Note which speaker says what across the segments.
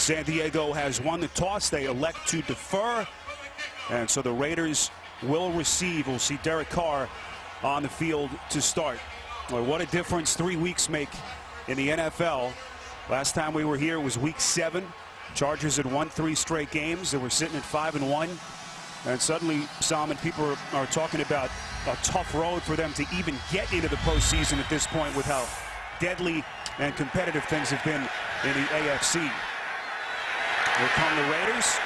Speaker 1: San Diego has won the toss. They elect to defer. And so the Raiders will receive. We'll see Derek Carr on the field to start. Well, what a difference 3 weeks make in the NFL. Last time we were here was week 7. Chargers had won 3 straight games. They were sitting at 5-1. And suddenly, Solomon, people are talking about a tough road for them to even get into the postseason at this point with how deadly and competitive things have been in the AFC. Here come the Raiders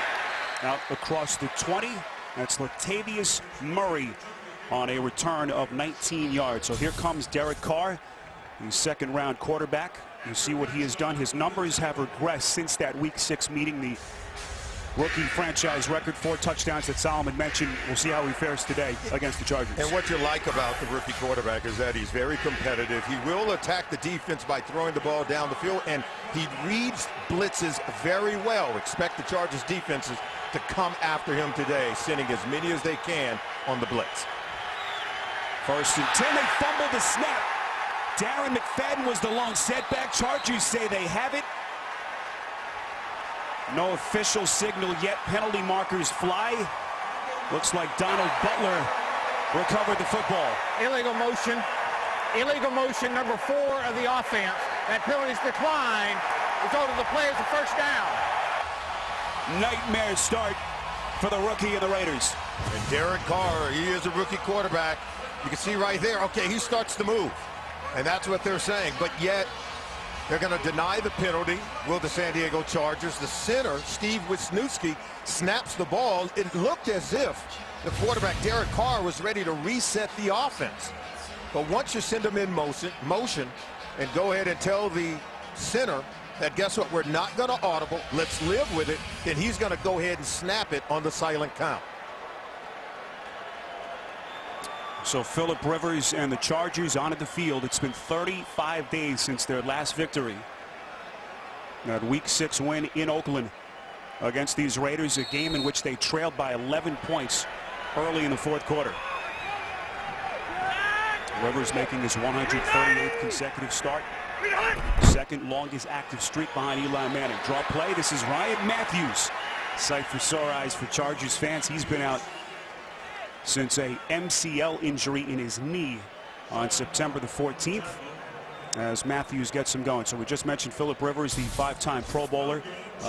Speaker 1: out across the 20. That's Latavius Murray on a return of 19 yards. So here comes Derek Carr, the second-round quarterback. You see what he has done. His numbers have regressed since that week 6 meeting. The rookie franchise record, 4 touchdowns that Solomon mentioned. We'll see how he fares today against the Chargers.
Speaker 2: And what you like about the rookie quarterback is that he's very competitive. He will attack the defense by throwing the ball down the field, and he reads blitzes very well. Expect the Chargers defenses to come after him today, sending as many as they can on the blitz.
Speaker 1: 1st and 10. They fumbled the snap. Darren McFadden was the lone setback. Chargers say they have it. No official signal yet. Penalty markers fly. Looks like Donald Butler recovered the football.
Speaker 3: Illegal motion. Illegal motion, number 4 of the offense. That penalty's declined. Result of the play is a first down.
Speaker 1: Nightmare start for the rookie and the Raiders.
Speaker 2: And Derek Carr, he is a rookie quarterback. You can see right there, okay, he starts to move. And that's what they're saying. But yet, they're going to deny the penalty. Will the San Diego Chargers. The center, Steve Wisniewski, snaps the ball. It looked as if the quarterback, Derek Carr, was ready to reset the offense. But once you send him in motion and go ahead and tell the center that, guess what, we're not going to audible, let's live with it, then he's going to go ahead and snap it on the silent count.
Speaker 1: So Philip Rivers and the Chargers onto the field. It's been 35 days since their last victory. That week 6 win in Oakland against these Raiders, a game in which they trailed by 11 points early in the 4th quarter. Rivers making his 138th consecutive start. 2nd longest active streak behind Eli Manning. Draw play. This is Ryan Matthews. Sight for sore eyes for Chargers fans. He's been out since a MCL injury in his knee on September the 14th, as Matthews gets him going. So we just mentioned Philip Rivers, the 5-time Pro Bowler.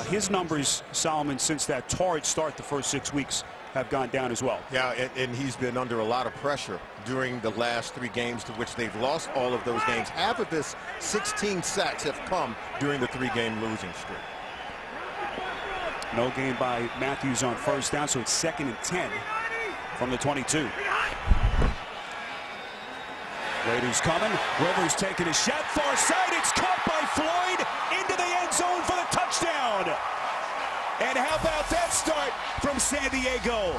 Speaker 1: His numbers, Solomon, since that torrid start the first 6 weeks, have gone down as well.
Speaker 2: Yeah, and he's been under a lot of pressure during the last 3 games, to which they've lost all of those games. Half of this 16 sacks have come during the 3-game losing streak.
Speaker 1: No gain by Matthews on 1st down, so it's 2nd and 10 from the 22. Raiders coming. Rivers taking a shot. Far side. It's caught by Floyd into the end zone for the touchdown. And how about that start from San Diego?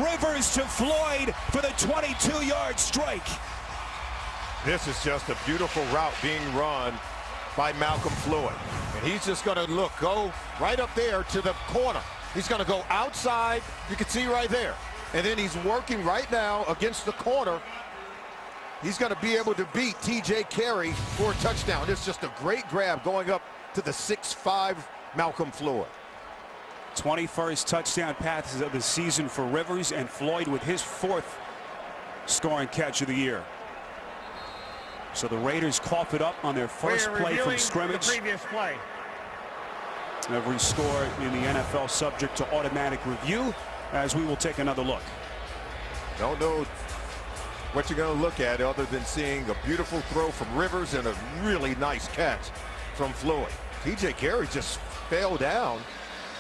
Speaker 1: Rivers to Floyd for the 22-yard strike.
Speaker 2: This is just a beautiful route being run by Malcolm Floyd. And he's just going to go right up there to the corner. He's going to go outside. You can see right there. And then he's working right now against the corner. He's going to be able to beat T.J. Carey for a touchdown. It's just a great grab going up to the 6'5" Malcolm Floyd.
Speaker 1: 21st touchdown passes of the season for Rivers, and Floyd with his 4th scoring catch of the year. So the Raiders cough it up on their first play from scrimmage.
Speaker 3: The previous play.
Speaker 1: Every score in the NFL subject to automatic review, as we will take another look.
Speaker 2: Don't know what you're going to look at other than seeing a beautiful throw from Rivers and a really nice catch from Floyd. T.J. Carey just fell down.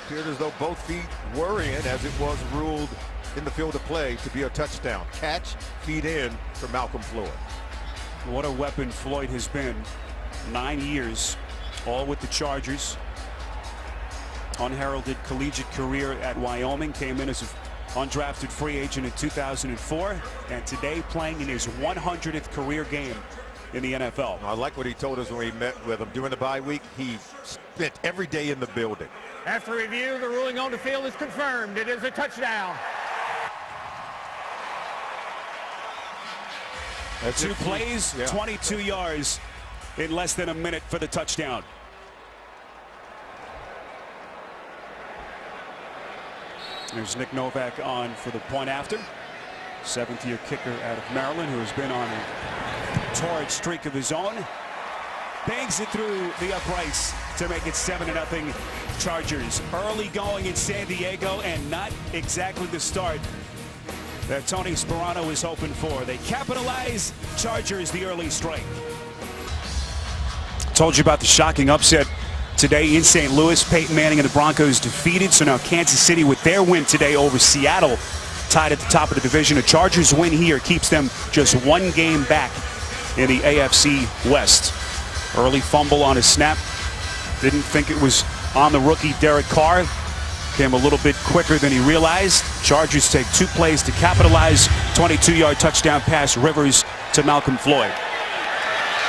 Speaker 2: Appeared as though both feet were in, as it was ruled in the field of play to be a touchdown. Catch, feet in for Malcolm Floyd.
Speaker 1: What a weapon Floyd has been. 9 years, all with the Chargers. Unheralded collegiate career at Wyoming. Came in as an undrafted free agent in 2004, and today playing in his 100th career game in the NFL.
Speaker 2: I like what he told us when we met with him during the bye week. He spent every day in the building.
Speaker 3: After review, the ruling on the field is confirmed. It is a touchdown.
Speaker 1: That's 2 plays, 22 yards in less than a minute for the touchdown. There's Nick Novak on for the point after. 7th-year kicker out of Maryland, who has been on a torrid streak of his own. Bangs it through the uprights to make it 7-0 Chargers. Early going in San Diego, and not exactly the start that Tony Sparano was hoping for. They capitalize. Chargers the early strike. Told you about the shocking upset today in St. Louis. Peyton Manning and the Broncos defeated. So now Kansas City with their win today over Seattle, tied at the top of the division. A Chargers win here keeps them just 1 game back in the AFC West. Early fumble on a snap. Didn't think it was on the rookie Derek Carr. Came a little bit quicker than he realized. Chargers take 2 plays to capitalize. 22-yard touchdown pass, Rivers to Malcolm Floyd.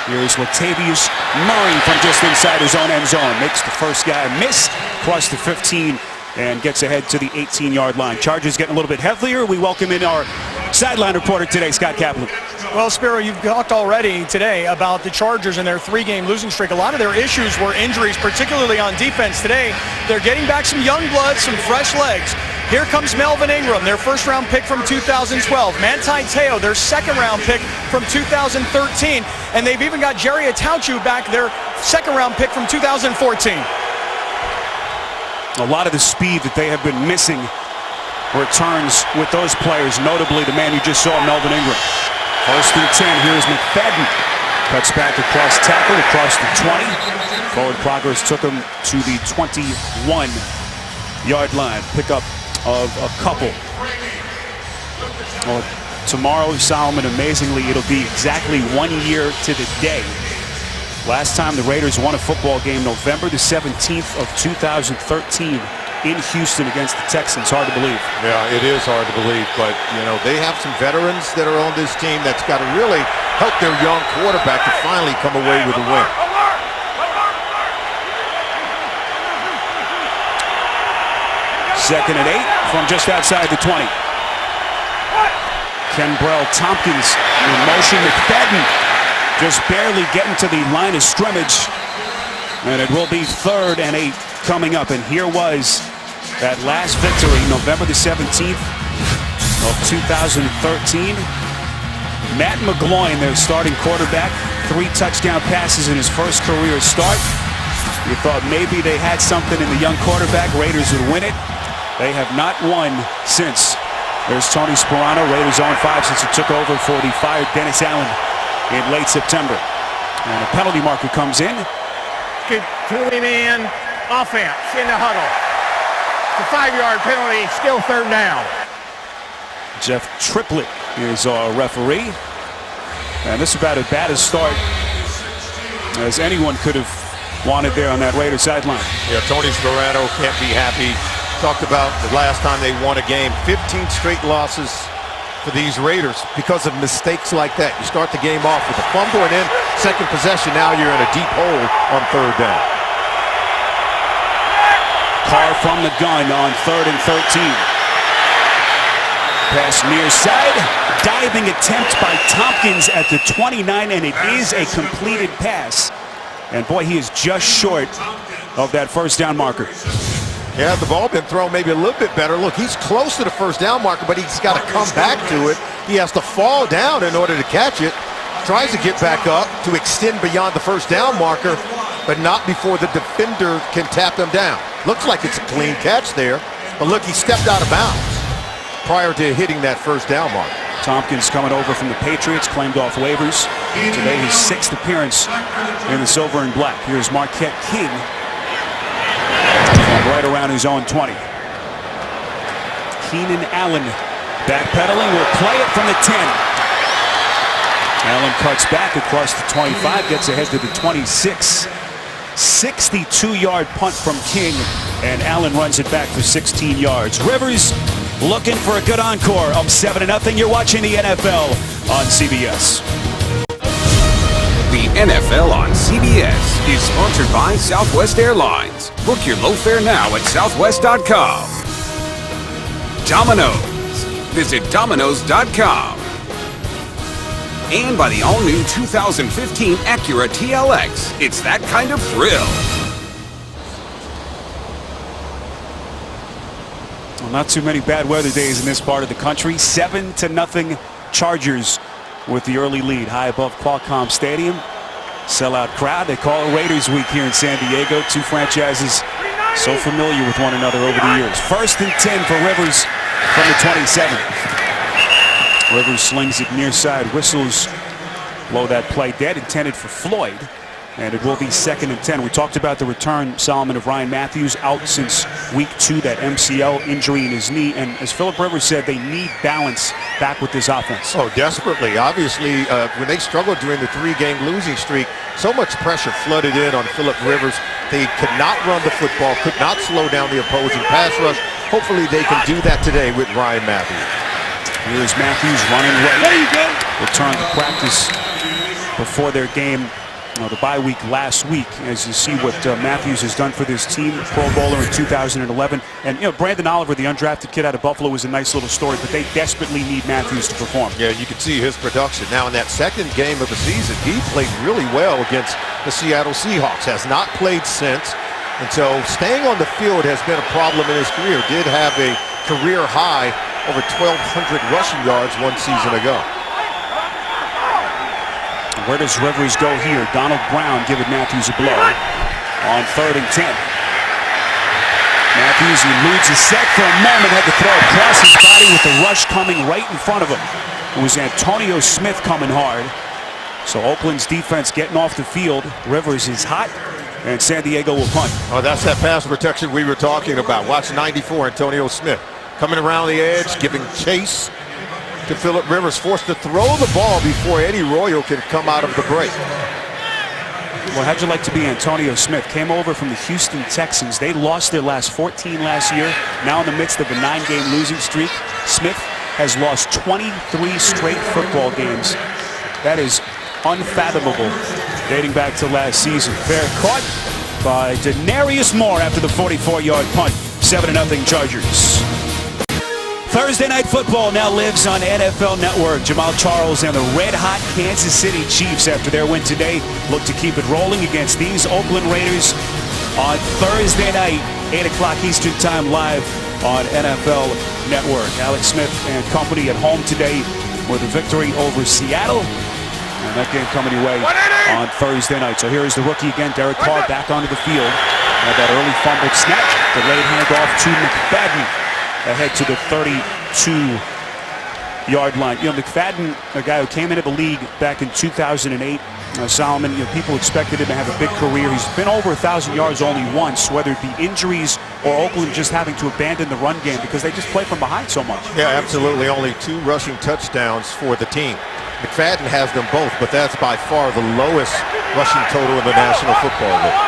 Speaker 1: Here's Latavius Murray from just inside his own end zone. Makes the first guy miss, across the 15, and gets ahead to the 18-yard line. Chargers getting a little bit heavier. We welcome in our sideline reporter today, Scott Kaplan.
Speaker 4: Well, Spiro, you've talked already today about the Chargers and their 3-game losing streak. A lot of their issues were injuries, particularly on defense. Today, they're getting back some young blood, some fresh legs. Here comes Melvin Ingram, their first-round pick from 2012. Manti Te'o, their second-round pick from 2013. And they've even got Jerry Atauchu back, their second-round pick from 2014.
Speaker 1: A lot of the speed that they have been missing returns with those players, notably the man you just saw, Melvin Ingram. 1st and 10, here's McFadden. Cuts back across tackle, across the 20. Forward progress took him to the 21-yard line. Pickup of a couple. Well, tomorrow, Solomon, amazingly, it'll be exactly 1 year to the day. Last time the Raiders won a football game, November the 17th of 2013. In Houston against the Texans. Hard to believe.
Speaker 2: Yeah, it is hard to believe, but, you know, they have some veterans that are on this team that's got to really help their young quarterback to finally come away with a win.
Speaker 1: Second and 8 from just outside the 20. Kenbrell Tompkins in motion. McFadden just barely getting to the line of scrimmage. And it will be 3rd and 8 coming up. And here was that last victory, November the 17th of 2013. Matt McGloin, their starting quarterback, 3 touchdown passes in his first career start. You thought maybe they had something in the young quarterback. Raiders would win it. They have not won since. There's Tony Sparano. Raiders on 5 since he took over for the fired Dennis Allen in late September. And a penalty marker comes in.
Speaker 3: Two-man offense in the huddle. The 5-yard penalty, still 3rd down.
Speaker 1: Jeff Triplett is our referee. And this is about as bad a start as anyone could have wanted there on that Raiders sideline.
Speaker 2: Yeah, Tony Sparano can't be happy. Talked about the last time they won a game, 15 straight losses for these Raiders because of mistakes like that. You start the game off with a fumble, and then second possession, now you're in a deep hole on 3rd down.
Speaker 1: Carr from the gun on 3rd and 13. Pass near side. Diving attempt by Tompkins at the 29, and it is a completed pass. And boy, he is just short of that 1st down marker.
Speaker 2: Yeah, the ball been thrown maybe a little bit better. Look, he's close to the 1st down marker, but he's got to come back to it. He has to fall down in order to catch it. Tries to get back up to extend beyond the 1st down marker, but not before the defender can tap them down. Looks like it's a clean catch there, but look, he stepped out of bounds prior to hitting that 1st down marker.
Speaker 1: Tompkins coming over from the Patriots, claimed off waivers. Today his 6th appearance in the silver and black. Here's Marquette King. Right around his own 20. Keenan Allen backpedaling, will play it from the 10. Allen cuts back across the 25, gets ahead to the 26. 62-yard punt from King, and Allen runs it back for 16 yards. Rivers looking for a good encore, up 7-0. You're watching the NFL on CBS.
Speaker 5: The NFL on CBS is sponsored by Southwest Airlines. Book your low fare now at southwest.com. Domino's. Visit Domino's.com. And by the all-new 2015 Acura TLX. It's that kind of thrill.
Speaker 1: Well, not too many bad weather days in this part of the country. 7-0 Chargers with the early lead high above Qualcomm Stadium. Sellout crowd. They call it Raiders Week here in San Diego. Two franchises so familiar with one another over the years. 1st and 10 for Rivers from the 27. Rivers slings it near side, whistles low that play dead, intended for Floyd. And it will be 2nd and 10. We talked about the return, Solomon, of Ryan Matthews, out since week 2, that MCL injury in his knee. And as Philip Rivers said, they need balance back with this offense.
Speaker 2: Oh, desperately. Obviously, when they struggled during the 3-game losing streak, so much pressure flooded in on Philip Rivers. They could not run the football, could not slow down the opposing pass rush. Hopefully they can do that today with Ryan Matthews.
Speaker 1: Here's Matthews running right. Return to practice before their game. The bye week last week, as you see what Matthews has done for this team. Pro Bowler in 2011. And, Brandon Oliver, the undrafted kid out of Buffalo, was a nice little story, but they desperately need Matthews to perform.
Speaker 2: Yeah, you can see his production. Now, in that 2nd game of the season, he played really well against the Seattle Seahawks. Has not played since. And so staying on the field has been a problem in his career. Did have a career high over 1,200 rushing yards one season ago.
Speaker 1: Where does Rivers go here? Donald Brown giving Matthews a blow on 3rd and 10. Matthews eludes a sack for a moment, had to throw across his body with the rush coming right in front of him. It was Antonio Smith coming hard. So Oakland's defense getting off the field. Rivers is hot, and San Diego will punt.
Speaker 2: Oh, that's that pass protection we were talking about. Watch 94, Antonio Smith coming around the edge, giving chase to Philip Rivers, forced to throw the ball before Eddie Royal can come out of the break.
Speaker 1: Well, how'd you like to be Antonio Smith? Came over from the Houston Texans. They lost their last 14 last year. Now in the midst of a 9-game losing streak, Smith has lost 23 straight football games. That is unfathomable, dating back to last season. Fair caught by Denarius Moore after the 44-yard punt. 7-0 Chargers. Thursday Night Football now lives on NFL Network. Jamal Charles and the red-hot Kansas City Chiefs, after their win today, look to keep it rolling against these Oakland Raiders on Thursday night, 8 o'clock Eastern Time, live on NFL Network. Alex Smith and company at home today with a victory over Seattle. And that game coming your way on Thursday night. So here is the rookie again, Derek Carr, back onto the field. Had that early fumbled snap, delayed handoff to McFadden, ahead to the 32-yard line. McFadden, a guy who came into the league back in 2008. Solomon, people expected him to have a big career. He's been over 1,000 yards only once, whether it be injuries or Oakland just having to abandon the run game because they just play from behind so much.
Speaker 2: Yeah, absolutely. Only 2 rushing touchdowns for the team. McFadden has them both, but that's by far the lowest rushing total in the National Football League.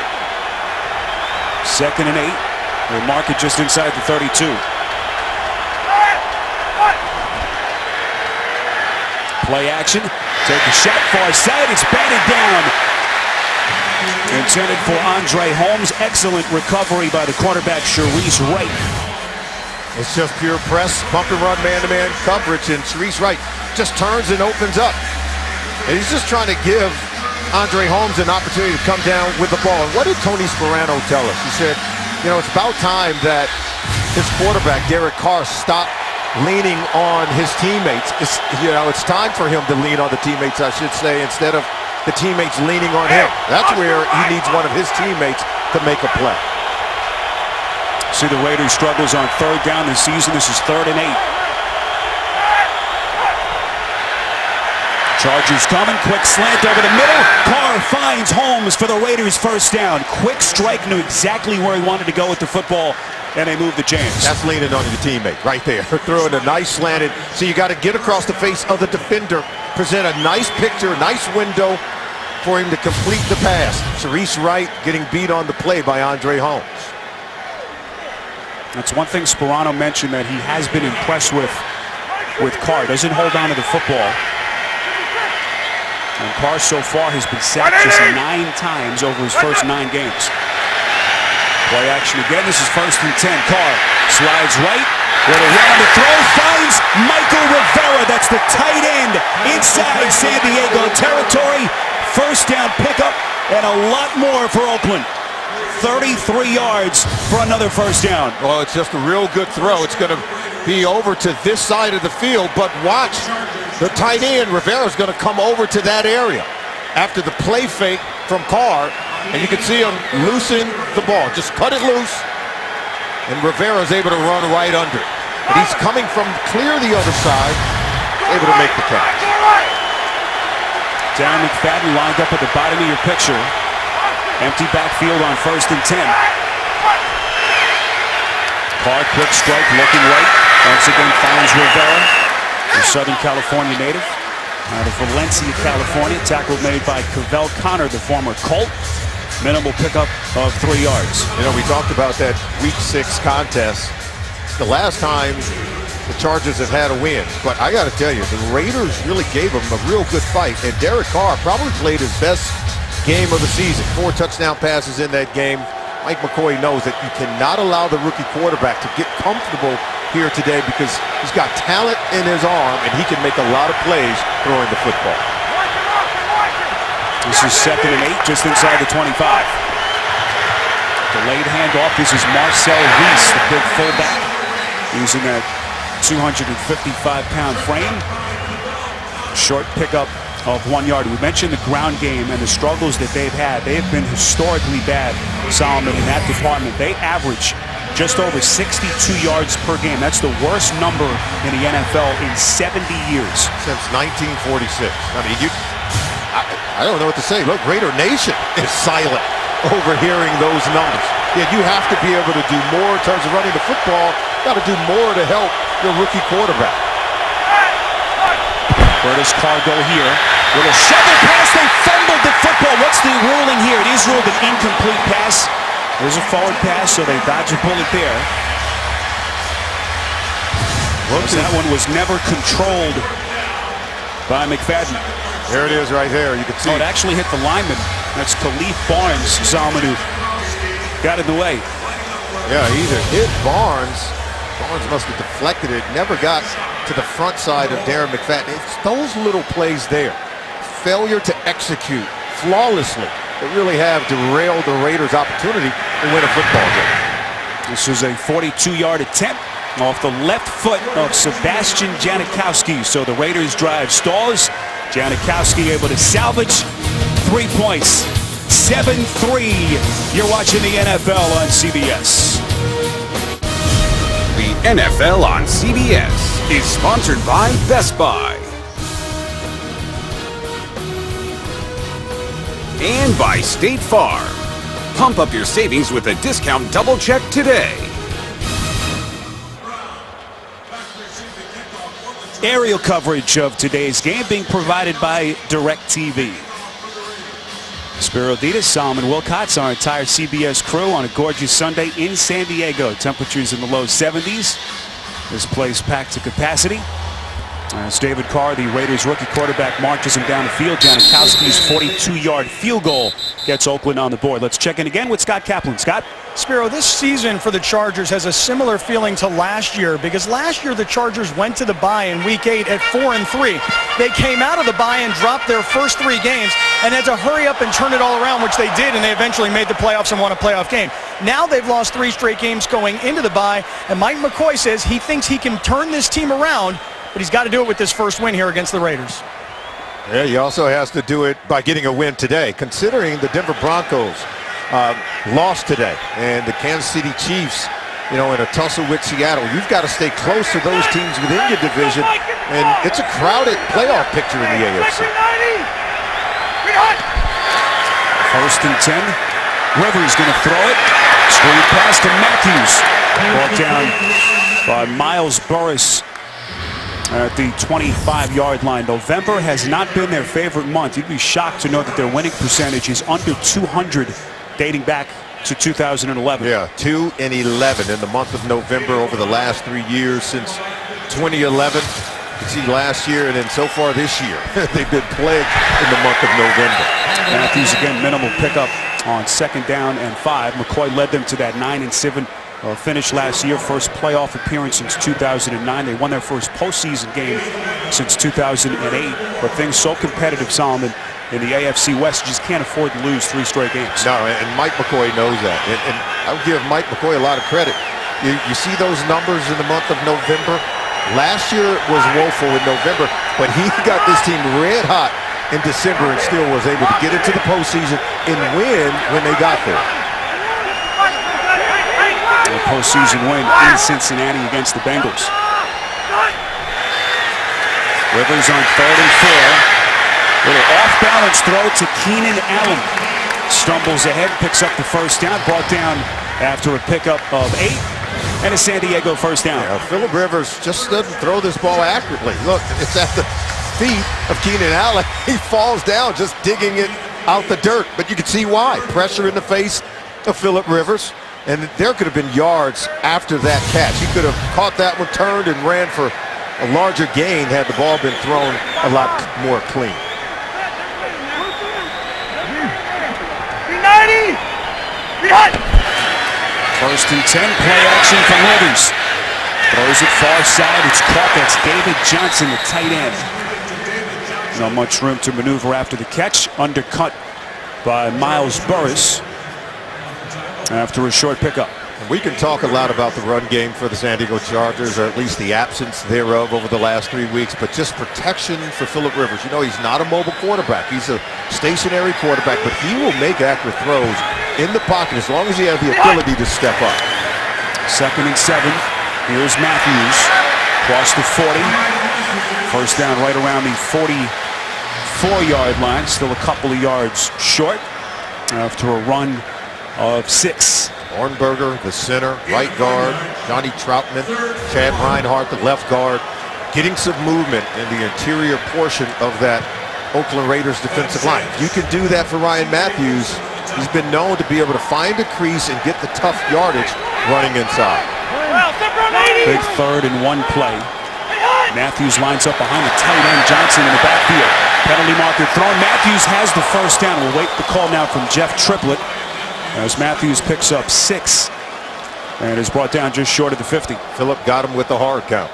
Speaker 1: 2nd and 8. They mark it just inside the 32. Play action, take a shot far side, it's batted down. Intended for Andre Holmes. Excellent recovery by the quarterback, Sharice Wright.
Speaker 2: It's just pure press, bump and run, man-to-man coverage, and Sharice Wright just turns and opens up. And he's just trying to give Andre Holmes an opportunity to come down with the ball. And what did Tony Sparano tell us? He said, it's about time that his quarterback, Derek Carr, stop leaning on his teammates. It's time for him to lean on the teammates, I should say, instead of the teammates leaning on him. That's where he needs one of his teammates to make a play.
Speaker 1: See the Raiders struggles on 3rd down this season. This is 3rd and 8. Chargers coming, quick slant over the middle. Carr finds Holmes for the Raiders' 1st down. Quick strike, knew exactly where he wanted to go with the football, and they move the chains.
Speaker 2: That's leaning on your teammate right there. Throwing a nice slanted. So you got to get across the face of the defender, present a nice picture, nice window for him to complete the pass. Sharice Wright getting beat on the play by Andre Holmes.
Speaker 1: That's one thing Sparano mentioned that he has been impressed with Carr. Doesn't hold on to the football. And Carr so far has been sacked just 9 times over his first 9 games. Play action again. This is 1st and 10. Carr slides right. With a round to throw. Finds Michael Rivera. That's the tight end inside San Diego territory. 1st down pickup and a lot more for Oakland. 33 yards for another first down.
Speaker 2: Well, it's just a real good throw. It's going to be over to this side of the field, but watch. The tight end, Rivera's going to come over to that area after the play fake from Carr, and you can see him loosen the ball. Just cut it loose, and Rivera's able to run right under it. But he's coming from clear the other side, able to make the catch.
Speaker 1: Darren McFadden lined up at the bottom of your picture. Empty backfield on 1st and 10. Carr, quick strike, looking right. Once again finds Rivera, the Southern California native. Out of Valencia, California. Tackle made by Cavell Connor, the former Colt. Minimal pickup of 3 yards.
Speaker 2: You know, we talked about that Week 6 contest. It's the last time the Chargers have had a win. But I got to tell you, the Raiders really gave them a real good fight. And Derek Carr probably played his best game of the season. 4 touchdown passes in that game. Mike McCoy knows that you cannot allow the rookie quarterback to get comfortable here today because he's got talent in his arm and he can make a lot of plays throwing the football.
Speaker 1: This is 2nd and 8, just inside the 25. Delayed handoff. This is Marcel Reese, the big fullback, using that 255-pound frame. Short pickup of 1 yard. We mentioned the ground game and the struggles that they've had. They have been historically bad, Solomon, in that department. They average just over 62 yards per game. That's the worst number in the NFL in 70 years.
Speaker 2: Since 1946. I mean, I don't know what to say. Look, Raider Nation is silent over hearing those numbers. Yeah, you have to be able to do more in terms of running the football. Got to do more to help your rookie quarterback.
Speaker 1: Where does Carr go here? Little shovel pass. They fumbled the football. What's the ruling here? It is ruled an incomplete pass. There's a forward pass, so they dodge a bullet there. That one was never controlled by McFadden.
Speaker 2: There it is right there. You can see.
Speaker 1: Oh, it actually hit the lineman. That's Khalif Barnes, Solomon, who got in the way.
Speaker 2: Yeah, he either hit Barnes. Barnes must have deflected it. Never got to the front side of Darren McFadden. It's those little plays there. Failure to execute flawlessly that really have derailed the Raiders' opportunity to win a football game.
Speaker 1: This is a 42-yard attempt off the left foot of Sebastian Janikowski. So the Raiders' drive stalls. Janikowski able to salvage 3 points. 7-3. You're watching the NFL on CBS.
Speaker 5: The NFL on CBS is sponsored by Best Buy. And by State Farm. Pump up your savings with a discount double check today.
Speaker 1: Aerial coverage of today's game being provided by DirecTV. Spiro Dedes, Solomon Wilcots, our entire CBS crew on a gorgeous Sunday in San Diego. Temperatures in the low 70s. This place packed to capacity. As David Carr, the Raiders rookie quarterback, marches him down the field. Janikowski's 42-yard field goal gets Oakland on the board. Let's check in again with Scott Kaplan. Scott?
Speaker 4: Spiro, this season for the Chargers has a similar feeling to last year because last year the Chargers went to the bye in Week 8 at 4-3. They came out of the bye and dropped their first 3 games and had to hurry up and turn it all around, which they did, and they eventually made the playoffs and won a playoff game. Now they've lost 3 straight games going into the bye, and Mike McCoy says he thinks he can turn this team around, but he's got to do it with this first win here against the Raiders.
Speaker 2: Yeah, he also has to do it by getting a win today, considering the Denver Broncos lost today, and the Kansas City Chiefs, you know, in a tussle with Seattle. You've got to stay close to those teams within your division, and it's a crowded playoff picture in the AFC.
Speaker 1: 1st and 10. Rivers going to throw it. Screen pass to Matthews. Brought down by Miles Burris at the 25-yard line. November has not been their favorite month. You'd be shocked to know that their winning percentage is under 200 dating back to 2011.
Speaker 2: Yeah, 2-11 in the month of November over the last 3 years since 2011. You can see last year and then so far this year, they've been plagued in the month of November.
Speaker 1: Matthews again, minimal pickup on 2nd down and 5. McCoy led them to that 9-7 finish last year. First playoff appearance since 2009. They won their first postseason game since 2008. But things so competitive, Solomon, in the AFC West. You just can't afford to lose 3 straight games.
Speaker 2: No, and Mike McCoy knows that. And I would give Mike McCoy a lot of credit. You see those numbers in the month of November? Last year was woeful in November, but he got this team red hot in December and still was able to get into the postseason and win when they got there.
Speaker 1: A postseason win in Cincinnati against the Bengals. Rivers on 3rd and 4. Little off-balance throw to Keenan Allen. Stumbles ahead, picks up the first down, brought down after a pickup of 8. And a San Diego first down.
Speaker 2: Yeah, Phillip Rivers just doesn't throw this ball accurately. Look, it's at the feet of Keenan Allen. He falls down just digging it out the dirt. But you can see why. Pressure in the face of Phillip Rivers. And there could have been yards after that catch. He could have caught that one, turned, and ran for a larger gain had the ball been thrown a lot more clean.
Speaker 3: 90! Behind!
Speaker 1: 1st and 10, play action from Rivers. Throws it far side, it's caught. That's David Johnson, the tight end. Not much room to maneuver after the catch. Undercut by Miles Burris after a short pickup.
Speaker 2: We can talk a lot about the run game for the San Diego Chargers, or at least the absence thereof over the last 3 weeks, but just protection for Phillip Rivers. You know, he's not a mobile quarterback. He's a stationary quarterback, but he will make accurate throws in the pocket as long as he has the ability to step up.
Speaker 1: 2nd and 7. Here's Matthews. Across the 40. First down right around the 44-yard line. Still a couple of yards short after a run of 6.
Speaker 2: Hornberger, the center, right guard. Johnny Troutman, Chad Reinhardt, the left guard. Getting some movement in the interior portion of that Oakland Raiders defensive line. If you can do that for Ryan Matthews, he's been known to be able to find a crease and get the tough yardage running inside.
Speaker 1: Big 3rd and 1 play. Matthews lines up behind the tight end Johnson in the backfield. Penalty marker thrown. Matthews has the first down. We'll wait the call now from Jeff Triplett as Matthews picks up 6 and is brought down just short of the 50.
Speaker 2: Phillip got him with the hard count.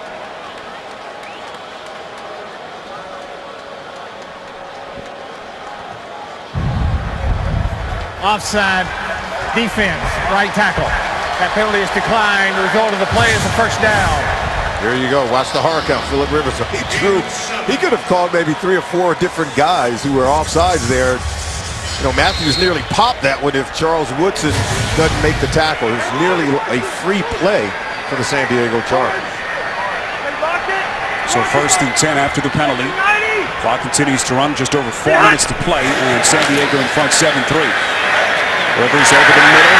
Speaker 3: Offside defense, right tackle. That penalty is declined. The result of the play is a first down.
Speaker 2: There you go. Watch the hard count. Phillip Rivers. He could have called maybe 3 or 4 different guys who were offsides there. You know, Matthews nearly popped that one if Charles Woodson doesn't make the tackle. It's nearly a free play for the San Diego Chargers.
Speaker 1: So 1st and 10 after the penalty. Clock continues to run. Just over 4 minutes to play, and San Diego in front 7-3. Rivers over the middle.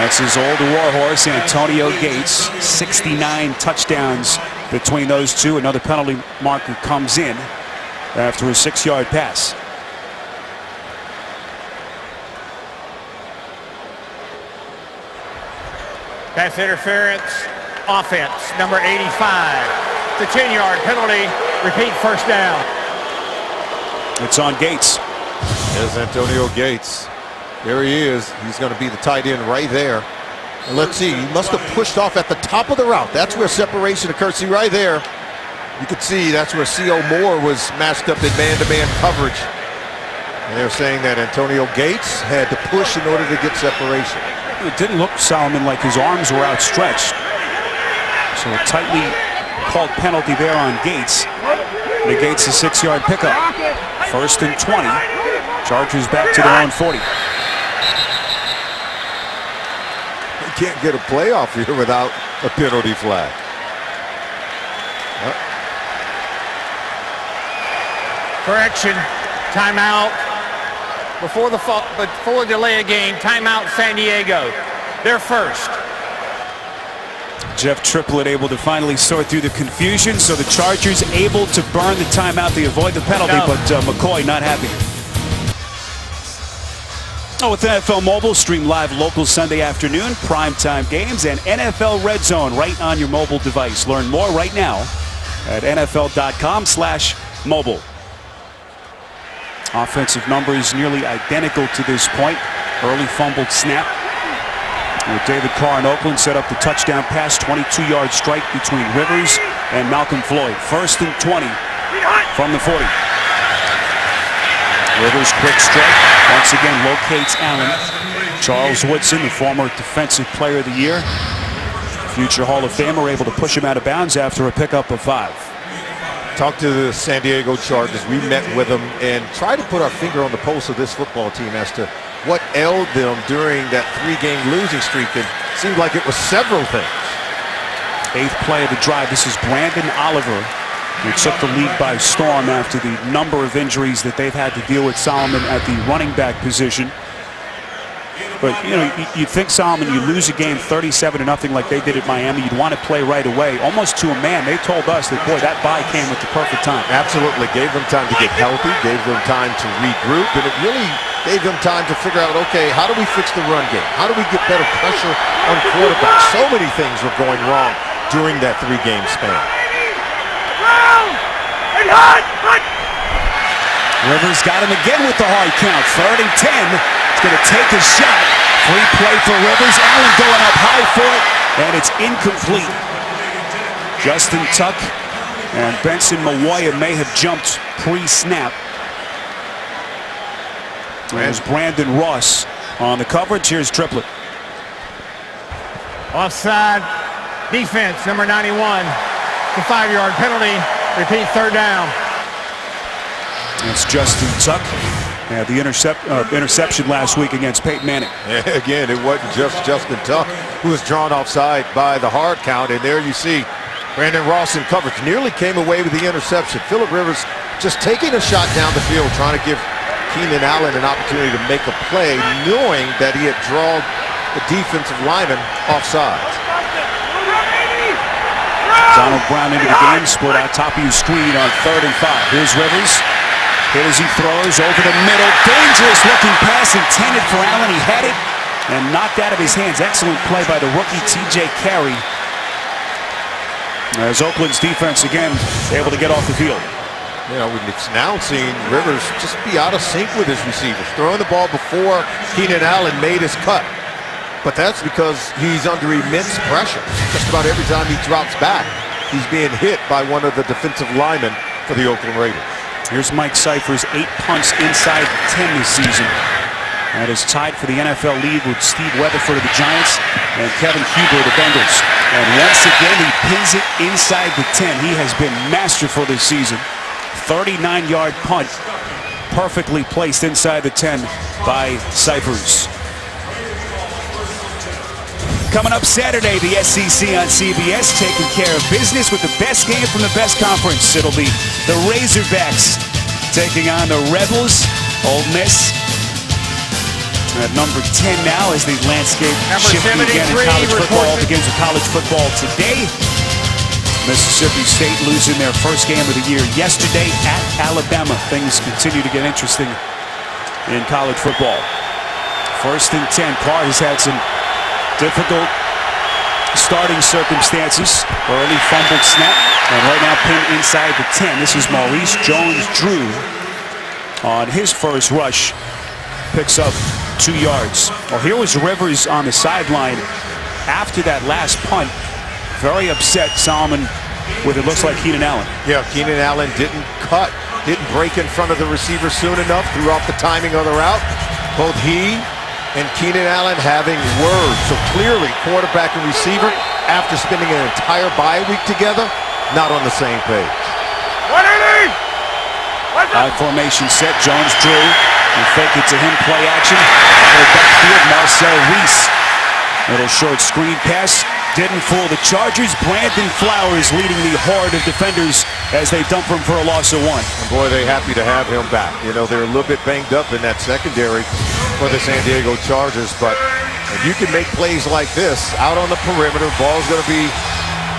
Speaker 1: That's his old warhorse, Antonio Gates. 69 touchdowns between those two. Another penalty marker comes in after a 6-yard pass.
Speaker 3: Pass interference, offense, number 85. The 10-yard penalty, repeat first down.
Speaker 1: It's on Gates.
Speaker 2: There's Antonio Gates. There he is. He's going to be the tight end right there. And let's see, he must have pushed off at the top of the route. That's where separation occurs. See right there. You can see that's where C.O. Moore was matched up in man-to-man coverage. And they're saying that Antonio Gates had to push in order to get separation.
Speaker 1: It didn't look, Solomon, like his arms were outstretched. So a tightly called penalty there on Gates. Negates a 6-yard pickup. 1st and 20. Chargers back to their own 40.
Speaker 2: You can't get a playoff here without a penalty flag.
Speaker 3: Correction, timeout. Before delay a game, timeout San Diego. They're first.
Speaker 1: Jeff Triplett able to finally sort through the confusion, so the Chargers able to burn the timeout. They avoid the penalty, but McCoy not happy. With NFL Mobile, stream live local Sunday afternoon, primetime games, and NFL Red Zone right on your mobile device. Learn more right now at NFL.com/mobile. Offensive numbers nearly identical to this point. Early fumbled snap. With David Carr in Oakland set up the touchdown pass, 22-yard strike between Rivers and Malcolm Floyd. 1st and 20 from the 40. Rivers, quick strike. Once again, locates Allen. Charles Woodson, the former Defensive Player of the Year, future Hall of Famer, able to push him out of bounds after a pickup of 5.
Speaker 2: Talked to the San Diego Chargers. We met with them and tried to put our finger on the pulse of this football team as to what ailed them during that 3-game losing streak. It seemed like it was several things.
Speaker 1: 8th play of the drive. This is Brandon Oliver, who took the league by storm after the number of injuries that they've had to deal with, Solomon, at the running back position. But, you know, you'd think, Solomon, you lose a game 37-0 like they did at Miami, you'd want to play right away, almost to a man. They told us that, boy, that bye came at the perfect time.
Speaker 2: Absolutely. Gave them time to get healthy, gave them time to regroup, and it really gave them time to figure out, okay, how do we fix the run game? How do we get better pressure on quarterbacks? So many things were going wrong during that 3-game span.
Speaker 1: Rivers got him again with the hard count. 3rd and 10. He's going to take a shot. Free play for Rivers. Allen going up high for it, and it's incomplete. Justin Tuck and Benson Mawoya may have jumped pre-snap. There's Brandon Ross on the coverage. Here's Triplett.
Speaker 3: Offside defense, number 91. The 5-yard penalty. Repeat, 3rd down.
Speaker 1: It's Justin Tuck. Yeah, the interception last week against Peyton Manning.
Speaker 2: Again, it wasn't just Justin Tuck who was drawn offside by the hard count, and there you see Brandon Ross in coverage. Nearly came away with the interception. Phillip Rivers just taking a shot down the field, trying to give Keenan Allen an opportunity to make a play, knowing that he had drawn the defensive lineman offside.
Speaker 1: Donald Brown into the game, split out top of your screen on 3rd and 5. Here's Rivers. Hit as he throws over the middle. Dangerous looking pass intended for Allen. He had it and knocked out of his hands. Excellent play by the rookie T.J. Carey. As Oakland's defense again able to get off the field.
Speaker 2: You know, it's now seen Rivers just be out of sync with his receivers, throwing the ball before Keenan Allen made his cut. But that's because he's under immense pressure. Just about every time he drops back, he's being hit by one of the defensive linemen for the Oakland Raiders.
Speaker 1: Here's Mike Cyphers, 8 punts inside the 10 this season. That is tied for the NFL lead with Steve Weatherford of the Giants and Kevin Huber of the Bengals. And once again, he pins it inside the 10. He has been masterful this season. 39-yard punt, perfectly placed inside the 10 by Cyphers. Coming up Saturday, the SEC on CBS taking care of business with the best game from the best conference. It'll be the Razorbacks taking on the Rebels. Ole Miss at number 10 now as the landscape shifting again in college football. Begins with college football today. Mississippi State losing their first game of the year yesterday at Alabama. Things continue to get interesting in college football. 1st and 10. Carr has had some difficult starting circumstances. Early fumbled snap, and right now pinned inside the 10. This is Maurice Jones-Drew on his first rush. Picks up 2 yards. Well, here was Rivers on the sideline after that last punt. Very upset, Solomon, with it looks like Keenan Allen.
Speaker 2: Yeah, Keenan Allen didn't cut, didn't break in front of the receiver soon enough, threw off the timing of the route. Both he and Keenan Allen having words. So clearly, quarterback and receiver, after spending an entire bye week together, not on the same page.
Speaker 1: High formation set. Jones-Drew will fake it to him. Play action. Backfield, Marcel Reese. Little short screen pass. Didn't fool the Chargers. Brandon Flowers leading the horde of defenders as they dump him for a loss of 1.
Speaker 2: And boy, they're happy to have him back. You know, they're a little bit banged up in that secondary for the San Diego Chargers, but if you can make plays like this out on the perimeter, ball's going to be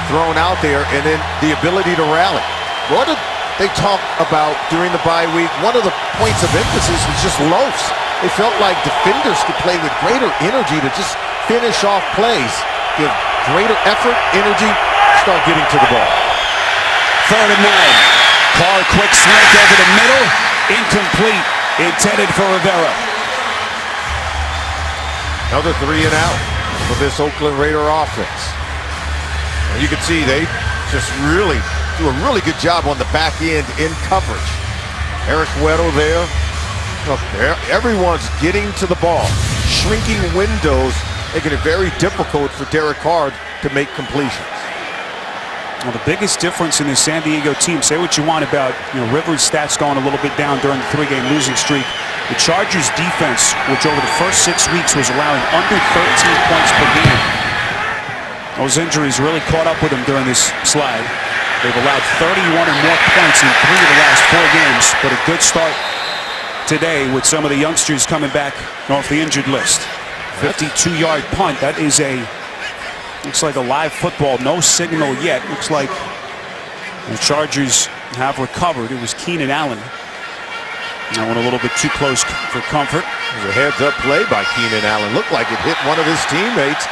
Speaker 2: thrown out there, and then the ability to rally. What did they talk about during the bye week? One of the points of emphasis was just loafs. They felt like defenders could play with greater energy to just finish off plays, give greater effort, energy, start getting to the ball.
Speaker 1: 3rd and 9. Carr, quick slant over the middle. Incomplete. Intended for Rivera.
Speaker 2: Another 3 and out for this Oakland Raider offense. And you can see they just really do a really good job on the back end in coverage. Eric Weddle there Look, everyone's getting to the ball. Shrinking windows, making it very difficult for Derek Carr to make completions.
Speaker 1: Well, the biggest difference in the San Diego team, say what you want about Rivers' stats going a little bit down during the 3-game losing streak. The Chargers defense, which over the first 6 weeks was allowing under 13 points per game. Those injuries really caught up with them during this slide. They've allowed 31 or more points in 3 of the last 4 games, but a good start today with some of the youngsters coming back off the injured list. 52-yard punt. That is looks like a live football. No signal yet. Looks like the Chargers have recovered. It was Keenan Allen. That one a little bit too close for comfort.
Speaker 2: It was a heads-up play by Keenan Allen. Looked like it hit one of his teammates,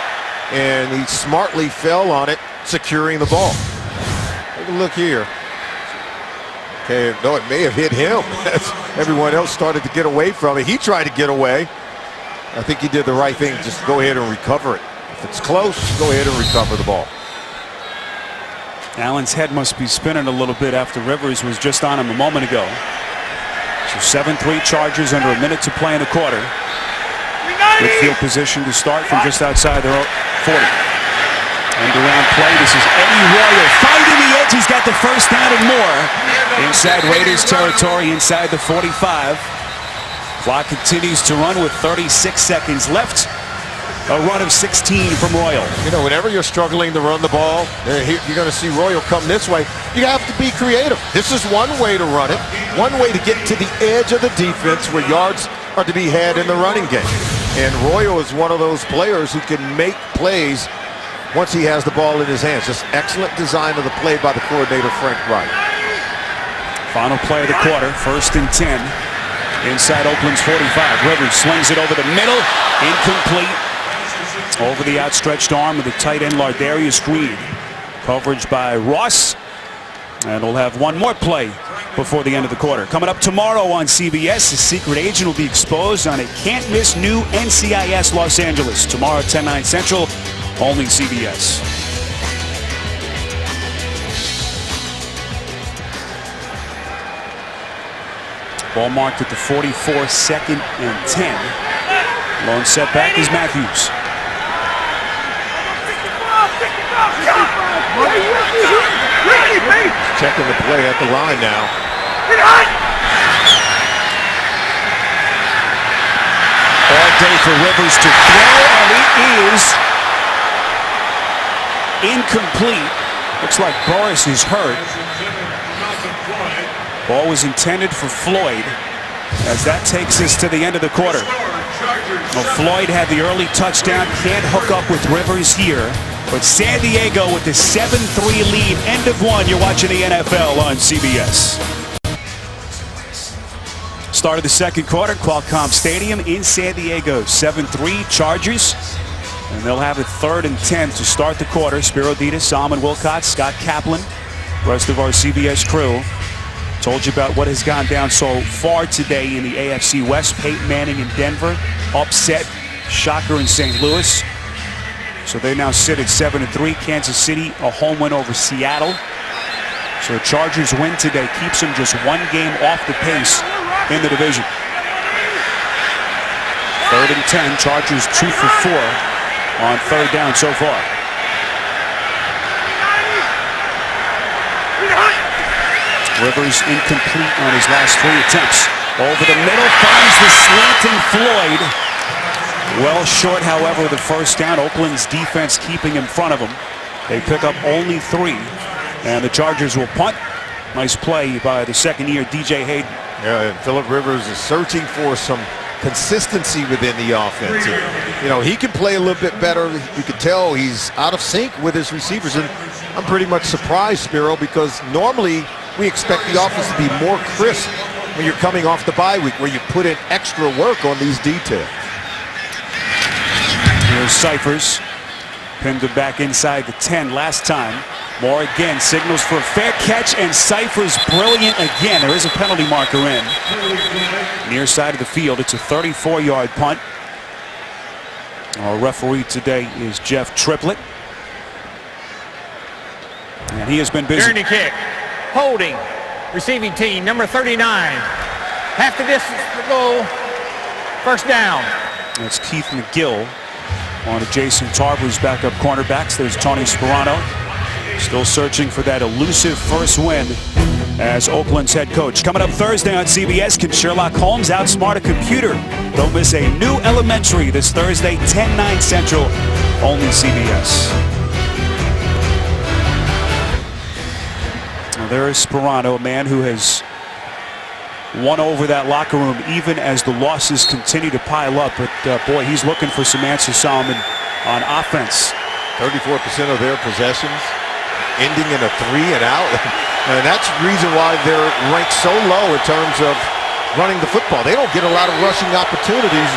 Speaker 2: and he smartly fell on it, securing the ball. Take a look here. Okay, no, it may have hit him. Everyone else started to get away from it. He tried to get away. I think he did the right thing. Just go ahead and recover it. If it's close, go ahead and recover the ball.
Speaker 1: Allen's head must be spinning a little bit after Rivers was just on him a moment ago. So 7-3 Chargers under a minute to play in the quarter. Good field position to start from just outside their 40. End around play. This is Eddie Royal finding the edge. He's got the first down and more. Inside Raiders territory, inside the 45. Clock continues to run with 36 seconds left. A run of 16 from Royal.
Speaker 2: You know, whenever you're struggling to run the ball, you're going to see Royal come this way. You have to be creative. This is one way to run it, one way to get to the edge of the defense where yards are to be had in the running game. And Royal is one of those players who can make plays once he has the ball in his hands. Just excellent design of the play by the coordinator, Frank Wright.
Speaker 1: Final play of the quarter, 1st and 10. Inside Oakland's 45. Rivers slings it over the middle. Incomplete. Over the outstretched arm of the tight end Lardarius Green. Coverage by Ross. And we'll have one more play before the end of the quarter. Coming up tomorrow on CBS, the secret agent will be exposed on a can't-miss new NCIS Los Angeles. Tomorrow, 10/9 Central, only CBS. Ball marked at the 44, 2nd and 10. Lone setback is Matthews.
Speaker 2: Checking the play at the line now.
Speaker 1: All day for Rivers to throw, and it is incomplete. Looks like Boris is hurt. Ball was intended for Floyd, as that takes us to the end of the quarter. Well, Floyd had the early touchdown, can't hook up with Rivers here. But San Diego with the 7-3 lead. End of one. You're watching the NFL on CBS. Start of the second quarter, Qualcomm Stadium in San Diego. 7-3 Chargers. And they'll have it 3rd and 10 to start the quarter. Spiro Ditas, Salmon Wilcott, Scott Kaplan, rest of our CBS crew. Told you about what has gone down so far today in the AFC West. Peyton Manning in Denver. Upset. Shocker in St. Louis. So they now sit at 7-3. Kansas City, a home win over Seattle. So the Chargers win today keeps them just one game off the pace in the division. 3rd and 10. Chargers 2 for 4 on 3rd down so far. Rivers incomplete on his last 3 attempts. Over the middle, finds the slanting Floyd. Well short, however, the first down. Oakland's defense keeping in front of them. They pick up only 3. And the Chargers will punt. Nice play by the second-year DJ Hayden.
Speaker 2: Yeah, and Phillip Rivers is searching for some consistency within the offense. And, you know, he can play a little bit better. You can tell he's out of sync with his receivers. And I'm pretty much surprised, Spiro, because normally we expect the offense to be more crisp when you're coming off the bye week, where you put in extra work on these details.
Speaker 1: Here's Cyphers. Pinned him back inside the 10 last time. Moore again signals for a fair catch, and Cyphers brilliant again. There is a penalty marker in. Near side of the field. It's a 34-yard punt. Our referee today is Jeff Triplett. And he has been busy.
Speaker 3: Journey kick. Holding. Receiving team number 39. half the distance to go. First down.
Speaker 1: That's Keith McGill on to Jason Tarver's backup cornerbacks. There's Tony Sperano, still searching for that elusive first win as Oakland's head coach. Coming up Thursday on CBS, can Sherlock Holmes outsmart a computer? Don't miss a new Elementary this Thursday, 10/9 Central, only CBS. Now there is Sperano, a man who has won over that locker room even as the losses continue to pile up. But boy, he's looking for some answers, Solomon, on offense.
Speaker 2: 34% of their possessions ending in a 3 and out. And that's the reason why they're ranked so low in terms of running the football. They don't get a lot of rushing opportunities.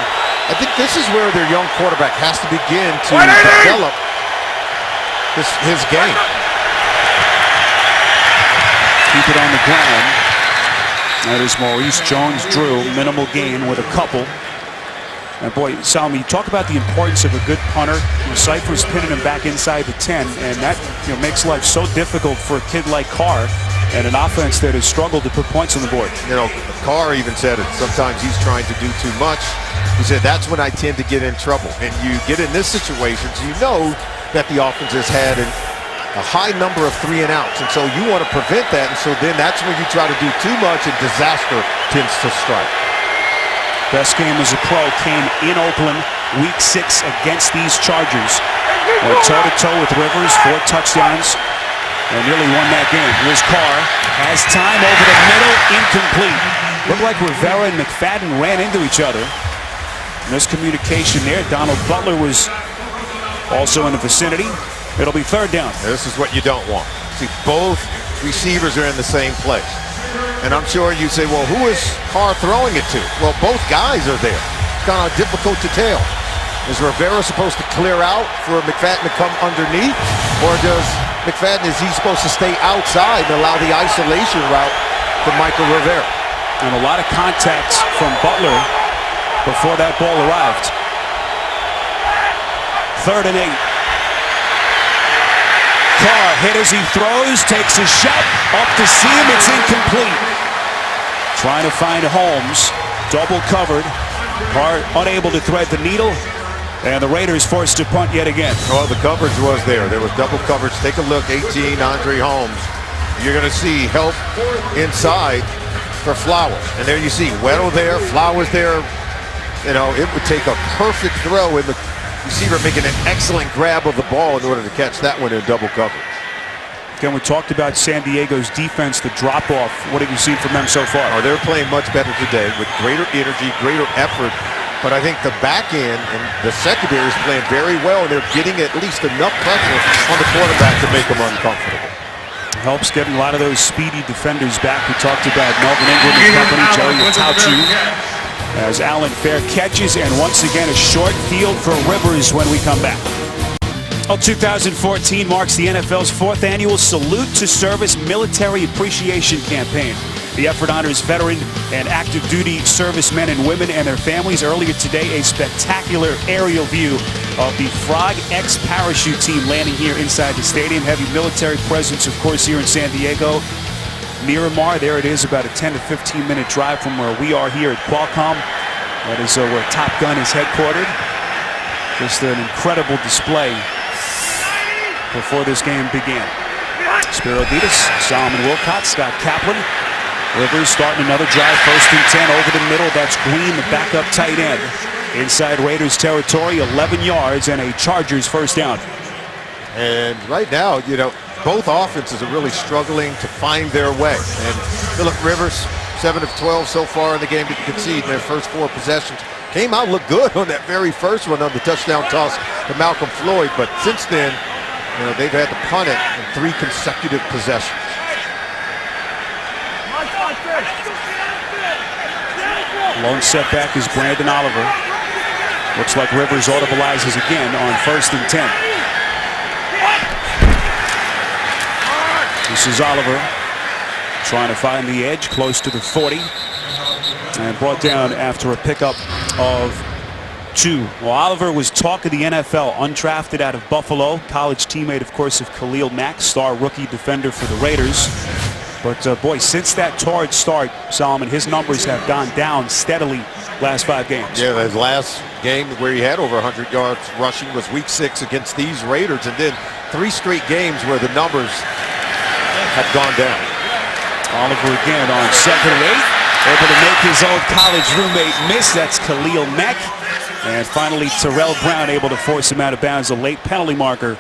Speaker 2: I think this is where their young quarterback has to begin to develop his game.
Speaker 1: Keep it on the ground. That is Maurice Jones-Drew, minimal gain with a couple. And boy, Solomon, you talk about the importance of a good punter. Cypher's pinning him back inside the 10, and that makes life so difficult for a kid like Carr and an offense that has struggled to put points on the board.
Speaker 2: Carr even said it. Sometimes he's trying to do too much. He said, that's when I tend to get in trouble. And you get in this situation, so you know that the offense has had a high number of 3 and outs, and so you want to prevent that, and so then that's when you try to do too much and disaster tends to strike.
Speaker 1: Best game as a pro came in Oakland, week 6 against these Chargers. Went toe-to-toe with Rivers, 4 touchdowns, and nearly won that game. Here's Carr, has time over the middle, incomplete. Looked like Rivera and McFadden ran into each other. Miscommunication there. Donald Butler was also in the vicinity. It'll be 3rd down.
Speaker 2: This is what you don't want. See, both receivers are in the same place. And I'm sure you say, well, who is Carr throwing it to? Well, both guys are there. It's kind of difficult to tell. Is Rivera supposed to clear out for McFadden to come underneath? Or does McFadden, is he supposed to stay outside and allow the isolation route for Michael Rivera?
Speaker 1: And a lot of contacts from Butler before that ball arrived. 3rd and 8. Carr hit as he throws, takes a shot, up to seam, it's incomplete. Trying to find Holmes, double covered. Carr unable to thread the needle, and the Raiders forced to punt yet again.
Speaker 2: Well, the coverage was there. There was double coverage. Take a look, 18, Andre Holmes. You're going to see help inside for Flowers. And there you see Weddle there, Flowers there. It would take a perfect throw in the receiver making an excellent grab of the ball in order to catch that one in double coverage.
Speaker 1: Again, we talked about San Diego's defense, the drop-off. What have you seen from them so far?
Speaker 2: Oh, they're playing much better today with greater energy, greater effort. But I think the back end and the secondary is playing very well, and they're getting at least enough pressure on the quarterback to make them uncomfortable.
Speaker 1: Helps getting a lot of those speedy defenders back. We talked about Melvin Ingram and company, Joey Watauchu, as Allen Fair catches, and once again a short field for Rivers when we come back. Well, 2014 marks the NFL's 4th annual Salute to Service Military Appreciation Campaign. The effort honors veteran and active duty servicemen and women and their families. Earlier today, a spectacular aerial view of the Frog X parachute team landing here inside the stadium. Heavy military presence, of course, here in San Diego. Miramar, there it is, about a 10 to 15 minute drive from where we are here at Qualcomm. That is where Top Gun is headquartered. Just an incredible display before this game began. Spiro Dedes, Solomon Wilcott, Scott Kaplan. Rivers starting another drive, 1st and 10 over the middle. That's Green, the backup tight end. Inside Raiders territory, 11 yards and a Chargers 1st down.
Speaker 2: And right now, both offenses are really struggling to find their way. And Phillip Rivers, 7 of 12 so far in the game to concede in their first 4 possessions. Came out, looked good on that very first one on the touchdown toss to Malcolm Floyd. But since then, they've had to punt it in 3 consecutive possessions.
Speaker 1: Lone setback is Brandon Oliver. Looks like Rivers audibilizes again on 1st and 10. This is Oliver trying to find the edge close to the 40 and brought down after a pickup of 2. Well, Oliver was talk of the NFL, undrafted out of Buffalo, college teammate, of course, of Khalil Mack, star rookie defender for the Raiders. But boy, since that torrid start, Solomon, his numbers have gone down steadily last 5 games.
Speaker 2: Yeah, his last game where he had over 100 yards rushing was week 6 against these Raiders, and then 3 straight games where the numbers had gone down.
Speaker 1: Oliver again on 2nd and 8, able to make his old college roommate miss. That's Khalil Mack. And finally, Terrell Brown able to force him out of bounds. A late penalty marker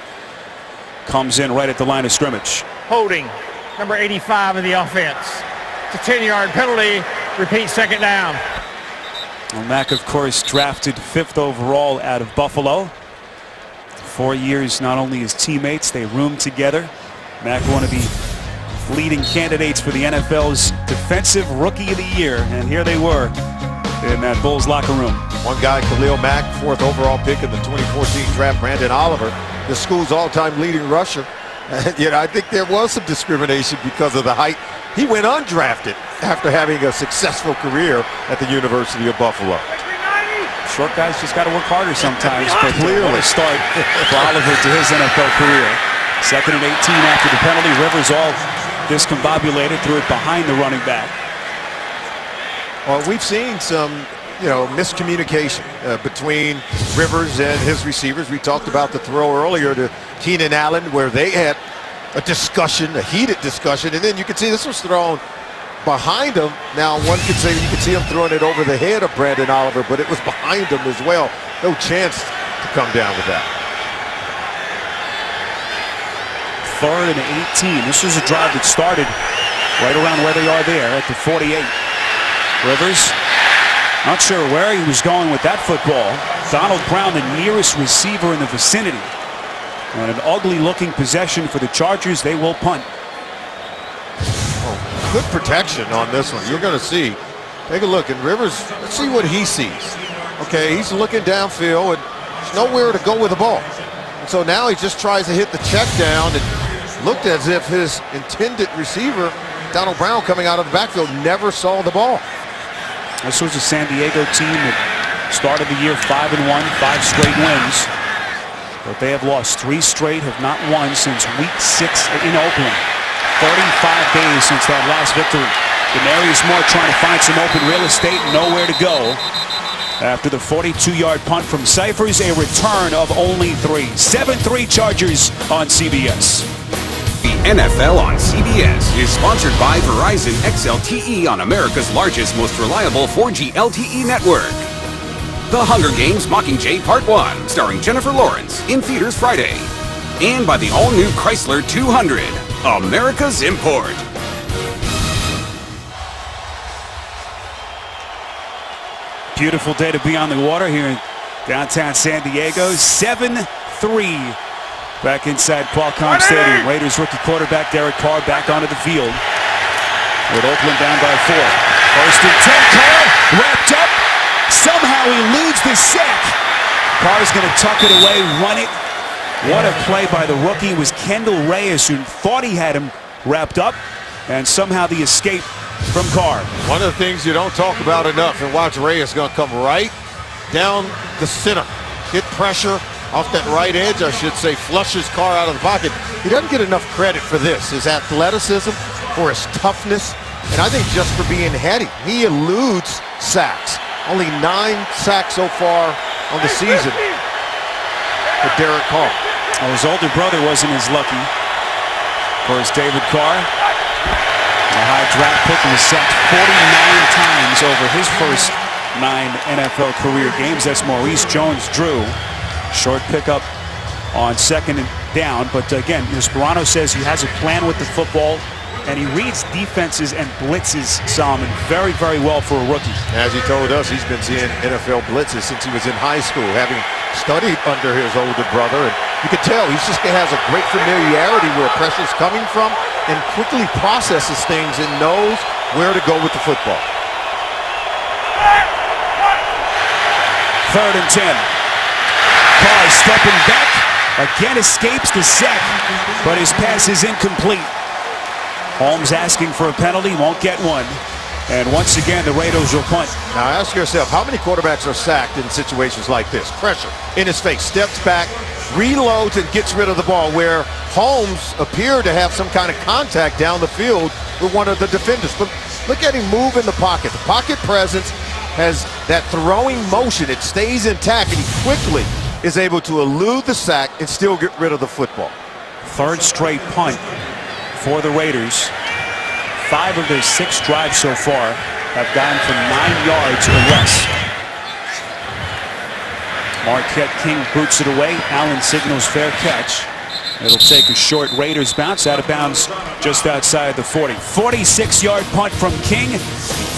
Speaker 1: comes in right at the line of scrimmage.
Speaker 3: Holding, number 85 of the offense. It's a 10-yard penalty. Repeat, 2nd down.
Speaker 1: Well, Mack, of course, drafted 5th overall out of Buffalo. 4 years, not only as teammates, they roomed together. Mack, one of the leading candidates for the NFL's Defensive Rookie of the Year. And here they were in that Bulls locker room.
Speaker 2: One guy, Khalil Mack, 4th overall pick in the 2014 draft. Brandon Oliver, the school's all-time leading rusher. And, I think there was some discrimination because of the height. He went undrafted after having a successful career at the University of Buffalo.
Speaker 1: Short guys just got to work harder sometimes, but
Speaker 2: Clearly.
Speaker 1: what a start for Oliver to his NFL career. 2nd and 18 after the penalty. Rivers all discombobulated, threw it behind the running back.
Speaker 2: Well, we've seen some, miscommunication between Rivers and his receivers. We talked about the throw earlier to Keenan Allen where they had a discussion, a heated discussion, and then you can see this was thrown behind him. Now, one could say you could see him throwing it over the head of Brandon Oliver, but it was behind him as well. No chance to come down with that.
Speaker 1: 3rd and 18. This was a drive that started right around where they are there at the 48. Rivers, not sure where he was going with that football. Donald Brown, the nearest receiver in the vicinity. And an ugly-looking possession for the Chargers. They will punt.
Speaker 2: Oh, good protection on this one. You're going to see. Take a look. And Rivers, let's see what he sees. Okay, he's looking downfield, and there's nowhere to go with the ball. And so now he just tries to hit the check down. It looked as if his intended receiver, Donald Brown, coming out of the backfield, never saw the ball.
Speaker 1: This was a San Diego team that started the year 5-1, 5 straight wins. But they have lost 3 straight, have not won since week 6 in Oakland. 35 days since that last victory. Demarius Moore trying to find some open real estate, nowhere to go. After the 42-yard punt from Cyphers, a return of only 3. 7-3 Chargers on CBS.
Speaker 5: The NFL on CBS is sponsored by Verizon XLTE on America's largest, most reliable 4G LTE network. The Hunger Games Mockingjay Part 1, starring Jennifer Lawrence, in theaters Friday. And by the all-new Chrysler 200, America's import.
Speaker 1: Beautiful day to be on the water here in downtown San Diego. 7-3 back inside Qualcomm Stadium. Raiders rookie quarterback Derek Carr back onto the field with Oakland down by 4. 1st and 10. Carr wrapped up. Somehow he eludes the sack. Carr's going to tuck it away, run it. What a play by the rookie. It was Kendall Reyes who thought he had him wrapped up, and somehow the escape from Carr.
Speaker 2: One of the things you don't talk about enough, and watch Reyes going to come right down the center. Get pressure off that right edge, I should say, flushes Carr out of the pocket. He doesn't get enough credit for this, his athleticism, for his toughness, and I think just for being heady. He eludes sacks. Only 9 sacks so far on the season for Derek Carr.
Speaker 1: Well, his older brother wasn't as lucky. Of course, David Carr, a high draft pick, was sacked 49 times over his first 9 NFL career games. That's Maurice Jones-Drew. Short pickup on 2nd and down. But again, Sperano says he has a plan with the football, and he reads defenses and blitzes, Solomon, very, very well for a rookie.
Speaker 2: As he told us, he's been seeing NFL blitzes since he was in high school, having studied under his older brother. And you can tell he just has a great familiarity where pressure's coming from and quickly processes things and knows where to go with the football.
Speaker 1: 3rd and 10. Carr stepping back, again escapes the sack, but his pass is incomplete. Holmes asking for a penalty, won't get one. And once again, the Raiders will punt.
Speaker 2: Now ask yourself, how many quarterbacks are sacked in situations like this? Pressure in his face, steps back, reloads and gets rid of the ball, where Holmes appeared to have some kind of contact down the field with one of the defenders. But look at him move in the pocket. The pocket presence has that throwing motion. It stays intact, and he quickly is able to elude the sack and still get rid of the football.
Speaker 1: Third straight punt for the Raiders. 5 of their 6 drives so far have gone from 9 yards or less. Marquette King boots it away. Allen signals fair catch. It'll take a short Raiders bounce out of bounds just outside the 40. 46-yard punt from King.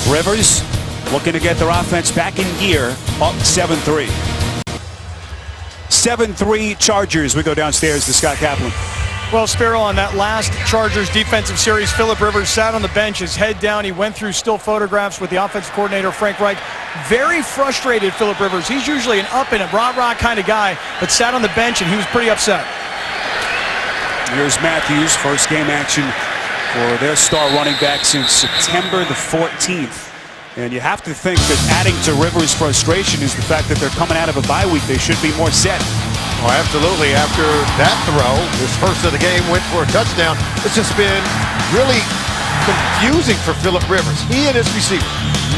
Speaker 1: Rivers looking to get their offense back in gear, up 7-3. 7-3 Chargers. We go downstairs to Scott Kaplan.
Speaker 4: Well, Sparrow, on that last Chargers defensive series, Philip Rivers sat on the bench, his head down. He went through still photographs with the offensive coordinator, Frank Reich. Very frustrated, Philip Rivers. He's usually an up and a rah-rah kind of guy, but sat on the bench and he was pretty upset.
Speaker 1: Here's Matthews, first game action for their star running back since September the 14th. And you have to think that adding to Rivers' frustration is the fact that they're coming out of a bye week. They should be more set.
Speaker 2: Oh, absolutely. After that throw, his first of the game went for a touchdown. It's just been really confusing for Philip Rivers. He and his receiver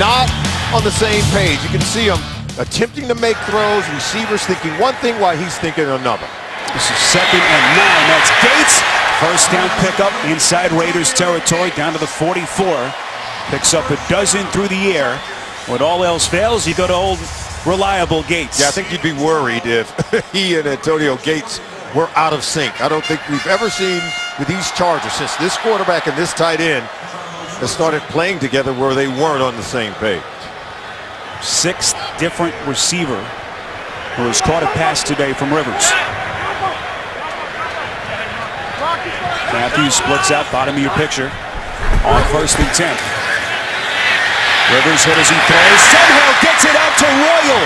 Speaker 2: not on the same page. You can see him attempting to make throws, receivers thinking one thing while he's thinking another.
Speaker 1: This is 2nd and 9. That's Gates. First down pickup inside Raiders territory down to the 44. Picks up a dozen through the air. When all else fails, you go to old reliable Gates.
Speaker 2: Yeah, I think you'd be worried if he and Antonio Gates were out of sync. I don't think we've ever seen with these Chargers since this quarterback and this tight end has started playing together where they weren't on the same page.
Speaker 1: 6th different receiver who has caught a pass today from Rivers. Matthews splits out, bottom of your picture, on 1st and 10. Rivers hit as he throws, somehow gets it out to Royal.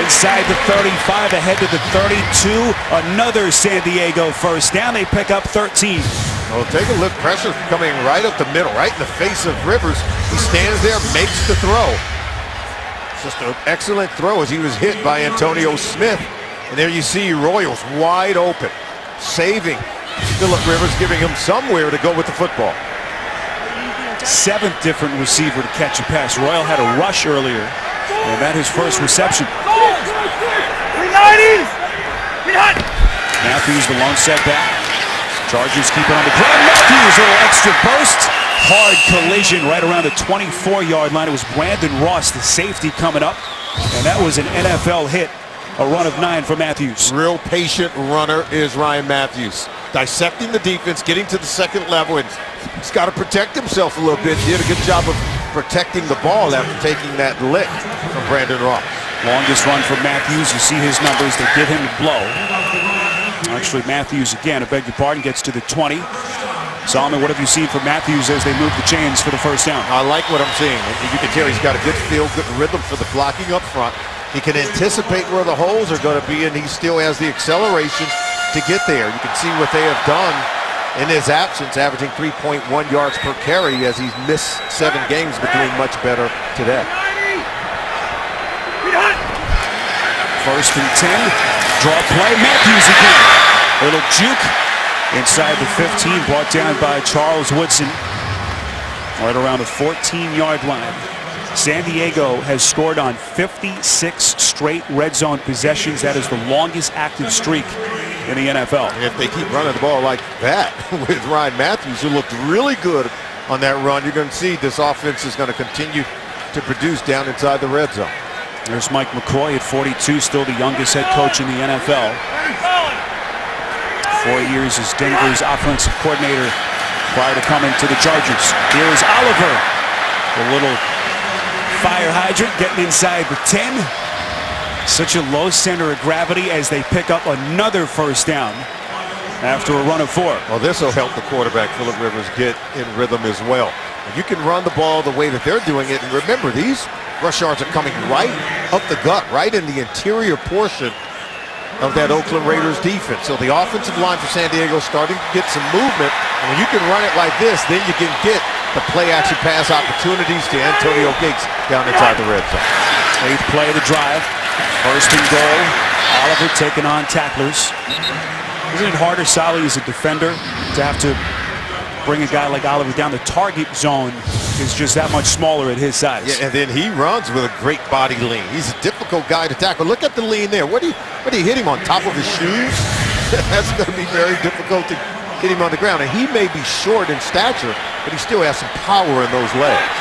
Speaker 1: Inside the 35, ahead to the 32. Another San Diego first down. They pick up 13.
Speaker 2: Well, take a look. Pressure coming right up the middle, right in the face of Rivers. He stands there, makes the throw. It's just an excellent throw as he was hit by Antonio Smith. And there you see Royals wide open, saving Philip Rivers, giving him somewhere to go with the football.
Speaker 1: 7th different receiver to catch a pass. Royal had a rush earlier, and that his first reception. Matthews, the lone setback. Chargers keep it on the ground. Matthews, a little extra burst. Hard collision right around the 24-yard line. It was Brandon Ross, the safety, coming up, and that was an NFL hit. A run of 9 for Matthews.
Speaker 2: Real patient runner is Ryan Matthews. Dissecting the defense, getting to the second level, and he's got to protect himself a little bit. Did a good job of protecting the ball after taking that lick from Brandon Ross.
Speaker 1: Longest run for Matthews. You see his numbers. They give him a blow. Actually, Matthews again, I beg your pardon, gets to the 20. Solomon, what have you seen from Matthews as they move the chains for the first down?
Speaker 2: I like what I'm seeing. You can tell he's got a good feel, good rhythm for the blocking up front. He can anticipate where the holes are going to be, and he still has the acceleration to get there. You can see what they have done in his absence, averaging 3.1 yards per carry as he's missed 7 games, but doing much better today.
Speaker 1: 1st and 10. Draw play. Matthews again. Little juke inside the 15, brought down by Charles Woodson right around the 14-yard line. San Diego has scored on 56 straight red zone possessions. That is the longest active streak in the NFL.
Speaker 2: If they keep running the ball like that with Ryan Matthews, who looked really good on that run, you're going to see this offense is going to continue to produce down inside the red zone.
Speaker 1: There's Mike McCoy at 42, still the youngest head coach in the NFL. 4 years as Denver's offensive coordinator prior to coming to the Chargers. Here's Oliver, the little fire hydrant getting inside the 10. Such a low center of gravity as they pick up another first down after a run of 4.
Speaker 2: Well, this will help the quarterback, Philip Rivers, get in rhythm as well. You can run the ball the way that they're doing it. And remember, these rush yards are coming right up the gut, right in the interior portion of that Oakland Raiders defense. So the offensive line for San Diego is starting to get some movement. And when you can run it like this, then you can get the play-action pass opportunities to Antonio Gates down inside the red zone.
Speaker 1: 8th play of the drive. 1st and goal Oliver taking on tacklers. Isn't it harder, Sally, as a defender, to have to bring a guy like Oliver down? The target zone is just that much smaller at his size.
Speaker 2: Yeah, and then he runs with a great body lean. He's a difficult guy to tackle. Look at the lean there. What do you hit him on top of his shoes? That's going to be very difficult to hit him on the ground. And he may be short in stature, but he still has some power in those legs.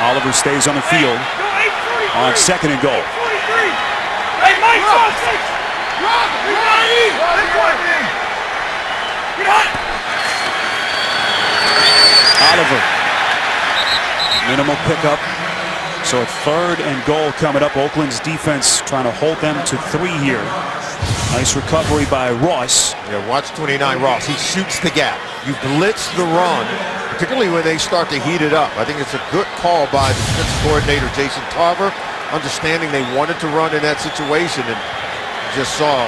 Speaker 1: Oliver stays on the field on 2nd and goal.
Speaker 6: Hey, Mike,
Speaker 1: Oliver, minimal pickup. So a 3rd and goal coming up. Oakland's defense trying to hold them to 3 here. Nice recovery by Ross.
Speaker 2: Yeah, watch 29 Ross. He shoots the gap. You blitz the run, particularly when they start to heat it up. I think it's a good call by the defensive coordinator, Jason Tarver, understanding they wanted to run in that situation, and just saw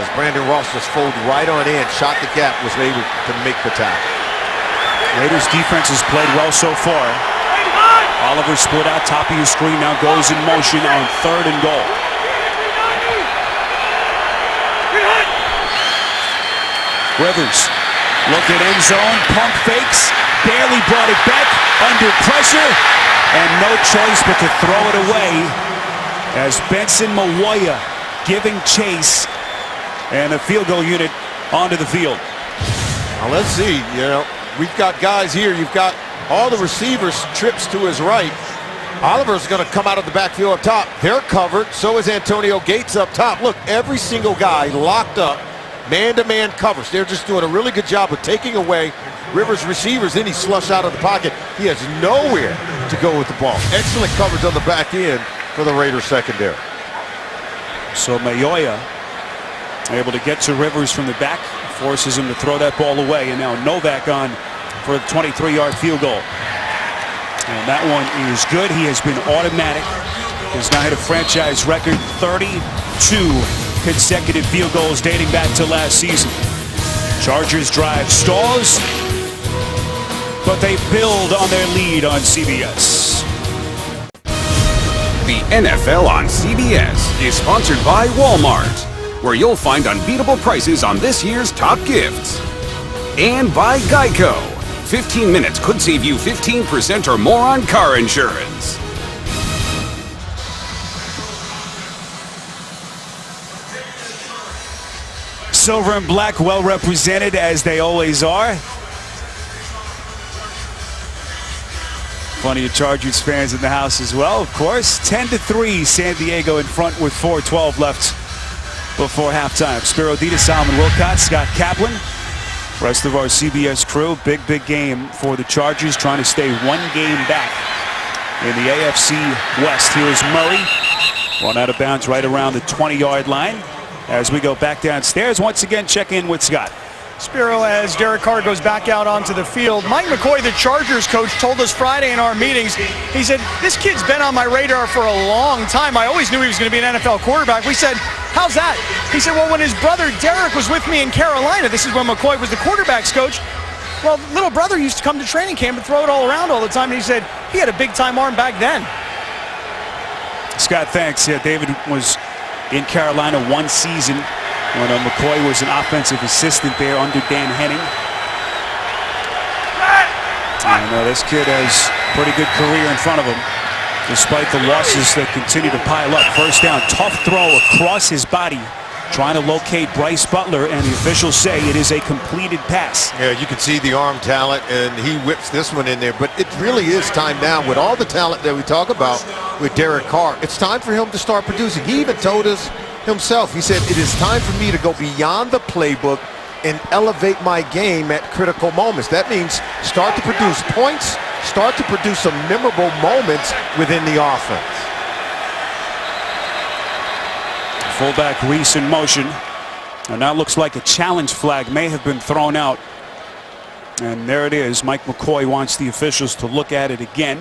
Speaker 2: as Brandon Ross just folded right on in, shot the gap, was able to make the tackle.
Speaker 1: Raiders defense has played well so far. Oliver split out top of your screen, now goes in motion on 3rd and goal. Rivers, look at end zone, pump fakes, barely brought it back, under pressure, and no choice but to throw it away as Benson Mawoya giving chase, and a field goal unit onto the field.
Speaker 2: Now let's see, we've got guys here. You've got all the receivers trips to his right. Oliver's going to come out of the backfield up top. They're covered. So is Antonio Gates up top. Look, every single guy locked up, man-to-man covers. They're just doing a really good job of taking away Rivers' receivers. Then he slush out of the pocket. He has nowhere to go with the ball. Excellent coverage on the back end for the Raiders secondary.
Speaker 1: So Mayoya able to get to Rivers from the back, forces him to throw that ball away, and now Novak on for a 23-yard field goal. And that one is good. He has been automatic. He's now hit a franchise record 32 consecutive field goals dating back to last season. Chargers drive stalls, but they build on their lead on CBS.
Speaker 5: The NFL on CBS is sponsored by Walmart, where you'll find unbeatable prices on this year's top gifts. And by Geico. 15 minutes could save you 15% or more on car insurance.
Speaker 1: Silver and black, well represented as they always are. Plenty of Chargers fans in the house as well, of course. 10-3, San Diego in front with 4:12 left before halftime. Spiro Dedes, Solomon Wilcott, Scott Kaplan. Rest of our CBS crew. Big game for the Chargers, trying to stay 1 game back in the AFC West. Here's Murray. One out of bounds right around the 20-yard line. As we go back downstairs, once again, check in with Scott.
Speaker 4: Spiro, as Derek Carr goes back out onto the field, Mike McCoy, the Chargers coach, told us Friday in our meetings, he said, this kid's been on my radar for a long time. I always knew he was going to be an NFL quarterback. We said, how's that? He said, well, when his brother Derek was with me in Carolina, this is when McCoy was the quarterback's coach, well, little brother used to come to training camp and throw it all around all the time. And he said he had a big-time arm back then.
Speaker 1: Scott, thanks. Yeah, David was in Carolina 1 season when McCoy was an offensive assistant there under Dan Henning. And this kid has a pretty good career in front of him, despite the losses that continue to pile up. First down, tough throw across his body, trying to locate Bryce Butler, and the officials say it is a completed pass.
Speaker 2: Yeah, you can see the arm talent, and he whips this one in there. But it really is time down with all the talent that we talk about with Derek Carr. It's time for him to start producing. He even told us himself, he said, it is time for me to go beyond the playbook and elevate my game at critical moments. That means start to produce points, start to produce some memorable moments within the offense.
Speaker 1: Fullback Reese in motion. And now looks like a challenge flag may have been thrown out. And there it is. Mike McCoy wants the officials to look at it again.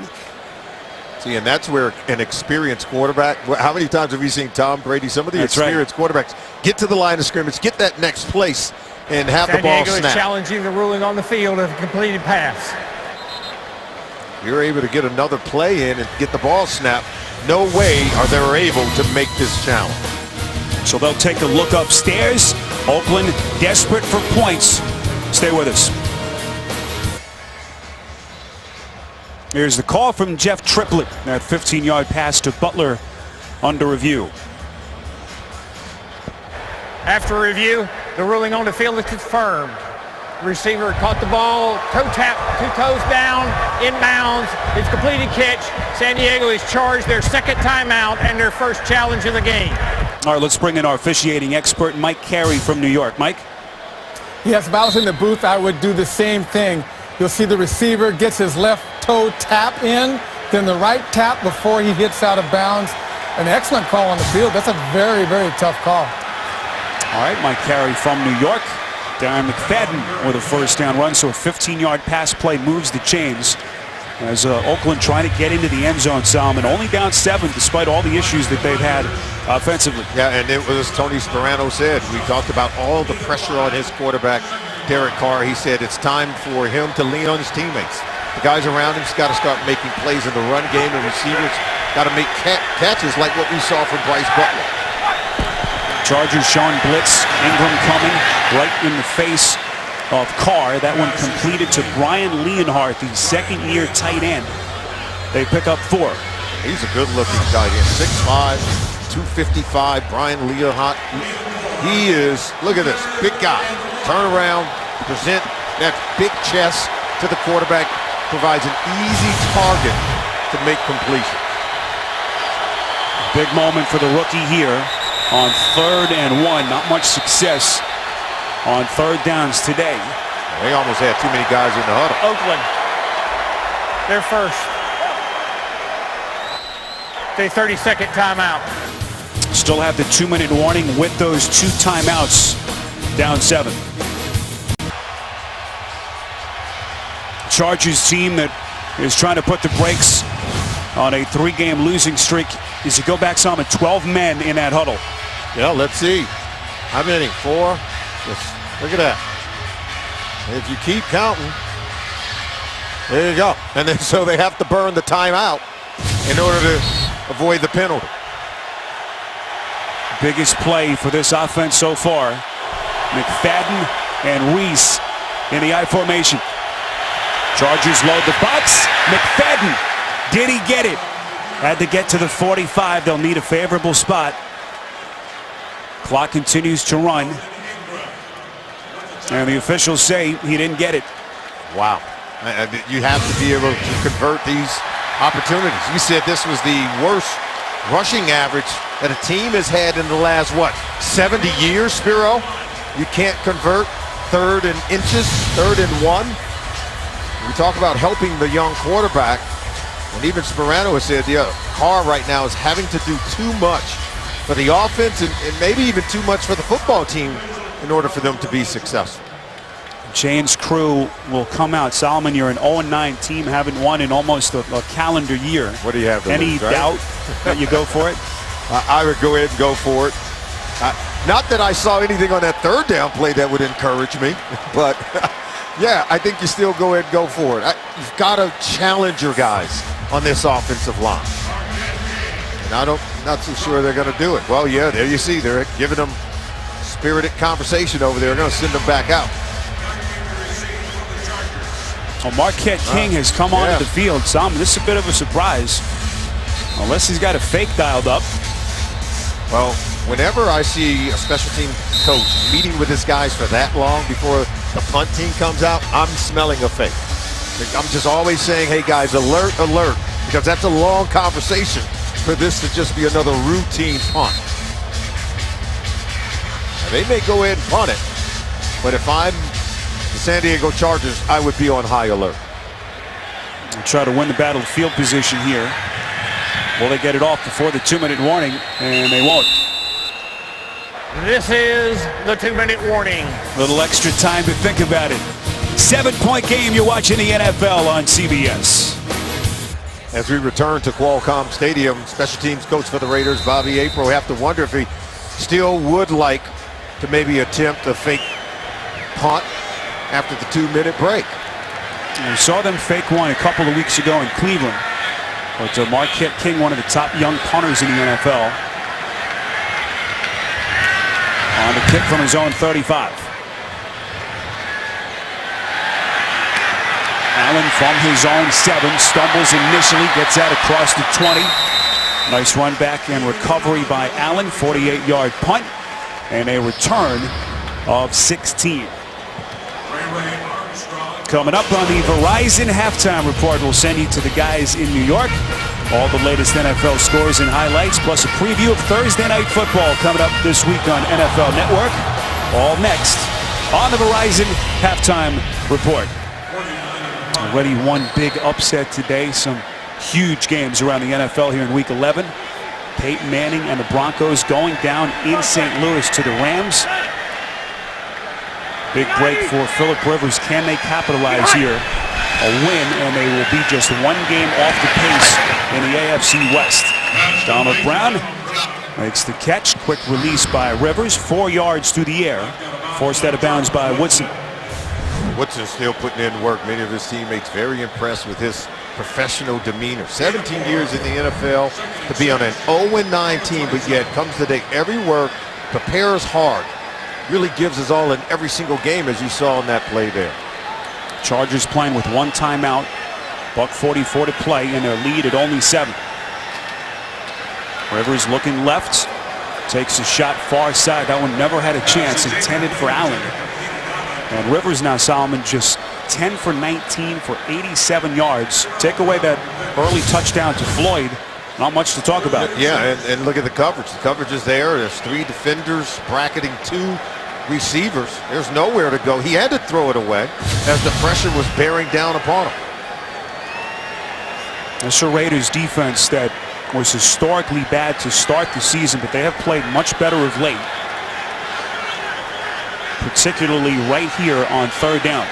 Speaker 2: See, and that's where an experienced quarterback, how many times have you seen Tom Brady, some of the experienced quarterbacks, get to the line of scrimmage, get that next place, and have the ball
Speaker 3: San Diego
Speaker 2: snap.
Speaker 3: is challenging the ruling on the field of a completed pass.
Speaker 2: You're able to get another play in and get the ball snapped. No way are they able to make this challenge.
Speaker 1: So they'll take a look upstairs. Oakland desperate for points. Stay with us. Here's the call from Jeff Triplett. That 15-yard pass to Butler under review.
Speaker 3: After review, the ruling on the field is confirmed. Receiver caught the ball, toe tap, 2 toes down, inbounds. It's completed catch. San Diego is charged their second timeout and their first challenge of the game.
Speaker 1: All right, let's bring in our officiating expert, Mike Carey from New York. Mike?
Speaker 7: Yes, if I was in the booth, I would do the same thing. You'll see the receiver gets his left toe tap in, then the right tap before he hits out of bounds. An excellent call on the field. That's a very, very tough call.
Speaker 1: All right, Mike Carey from New York. Darren McFadden with a first down run, so a 15-yard pass play moves the chains as Oakland trying to get into the end zone, Solomon. Only down 7 despite all the issues that they've had offensively.
Speaker 2: Yeah, and it was Tony Sperano said. We talked about all the pressure on his quarterback, Derek Carr. He said it's time for him to lean on his teammates. The guys around him's got to start making plays in the run game, and receivers got to make catches like what we saw from Bryce Butler.
Speaker 1: Chargers showing blitz. Ingram coming right in the face of Carr. That one completed to Brian Leonhardt, the second-year tight end. They pick up 4.
Speaker 2: He's a good-looking tight end. 6'5", 255. Brian Leonhardt. He is, look at this, big guy. Turn around, present that big chest to the quarterback. Provides an easy target to make completion.
Speaker 1: Big moment for the rookie here on 3rd and 1. Not much success on 3rd downs today.
Speaker 2: They almost had too many guys in the huddle.
Speaker 3: Oakland, they're first. They 32nd timeout.
Speaker 1: Still have the 2-minute warning with those 2 timeouts. Down 7. Chargers team that is trying to put the brakes on a 3-game losing streak. As you go back, some 12 men in that huddle.
Speaker 2: Yeah, let's see. How many? 4? Yes. Look at that. If you keep counting, there you go. And then so they have to burn the timeout in order to avoid the penalty.
Speaker 1: Biggest play for this offense so far. McFadden and Reese in the I formation. Chargers load the box. McFadden, did he get it? Had to get to the 45. They'll need a favorable spot. Clock continues to run. And the officials say he didn't get it.
Speaker 2: Wow. You have to be able to convert these opportunities. You said this was the worst rushing average that a team has had in the last, 70 years, Spiro? You can't convert 3rd and inches, 3rd and 1. We talk about helping the young quarterback. And even Sperano has said, Carr right now is having to do too much for the offense and maybe even too much for the football team in order for them to be successful.
Speaker 1: Shane's crew will come out. Solomon, you're an 0-9 team, haven't won in almost a calendar year.
Speaker 2: What do you have to
Speaker 1: Any
Speaker 2: lose, right?
Speaker 1: doubt that you go for it?
Speaker 2: I would go ahead and go for it. Not that I saw anything on that 3rd down play that would encourage me, but yeah, I think you still go ahead and go for it. You've got to challenge your guys on this offensive line. And I'm not so sure they're going to do it. Well, yeah, there you see, they're giving them spirited conversation over there. They're going to send them back out.
Speaker 1: Well, Marquette King has come onto the field. This is a bit of a surprise. Unless he's got a fake dialed up.
Speaker 2: Well, whenever I see a special team coach meeting with his guys for that long before the punt team comes out, I'm smelling a fake. I'm just always saying, hey guys, alert, alert, because that's a long conversation for this to just be another routine punt. Now, they may go ahead and punt it, but if I'm the San Diego Chargers, I would be on high alert.
Speaker 1: They'll try to win the battle of field position here. Will they get it off before the 2-minute warning? And they won't.
Speaker 3: This is the 2-minute warning.
Speaker 1: A little extra time to think about it. 7-point game. You're watching the NFL on CBS.
Speaker 2: As we return to Qualcomm Stadium, special teams coach for the Raiders, Bobby April, have to wonder if he still would like to maybe attempt a fake punt after the 2-minute break.
Speaker 1: We saw them fake one a couple of weeks ago in Cleveland. But Marquette King, one of the top young punters in the NFL. on the kick from his own 35. Allen from his own 7 stumbles initially, gets out across the 20. Nice run back and recovery by Allen. 48-yard punt and a return of 16. Coming up on the Verizon Halftime Report, we'll send you to the guys in New York. All the latest NFL scores and highlights, plus a preview of Thursday Night Football coming up this week on NFL Network. All next on the Verizon Halftime Report. Already one big upset today. Some huge games around the NFL here in Week 11. Peyton Manning and the Broncos going down in St. Louis to the Rams. Big break for Philip Rivers. Can they capitalize here? A win, and they will be just one game off the pace in the AFC West. Donald Brown makes the catch. Quick release by Rivers. 4 yards through the air. Forced out of bounds by Woodson.
Speaker 2: Woodson still putting in work. Many of his teammates very impressed with his professional demeanor. 17 years in the NFL to be on an 0-9 team, but yet comes to take every work, prepares hard, really gives his all in every single game, as you saw in that play there.
Speaker 1: Chargers playing with 1 timeout. $1:44 to play in their lead at only 7. Rivers looking left. Takes a shot far side. That one never had a chance. Intended for Allen. And Rivers now, Solomon, just 10 for 19 for 87 yards. Take away that early touchdown to Floyd. Not much to talk about.
Speaker 2: Yeah, and look at the coverage. The coverage is there. There's 3 defenders bracketing 2 receivers. There's nowhere to go. He had to throw it away as the pressure was bearing down upon him.
Speaker 1: It's a Raiders defense that was historically bad to start the season, but they have played much better of late. Particularly right here on 3rd down.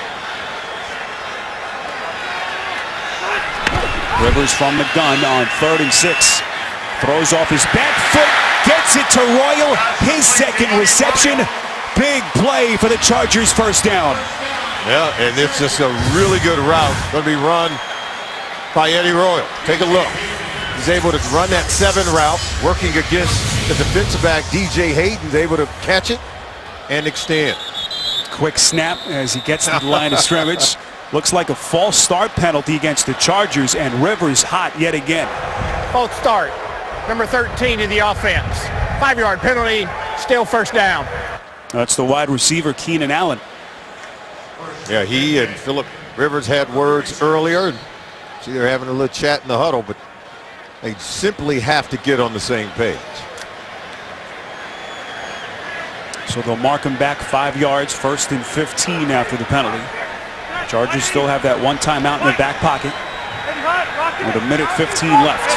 Speaker 1: Rivers from the gun on 3rd and 6. Throws off his back foot. Gets it to Royal. His 2nd reception. Big play for the Chargers, 1st down.
Speaker 2: Yeah, and it's just a really good route. Going to be run by Eddie Royal. Take a look. He's able to run that 7 route, working against the defensive back, DJ Hayden's able to catch it and extend.
Speaker 1: Quick snap as he gets to the line of scrimmage. Looks like a false start penalty against the Chargers, and Rivers hot yet again.
Speaker 3: False start. Number 13 in the offense. 5-yard penalty, still 1st down.
Speaker 1: That's the wide receiver, Keenan Allen.
Speaker 2: Yeah, he and Philip Rivers had words earlier. See, they're having a little chat in the huddle, but they simply have to get on the same page.
Speaker 1: So they'll mark him back 5 yards, 1st and 15 after the penalty. Chargers still have that 1 timeout in their back pocket with 1:15 left.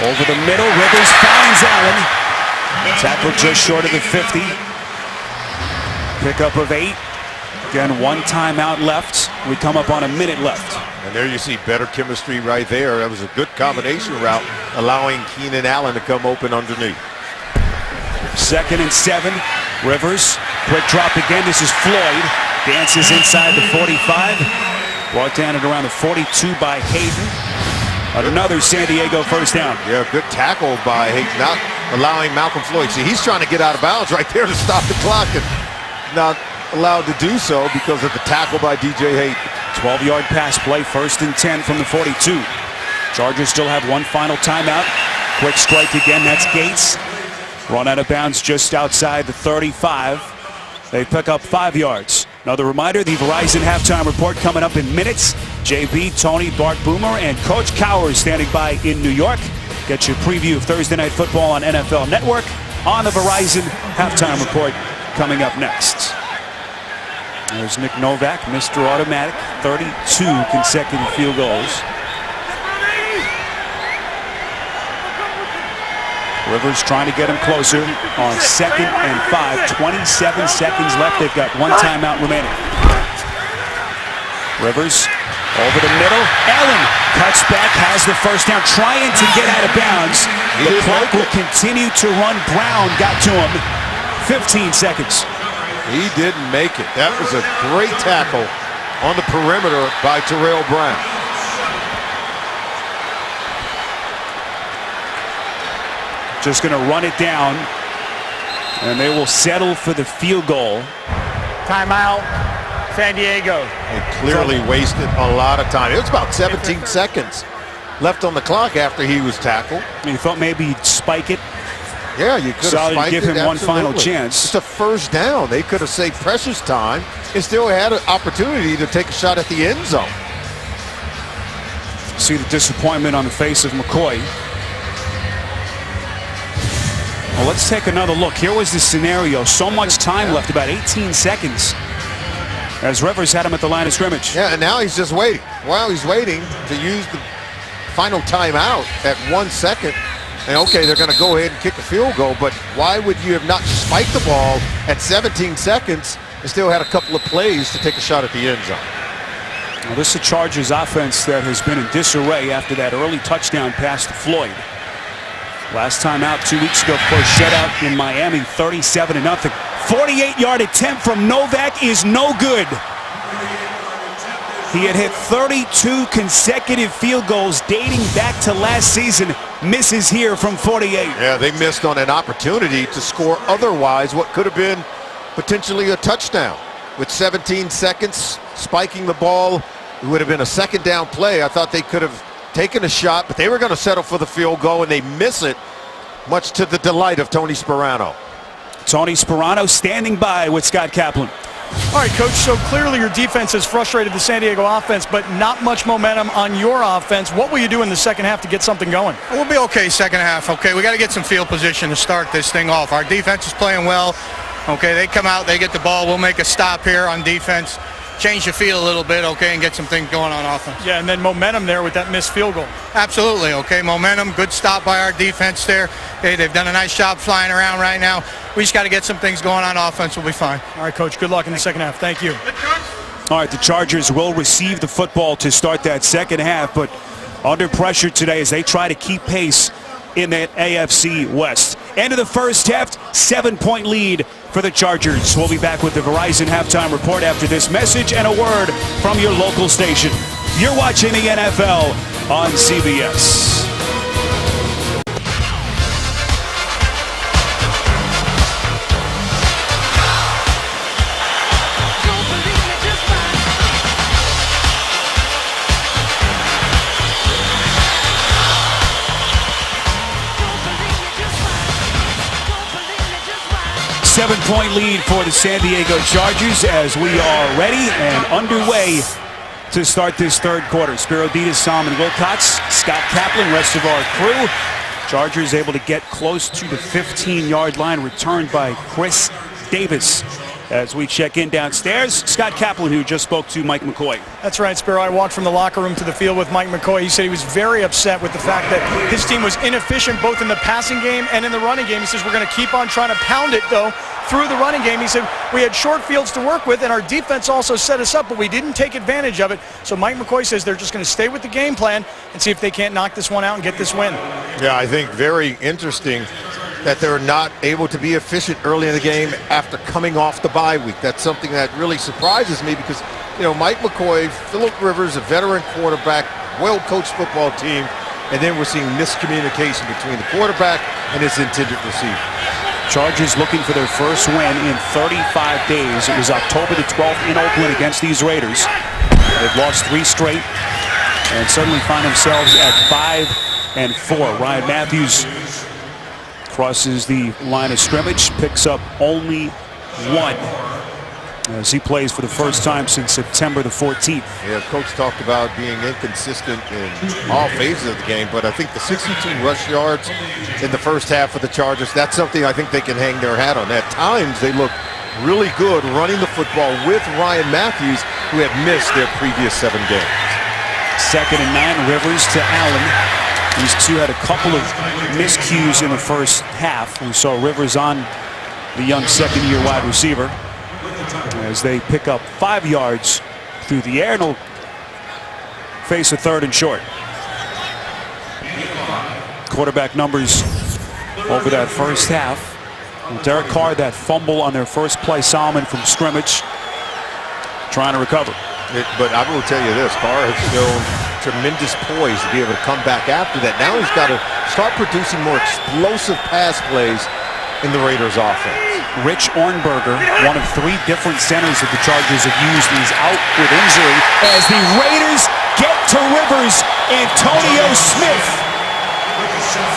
Speaker 1: Over the middle, Rivers finds Allen. Tackle just short of the 50. Pickup of 8. Again, 1 timeout left. We come up on 1 minute left.
Speaker 2: And there you see better chemistry right there. That was a good combination route, allowing Keenan Allen to come open underneath.
Speaker 1: 2nd and 7. Rivers, quick drop again. This is Floyd. Dances inside the 45. Brought down at around the 42 by Hayden. Another San Diego 1st down.
Speaker 2: Yeah, good tackle by Hayden, not allowing Malcolm Floyd. See, he's trying to get out of bounds right there to stop the clock, and not allowed to do so because of the tackle by DJ Hayden.
Speaker 1: 12-yard pass play, 1st and 10 from the 42. Chargers still have 1 final timeout. Quick strike again, that's Gates. Run out of bounds just outside the 35. They pick up 5 yards. Another reminder, the Verizon Halftime Report coming up in minutes. JB, Tony, Bart Boomer, and Coach Cowers standing by in New York. Get your preview of Thursday Night Football on NFL Network on the Verizon Halftime Report coming up next. There's Nick Novak, Mr. Automatic, 32 consecutive field goals. Rivers trying to get him closer on 2nd and 5. 27 seconds left. They've got 1 timeout remaining. Rivers over the middle. Allen cuts back, has the 1st down, trying to get out of bounds. The clock will continue to run. Brown got to him. 15 seconds.
Speaker 2: He didn't make it. That was a great tackle on the perimeter by Terrell Brown.
Speaker 1: just going to run it down, and they will settle for the field goal.
Speaker 3: Timeout, San Diego.
Speaker 2: They clearly wasted a lot of time. It was about 17 seconds left on the clock after he was tackled.
Speaker 1: I mean, you thought maybe he'd spike it.
Speaker 2: Yeah, you could have spiked
Speaker 1: give
Speaker 2: it,
Speaker 1: him one final
Speaker 2: absolutely.
Speaker 1: chance.
Speaker 2: It's a first down. They could have saved precious time and still had an opportunity to take a shot at the end zone.
Speaker 1: See the disappointment on the face of McCoy. Well, let's take another look. Here was the scenario. So much time left, about 18 seconds, as Rivers had him at the line of scrimmage.
Speaker 2: Yeah, and now he's just waiting. While he's waiting to use the final timeout at 1 second. And okay, they're going to go ahead and kick a field goal, but why would you have not spiked the ball at 17 seconds and still had a couple of plays to take a shot at the end zone?
Speaker 1: Well, this is a Chargers offense that has been in disarray after that early touchdown pass to Floyd. Last time out 2 weeks ago, of course, shutout in Miami, 37-0. 48-yard attempt from Novak is no good. He had hit 32 consecutive field goals dating back to last season. Misses here from 48.
Speaker 2: Yeah, they missed on an opportunity to score otherwise what could have been potentially a touchdown. With 17 seconds, spiking the ball, it would have been a second down play. I thought they could have taken a shot, but they were going to settle for the field goal, and they miss it, much to the delight of Tony Sperano.
Speaker 1: Tony Sperano standing by with Scott Kaplan.
Speaker 4: All right, Coach, so clearly your defense has frustrated the San Diego offense, but not much momentum on your offense. What will you do in the second half to get something going?
Speaker 8: We'll be okay second half, okay? We got to get some field position to start this thing off. Our defense is playing well. Okay, they come out, they get the ball. We'll make a stop here on defense, change the field a little bit, okay, and get some things going on offense.
Speaker 4: Yeah, and then momentum there with that missed field goal.
Speaker 8: Absolutely, okay, momentum, good stop by our defense there. Hey, they've done a nice job flying around right now. We just got to get some things going on offense. We'll be fine.
Speaker 4: All right, Coach, good luck in the second half. Thank you.
Speaker 1: All right, the Chargers will receive the football to start that second half, but under pressure today as they try to keep pace in that AFC West. End of the first half, 7-point lead for the Chargers. We'll be back with the Verizon halftime report after this message and a word from your local station. You're watching the NFL on CBS. Seven-point lead for the San Diego Chargers as we are ready and underway to start this third quarter. Spiro Dedes, Solomon Wilcox, Scott Kaplan, rest of our crew. Chargers able to get close to the 15-yard line, returned by Chris Davis. As we check in downstairs, Scott Kaplan, who just spoke to Mike McCoy.
Speaker 4: That's right, Spiro. I walked from the locker room to the field with Mike McCoy. He said he was very upset with the fact that his team was inefficient both in the passing game and in the running game. He says, we're going to keep on trying to pound it, though, through the running game. He said, we had short fields to work with, and our defense also set us up, but we didn't take advantage of it. So Mike McCoy says they're just going to stay with the game plan and see if they can't knock this one out and get this win.
Speaker 2: Yeah, I think very interesting that they're not able to be efficient early in the game after coming off the bye week. That's something that really surprises me because, you know, Mike McCoy, Phillip Rivers, a veteran quarterback, well-coached football team, and then we're seeing miscommunication between the quarterback and his intended receiver.
Speaker 1: Chargers looking for their first win in 35 days. It was October the 12th in Oakland against these Raiders. They've lost 3 straight and suddenly find themselves at 5-4. Ryan Matthews crosses the line of scrimmage, picks up only 1 as he plays for the first time since September the 14th.
Speaker 2: Yeah, Coach talked about being inconsistent in all phases of the game, but I think the 62 rush yards in the first half of the Chargers, that's something I think they can hang their hat on. At times, they look really good running the football with Ryan Matthews, who had missed their previous 7 games.
Speaker 1: 2nd and 9, Rivers to Allen. These two had a couple of miscues in the first half. We saw Rivers on the young second-year wide receiver as they pick up 5 yards through the air and will face a 3rd and short. Quarterback numbers over that first half. Derek Carr, that fumble on their first play, Solomon from scrimmage, trying to recover.
Speaker 2: But I will tell you this, Carr has shown tremendous poise to be able to come back after that. Now he's got to start producing more explosive pass plays in the Raiders offense.
Speaker 1: Rich Ornberger, one of 3 different centers that the Chargers have used, and he's out with injury as the Raiders get to Rivers. Antonio Smith,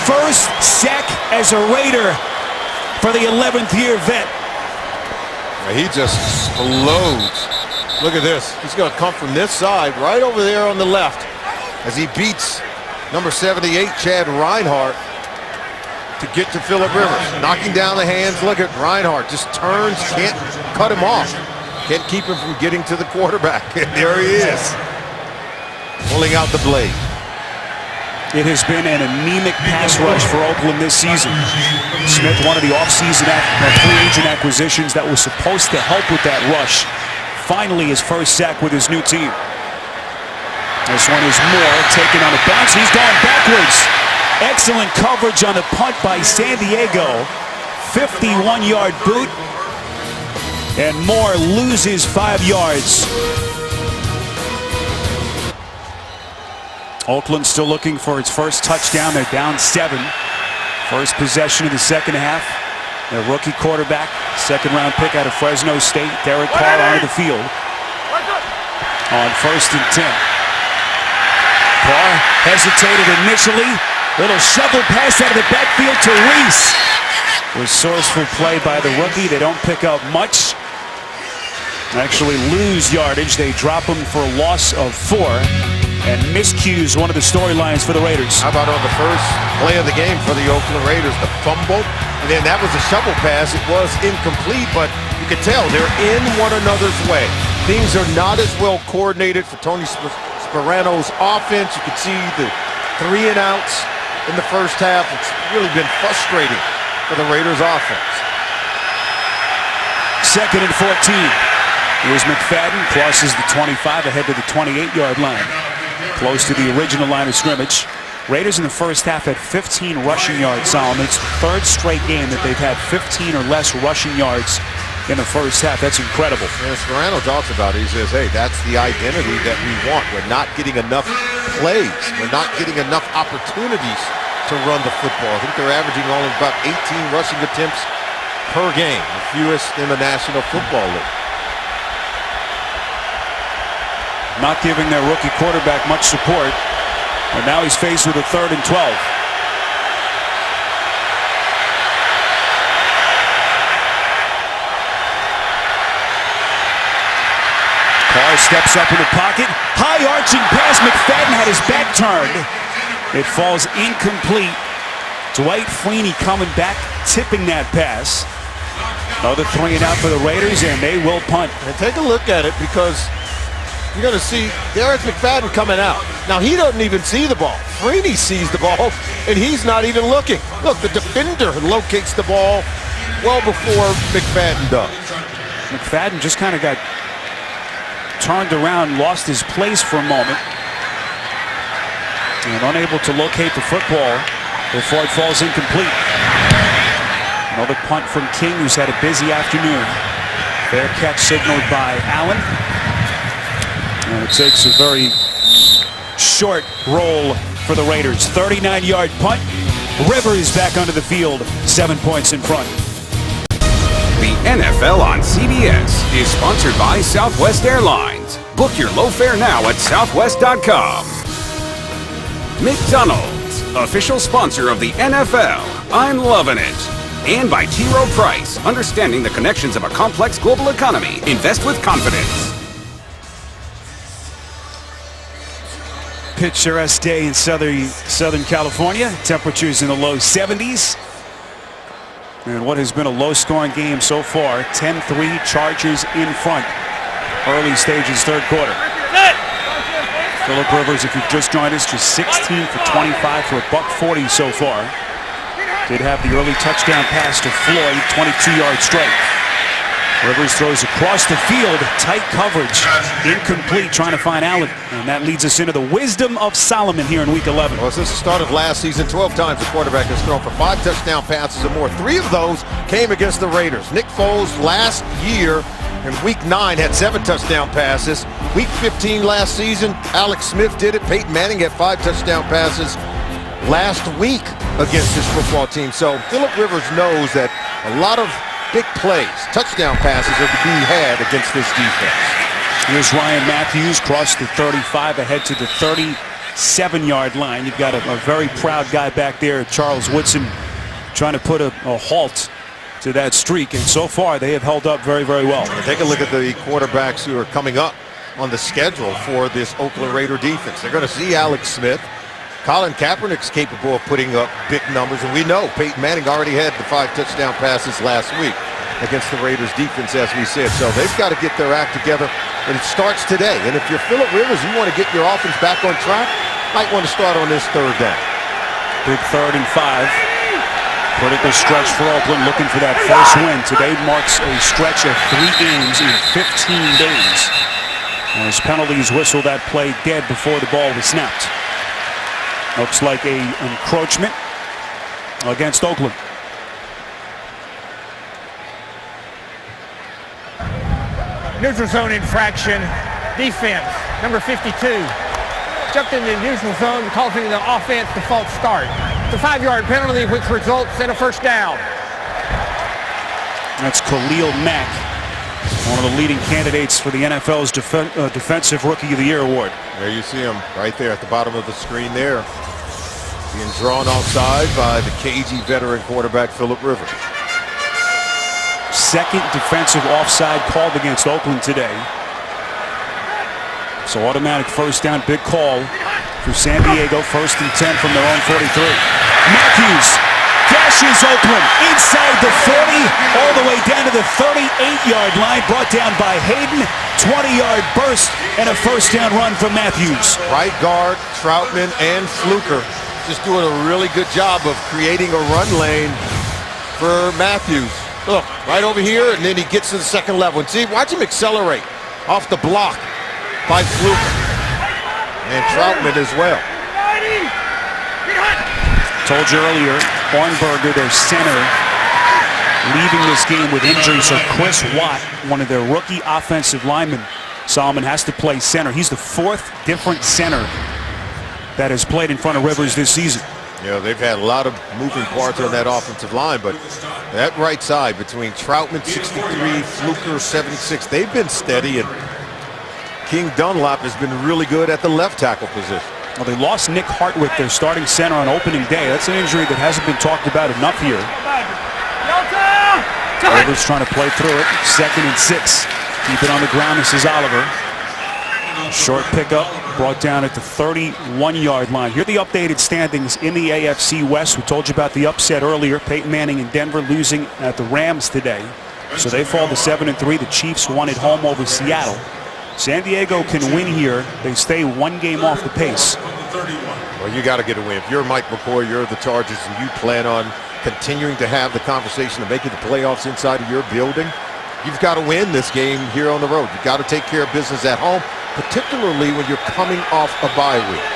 Speaker 1: first sack as a Raider for the 11th year vet.
Speaker 2: He just explodes. Look at this. He's going to come from this side, right over there on the left, as he beats number 78, Chad Reinhardt, to get to Phillip Rivers. Knocking down the hands. Look at Reinhardt. Just turns, can't cut him off. Can't keep him from getting to the quarterback. And there he is, pulling out the blade.
Speaker 1: It has been an anemic pass rush for Oakland this season. Smith, one of the offseason free agent acquisitions that was supposed to help with that rush. Finally, his first sack with his new team. This one is Moore taken on a bounce. He's gone backwards. Excellent coverage on the punt by San Diego. 51-yard boot. And Moore loses 5 yards. Oakland still looking for its first touchdown. They're down 7. First possession of the second half. Their rookie quarterback, second-round pick out of Fresno State, Derek Carr, onto the field on 1st and 10. Carr hesitated initially. Little shovel pass out of the backfield to Reese. Resourceful play by the rookie. They don't pick up much. Actually lose yardage. They drop him for a loss of 4. And miscues one of the storylines for the Raiders.
Speaker 2: How about on the first play of the game for the Oakland Raiders, the fumble? And then that was a shovel pass. It was incomplete, but you could tell they're in one another's way. Things are not as well coordinated for Tony Sparano's offense. You could see the 3 and outs in the first half. It's really been frustrating for the Raiders offense.
Speaker 1: 2nd and 14. Here's McFadden, crosses the 25 ahead to the 28-yard line. Close to the original line of scrimmage. Raiders in the first half had 15 rushing yards, Solomon. It's the 3rd straight game that they've had 15 or less rushing yards in the first half. That's incredible.
Speaker 2: And Sparano talks about it. He says, hey, that's the identity that we want. We're not getting enough plays. We're not getting enough opportunities to run the football. I think they're averaging only about 18 rushing attempts per game, the fewest in the National Football League.
Speaker 1: Not giving their rookie quarterback much support. And now he's faced with a 3rd and 12. Carr steps up in the pocket. High arching pass. McFadden had his back turned. It falls incomplete. Dwight Freeney coming back, tipping that pass. Another 3 and out for the Raiders, and they will punt.
Speaker 2: And take a look at it, because you're going to see Derek McFadden coming out. Now, he doesn't even see the ball. Freeney sees the ball, and he's not even looking. Look, the defender locates the ball well before McFadden does.
Speaker 1: McFadden just kind of got turned around, lost his place for a moment, and unable to locate the football before it falls incomplete. Another punt from King, who's had a busy afternoon. Fair catch signaled by Allen. And it takes a very short roll for the Raiders. 39-yard punt. Rivers back onto the field, 7 points in front.
Speaker 5: The NFL on CBS is sponsored by Southwest Airlines. Book your low fare now at southwest.com. McDonald's, official sponsor of the NFL. I'm loving it. And by T. Rowe Price, understanding the connections of a complex global economy. Invest with confidence.
Speaker 1: Picturesque day in Southern California. Temperatures in the low 70s. And what has been a low-scoring game so far. 10-3, Chargers in front. Early stages, 3rd quarter. Phillip Rivers, if you've just joined us, just 16 for 25 for $140 so far. Did have the early touchdown pass to Floyd, 22-yard strike. Rivers throws across the field, tight coverage, incomplete, trying to find Allen. And that leads us into the wisdom of Solomon here in Week 11.
Speaker 2: Well, since the start of last season, 12 times the quarterback has thrown for 5 touchdown passes or more. 3 of those came against the Raiders. Nick Foles last year In week 9 had 7 touchdown passes. Week 15 last season, Alex Smith did it. Peyton Manning had 5 touchdown passes last week against this football team. So Phillip Rivers knows that a lot of big plays, touchdown passes are to be had against this defense.
Speaker 1: Here's Ryan Matthews, crossed the 35, ahead to the 37-yard line. You've got a very proud guy back there, Charles Woodson, trying to put a halt to that streak. And so far, they have held up very, very well.
Speaker 2: Take a look at the quarterbacks who are coming up on the schedule for this Oakland Raider defense. They're going to see Alex Smith. Colin Kaepernick's capable of putting up big numbers, and we know Peyton Manning already had the 5 touchdown passes last week against the Raiders defense, as we said. So they've got to get their act together, and it starts today. And if you're Phillip Rivers, you want to get your offense back on track, might want to start on this 3rd down.
Speaker 1: Big 3rd and 5. Critical stretch for Oakland, looking for that first win. Today marks a stretch of 3 games in 15 days. As penalties whistle that play dead before the ball was snapped. Looks like a encroachment against Oakland.
Speaker 3: Neutral zone infraction. Defense, number 52. Jumped into the neutral zone, causing the offense to false start. It's a 5-yard penalty, which results in a first down.
Speaker 1: That's Khalil Mack, one of the leading candidates for the NFL's Defensive Rookie of the Year award.
Speaker 2: There you see him right there at the bottom of the screen there. Being drawn offside by the cagey veteran quarterback, Phillip Rivers.
Speaker 1: Second defensive offside called against Oakland today. So automatic first down, big call for San Diego. 1st and 10 from their own 43. Matthews dashes Oakland inside the 40, all the way down to the 38-yard line. Brought down by Hayden. 20-yard burst and a first down run from Matthews.
Speaker 2: Right guard, Troutman, and Fluker just doing a really good job of creating a run lane for Matthews. Look, right over here, and then he gets to the second level. And see, watch him accelerate off the block by Fluker. And Troutman as well.
Speaker 1: Told you earlier, Hornberger, their center, leaving this game with injury. So Chris Watt, one of their rookie offensive linemen, Solomon, has to play center. He's the 4th different center that has played in front of Rivers this season.
Speaker 2: Yeah, they've had a lot of moving parts on that offensive line, but that right side between Troutman, 63, Fluker, 76, they've been steady, and King Dunlap has been really good at the left tackle position.
Speaker 1: Well, they lost Nick Hartwick, their starting center, on opening day. That's an injury that hasn't been talked about enough here. Rivers trying to play through it. 2nd and 6. Keep it on the ground. This is Oliver. Short pickup, brought down at the 31-yard line. Here are the updated standings in the AFC West. We told you about the upset earlier. Peyton Manning and Denver losing at the Rams today. So they fall to 7-3. The Chiefs won at home over Seattle. San Diego can win here. They stay 1 game off the pace.
Speaker 2: Well, you got to get a win. If you're Mike McCoy, you're the Chargers, and you plan on continuing to have the conversation of making the playoffs inside of your building, you've got to win this game here on the road. You've got to take care of business at home, particularly when you're coming off a bye week.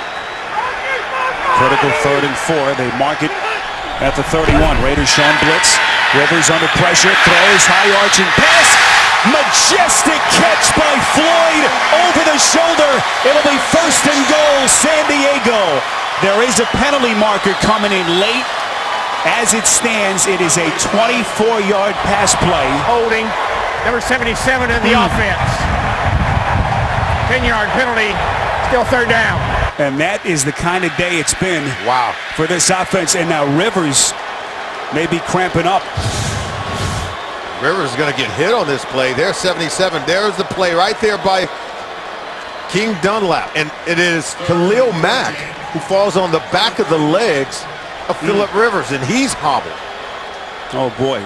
Speaker 1: Critical 3rd and 4. They mark it at the 31. Raiders showing blitz. Rivers under pressure. Throws. High arching pass. Majestic catch by Floyd over the shoulder. It'll be 1st and goal, San Diego. There is a penalty marker coming in late. As it stands, it is a 24-yard pass play.
Speaker 3: Holding, number 77 in the offense. 10-yard penalty, still 3rd down.
Speaker 1: And that is the kind of day it's been for this offense. And now Rivers may be cramping up.
Speaker 2: Rivers is going to get hit on this play. There's 77. There's the play right there by King Dunlap. And it is Khalil Mack who falls on the back of the legs of Phillip Rivers, and he's hobbled.
Speaker 1: Oh, boy.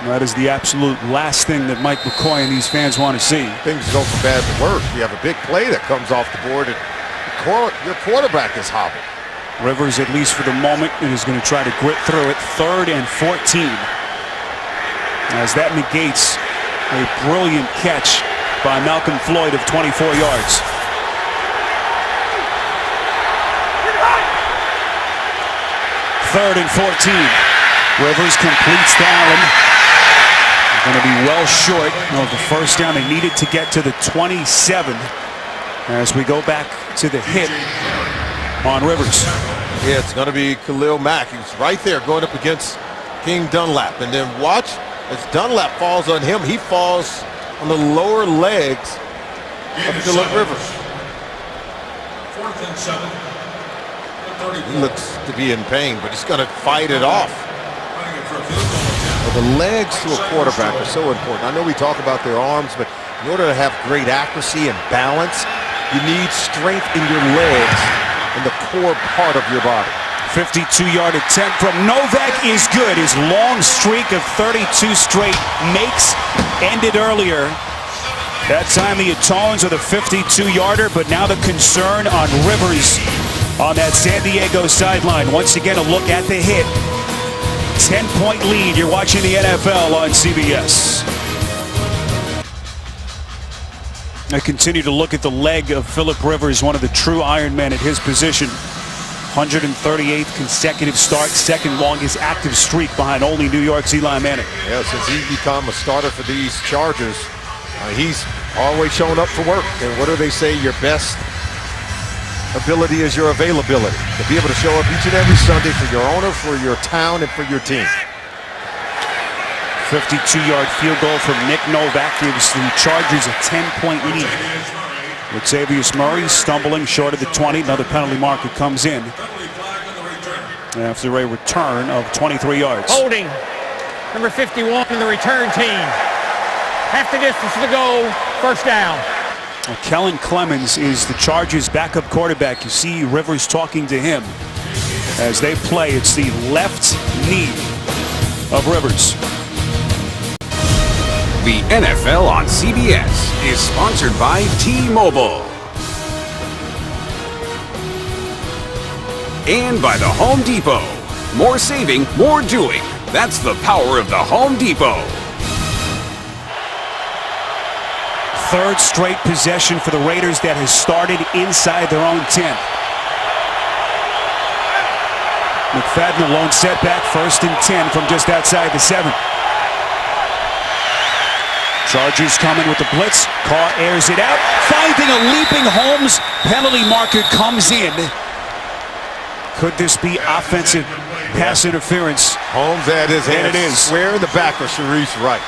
Speaker 1: That is the absolute last thing that Mike McCoy and these fans want to see.
Speaker 2: Things go from bad to worse. You have a big play that comes off the board, and your quarterback is hobbled.
Speaker 1: Rivers, at least for the moment, is going to try to grit through it. 3rd and 14. As that negates a brilliant catch by Malcolm Floyd of 24 yards. Third and 14. Rivers completes to Allen. Going to be well short of the first down they needed to get to the 27 as we go back to the hit on Rivers.
Speaker 2: Yeah, it's going to be Khalil Mack. He's right there going up against King Dunlap. And then watch as Dunlap falls on him. He falls on the lower legs of Phillip Rivers.
Speaker 6: 4th and 7.
Speaker 2: He looks to be in pain, but he's going to fight it off. Well, the legs to a quarterback are so important. I know we talk about their arms, but in order to have great accuracy and balance, you need strength in your legs and the core part of your body.
Speaker 1: 52-yard attempt from Novak is good. His long streak of 32 straight makes ended earlier. That time he atones with a 52-yarder, but now the concern on Rivers on that San Diego sideline. Once again, a look at the hit. 10-point lead. You're watching the NFL on CBS. I continue to look at the leg of Phillip Rivers, one of the true Iron Men at his position. 138th consecutive start, second longest active streak behind only New York's Eli Manning.
Speaker 2: Yeah, since he's become a starter for these Chargers, he's always showing up for work. And what do they say? Your best ability is your availability. To be able to show up each and every Sunday for your owner, for your town, and for your team.
Speaker 1: 52-yard field goal from Nick Novak gives the Chargers a 10-point lead. With Xavier Murray stumbling short of the 20, another penalty marker comes in after a return of 23 yards.
Speaker 3: Holding, number 51 in the return team. Half the distance to go, first down.
Speaker 1: Well, Kellen Clemens is the Chargers' backup quarterback. You see Rivers talking to him as they play. It's the left knee of Rivers.
Speaker 5: The NFL on CBS is sponsored by T-Mobile. And by the Home Depot. More saving, more doing. That's the power of the Home Depot.
Speaker 1: Third straight possession for the Raiders that has started inside their own 10. McFadden, a lone setback, 1st and 10 from just outside the 7. Chargers coming with the blitz. Carr airs it out, finding a leaping Holmes. Penalty marker comes in. Could this be offensive pass interference?
Speaker 2: Holmes had his hand
Speaker 1: it is.
Speaker 2: Square in the back of Sharice Wright.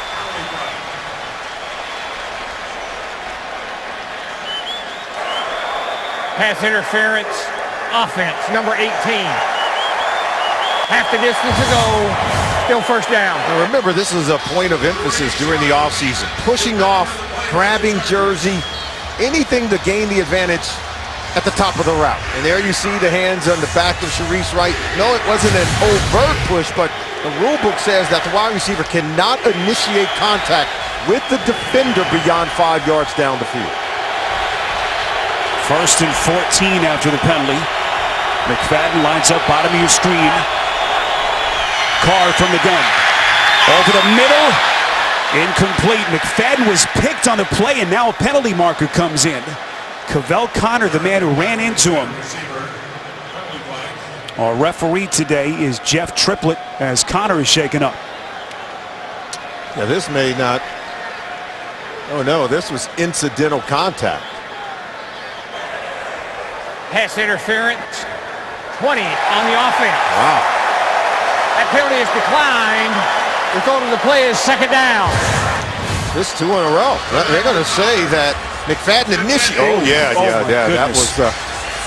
Speaker 3: Pass interference, offense, number 18. Half the distance to go, still first down.
Speaker 2: Now remember, this is a point of emphasis during the offseason. Pushing off, grabbing jersey, anything to gain the advantage at the top of the route. And there you see the hands on the back of Sharice Wright. No, it wasn't an overt push, but the rule book says that the wide receiver cannot initiate contact with the defender beyond 5 yards down the field.
Speaker 1: 1st and 14 after the penalty. McFadden lines up bottom of your screen. Carr from the gun. Over the middle. Incomplete. McFadden was picked on the play, and now a penalty marker comes in. Cavell Connor, the man who ran into him. Our referee today is Jeff Triplett as Connor is shaken up.
Speaker 2: Now this may not. Oh no, this was incidental contact.
Speaker 3: Pass interference, 20 on the offense.
Speaker 2: Wow.
Speaker 3: That penalty is declined. The total of the play is 2nd down.
Speaker 2: This 2 in a row. They're going to say that McFadden initiated. Oh yeah.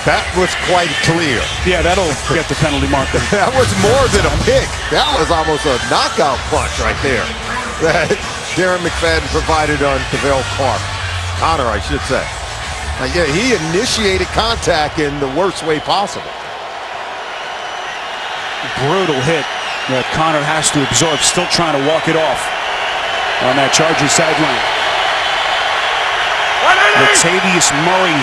Speaker 2: That was quite clear.
Speaker 1: Yeah, that'll get the penalty marker.
Speaker 2: That was more than a pick. That was almost a knockout punch right there that Darren McFadden provided on Cavell Connor, I should say. Yeah, he initiated contact in the worst way possible.
Speaker 1: Brutal hit that Connor has to absorb. Still trying to walk it off on that Chargers sideline. Latavius Murray.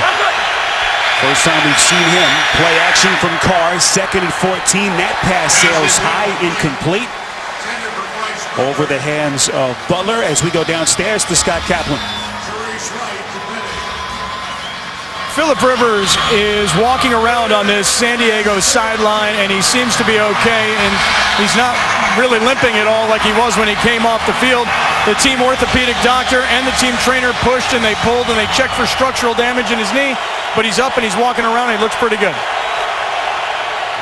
Speaker 1: First time we've seen him. Play action from Carr. 2nd and 14. That pass sails high, incomplete. Over the hands of Butler as we go downstairs to Scott Kaplan.
Speaker 4: Phillip Rivers is walking around on this San Diego sideline, and he seems to be okay, and he's not really limping at all like he was when he came off the field. The team orthopedic doctor and the team trainer pushed and they pulled and they checked for structural damage in his knee, but he's up and he's walking around and he looks pretty good.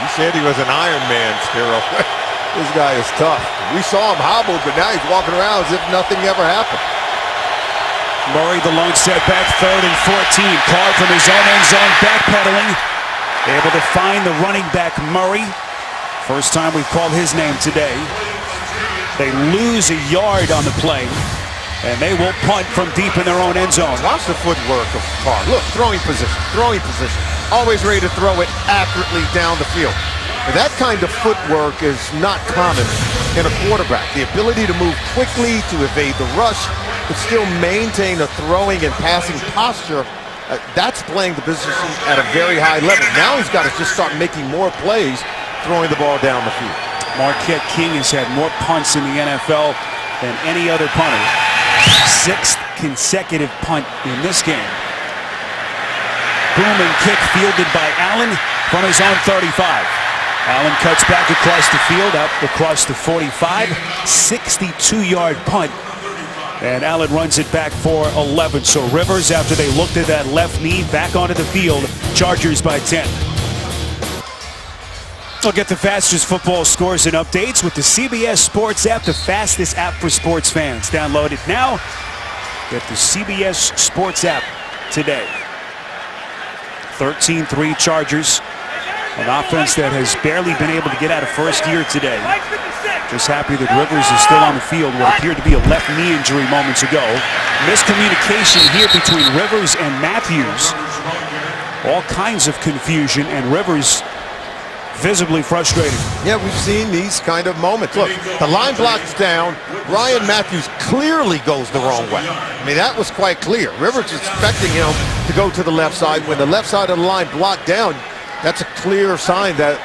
Speaker 2: He said he was an Iron Man, Spiro. This guy is tough. We saw him hobbled, but now he's walking around as if nothing ever happened.
Speaker 1: Murray, the lone setback, 3rd and 14. Carr from his own end zone, backpedaling. Able to find the running back, Murray. First time we've called his name today. They lose a yard on the play, and they will punt from deep in their own end zone.
Speaker 2: Watch the footwork of Carr. Look, throwing position. Always ready to throw it accurately down the field. And that kind of footwork is not common in a quarterback. The ability to move quickly, to evade the rush, but still maintain a throwing and passing posture, that's playing the position at a very high level. Now he's got to just start making more plays, throwing the ball down the field.
Speaker 1: Marquette King has had more punts in the NFL than any other punter. 6th consecutive punt in this game. Booming kick fielded by Allen from his own 35. Allen cuts back across the field, up across the 45. 62-yard punt. And Allen runs it back for 11. So Rivers, after they looked at that left knee, back onto the field. Chargers by 10. We'll get the fastest football scores and updates with the CBS Sports app, the fastest app for sports fans. Download it now. Get the CBS Sports app today. 13-3 Chargers. An offense that has barely been able to get out of first year today. Just happy that Rivers is still on the field. What appeared to be a left knee injury moments ago. Miscommunication here between Rivers and Matthews. All kinds of confusion, and Rivers visibly frustrated.
Speaker 2: Yeah, we've seen these kind of moments. Look, the line blocks down. Ryan Matthews clearly goes the wrong way. I mean, that was quite clear. Rivers is expecting him to go to the left side. When the left side of the line blocked down, that's a clear sign that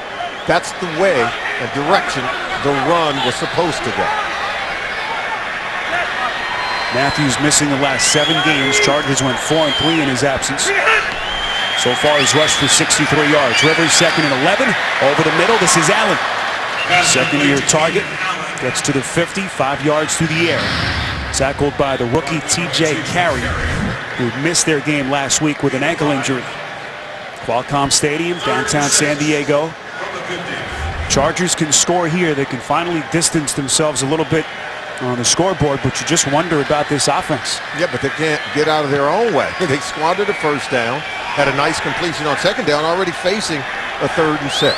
Speaker 2: that's the way and direction the run was supposed to go.
Speaker 1: Matthews missing the last 7 games. Chargers went 4-3 in his absence. So far, he's rushed for 63 yards. Rivers 2nd and 11. Over the middle, this is Allen. Second-year target. Gets to the 50, 5 yards through the air. Tackled by the rookie T.J. Carey, who missed their game last week with an ankle injury. Qualcomm Stadium, downtown San Diego. Chargers can score here. They can finally distance themselves a little bit on the scoreboard, but you just wonder about this offense.
Speaker 2: Yeah, but they can't get out of their own way. They squandered a first down, had a nice completion on second down, already facing a 3rd and 6.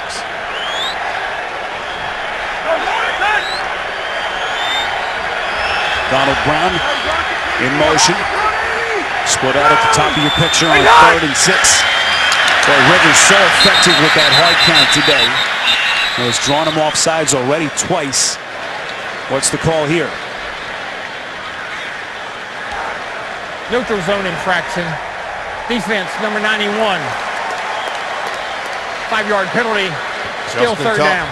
Speaker 1: Donald Brown in motion. Split out at the top of your picture on 3rd and 6. Well, Rivers so effective with that hard count today. He has drawn him off sides already twice. What's the call here?
Speaker 3: Neutral zone infraction. Defense, number 91. 5-yard penalty. Still
Speaker 2: Justin
Speaker 3: 3rd
Speaker 2: Tuck.
Speaker 3: down.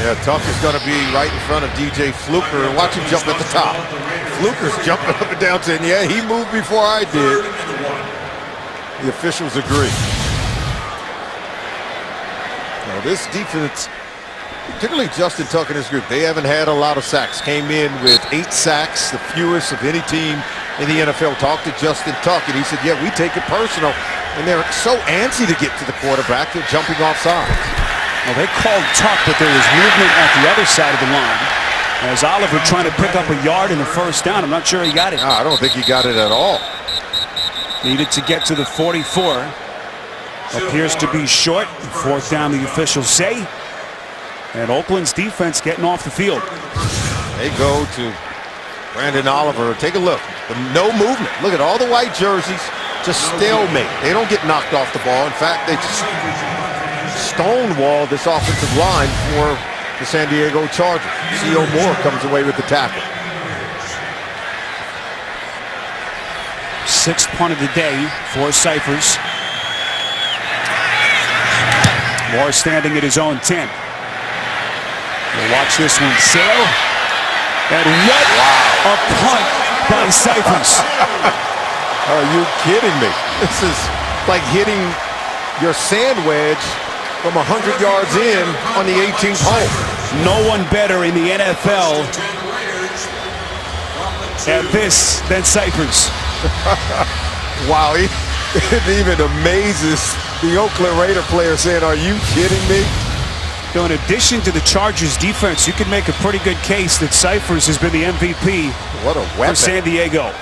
Speaker 2: Yeah, Tuck is going to be right in front of DJ Fluker. Watch him jump at the top. Fluker's jumping up and down saying, yeah, he moved before I did. The officials agree. Now this defense, particularly Justin Tuck and his group, they haven't had a lot of sacks. Came in with 8 sacks, the fewest of any team in the NFL. Talked to Justin Tuck, and he said, yeah, we take it personal. And they're so antsy to get to the quarterback, they're jumping off sides.
Speaker 1: Well, they called Tuck, but there was movement at the other side of the line. As Oliver trying to pick up a yard in the first down. I'm not sure he got it.
Speaker 2: No, I don't think he got it at all.
Speaker 1: Needed to get to the 44. Appears to be short. 4th down, the officials say. And Oakland's defense getting off the field.
Speaker 2: They go to Brandon Oliver. Take a look. No movement. Look at all the white jerseys. Just stalemate. They don't get knocked off the ball. In fact, they just stonewall this offensive line for the San Diego Chargers. C.O. Moore comes away with the tackle.
Speaker 1: 6th punt of the day for Cyphers. Moore standing at his own 10. We'll watch this one sail. And what a punt by Cyphers.
Speaker 2: Are you kidding me? This is like hitting your sand wedge from 100 yards in on the 18th hole.
Speaker 1: No one better in the NFL at this than Cyphers.
Speaker 2: Wow, it even amazes the Oakland Raider player saying, are you kidding me?
Speaker 1: So in addition to the Chargers defense, you can make a pretty good case that Cyphers has been the MVP
Speaker 2: What a weapon.
Speaker 1: for San Diego.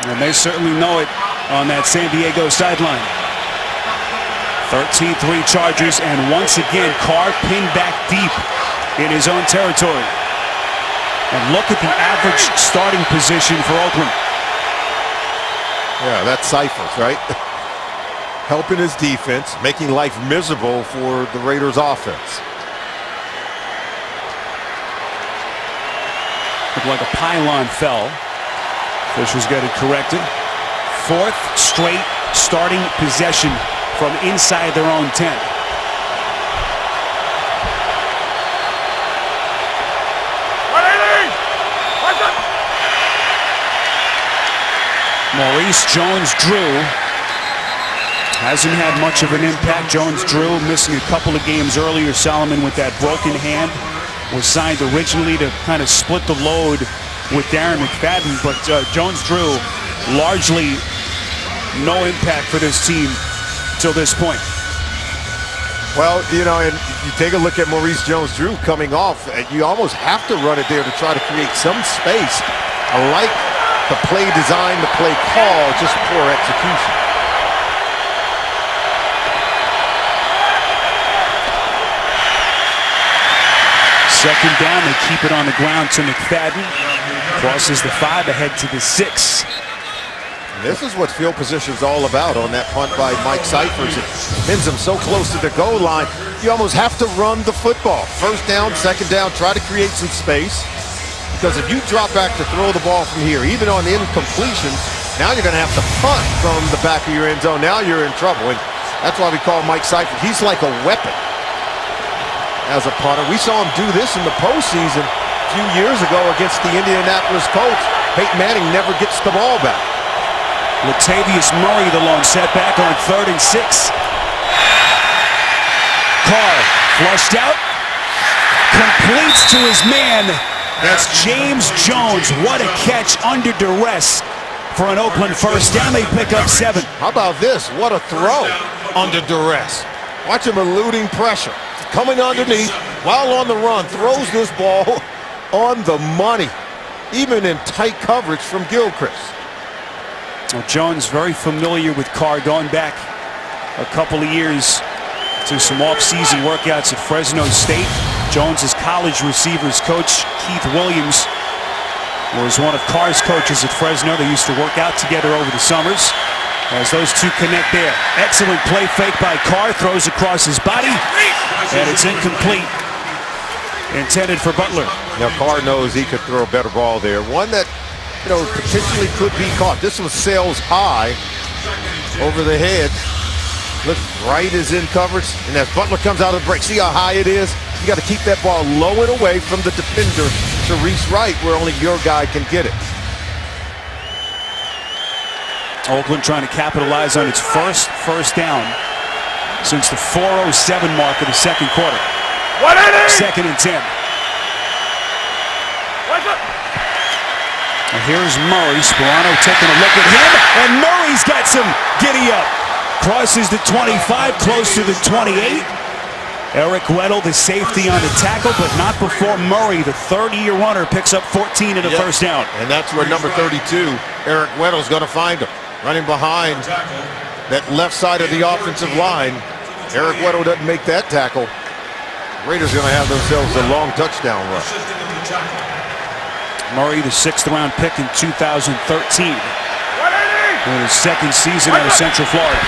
Speaker 1: And they certainly know it on that San Diego sideline. 13-3 Chargers, and once again, Carr pinned back deep in his own territory. And look at the average starting position for Oakland.
Speaker 2: Yeah, that's Cyphers, right? Helping his defense, making life miserable for the Raiders offense.
Speaker 1: Looked like a pylon fell. Officials got it corrected. Fourth straight starting possession from inside their own 10. Maurice Jones-Drew hasn't had much of an impact. Jones-Drew missing a couple of games earlier. Solomon with that broken hand was signed originally to kind of split the load with Darren McFadden, but Jones-Drew largely no impact for this team till this point.
Speaker 2: Well, you know, and you take a look at Maurice Jones-Drew coming off, and you almost have to run it there to try to create some space. I like the play design, the play call, just poor execution.
Speaker 1: Second down, they keep it on the ground to McFadden. Crosses the 5 ahead to the 6.
Speaker 2: This is what field position is all about on that punt by Mike Cyphers. It pins him so close to the goal line, you almost have to run the football. First down, second down, try to create some space. Because if you drop back to throw the ball from here, even on incompletions, now you're going to have to punt from the back of your end zone. Now you're in trouble. And that's why we call Mike Cyphers. He's like a weapon as a punter. We saw him do this in the postseason a few years ago against the Indianapolis Colts. Peyton Manning never gets the ball back.
Speaker 1: Latavius Murray, the lone setback on 3rd and 6. Carr flushed out, completes to his man. That's James Jones. What a catch under duress for an Oakland first down. They pick up 7.
Speaker 2: How about this? What a throw under duress. Watch him eluding pressure. Coming underneath while on the run. Throws this ball on the money. Even in tight coverage from Gilchrist.
Speaker 1: Well, Jones very familiar with Carr, going back a couple of years to some off-season workouts at Fresno State. Jones's college receivers coach, Keith Williams, was one of Carr's coaches at Fresno. They used to work out together over the summers. As those two connect there. Excellent play fake by Carr. Throws across his body. And it's incomplete. Intended for Butler.
Speaker 2: Now Carr knows he could throw a better ball there. One that, you know, potentially could be caught. This one sails high over the head. Look, right is in coverage. And as Butler comes out of the break, see how high it is? You got to keep that ball low and away from the defender, Therese Wright, where only your guy can get it.
Speaker 1: Oakland trying to capitalize on its first down since the 4:07 mark of the second quarter. 2nd and 10. And here's Murray. Sperano taking a look at him, and Murray's got some giddy up. Crosses the 25, close to the 28. Eric Weddle, the safety on the tackle, but not before Murray, the 30-year runner, picks up 14 and a first down.
Speaker 2: And that's where number 32, Eric Weddle's going to find him. Running behind that left side of the offensive line. Eric Weddle doesn't make that tackle. Raiders going to have themselves a long touchdown run.
Speaker 1: Murray, the 6th round pick in 2013. In his second season out of Central Florida.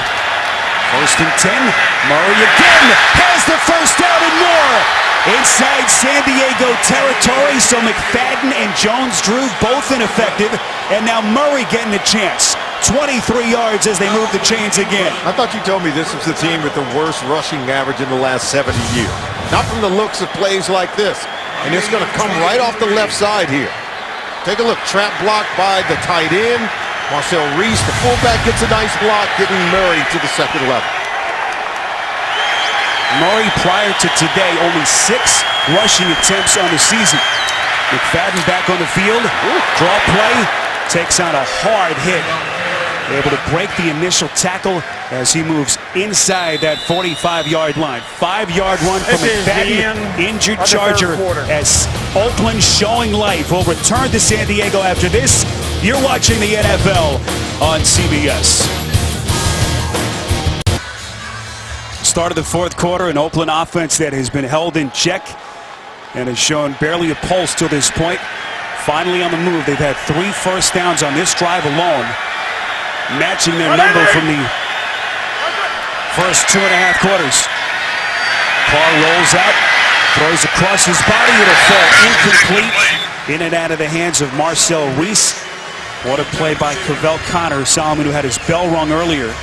Speaker 1: 1st and 10. Murray again has the first down and more. Inside San Diego territory, so McFadden and Jones-Drew both ineffective, and now Murray getting a chance. 23 yards as they move the chains again.
Speaker 2: I thought you told me this was the team with the worst rushing average in the last 70 years. Not from the looks of plays like this. And it's going to come right off the left side here. Take a look. Trap block by the tight end. Marcel Reese, the fullback, gets a nice block, getting Murray to the second level.
Speaker 1: Murray, prior to today, only 6 rushing attempts on the season. McFadden back on the field. Draw play. Takes on a hard hit. Able to break the initial tackle as he moves inside that 45-yard line. 5-yard run from McFadden. Injured Charger as Oakland showing life will return to San Diego after this. You're watching the NFL on CBS. Start of the fourth quarter, an Oakland offense that has been held in check and has shown barely a pulse to this point. Finally on the move. They've had 3 first downs on this drive alone, matching their number from the first 2.5 quarters. Carr rolls out, throws across his body. It'll fall incomplete. In and out of the hands of Marcel Reese. What a play by Cavell Connor. Solomon, who had his bell rung earlier,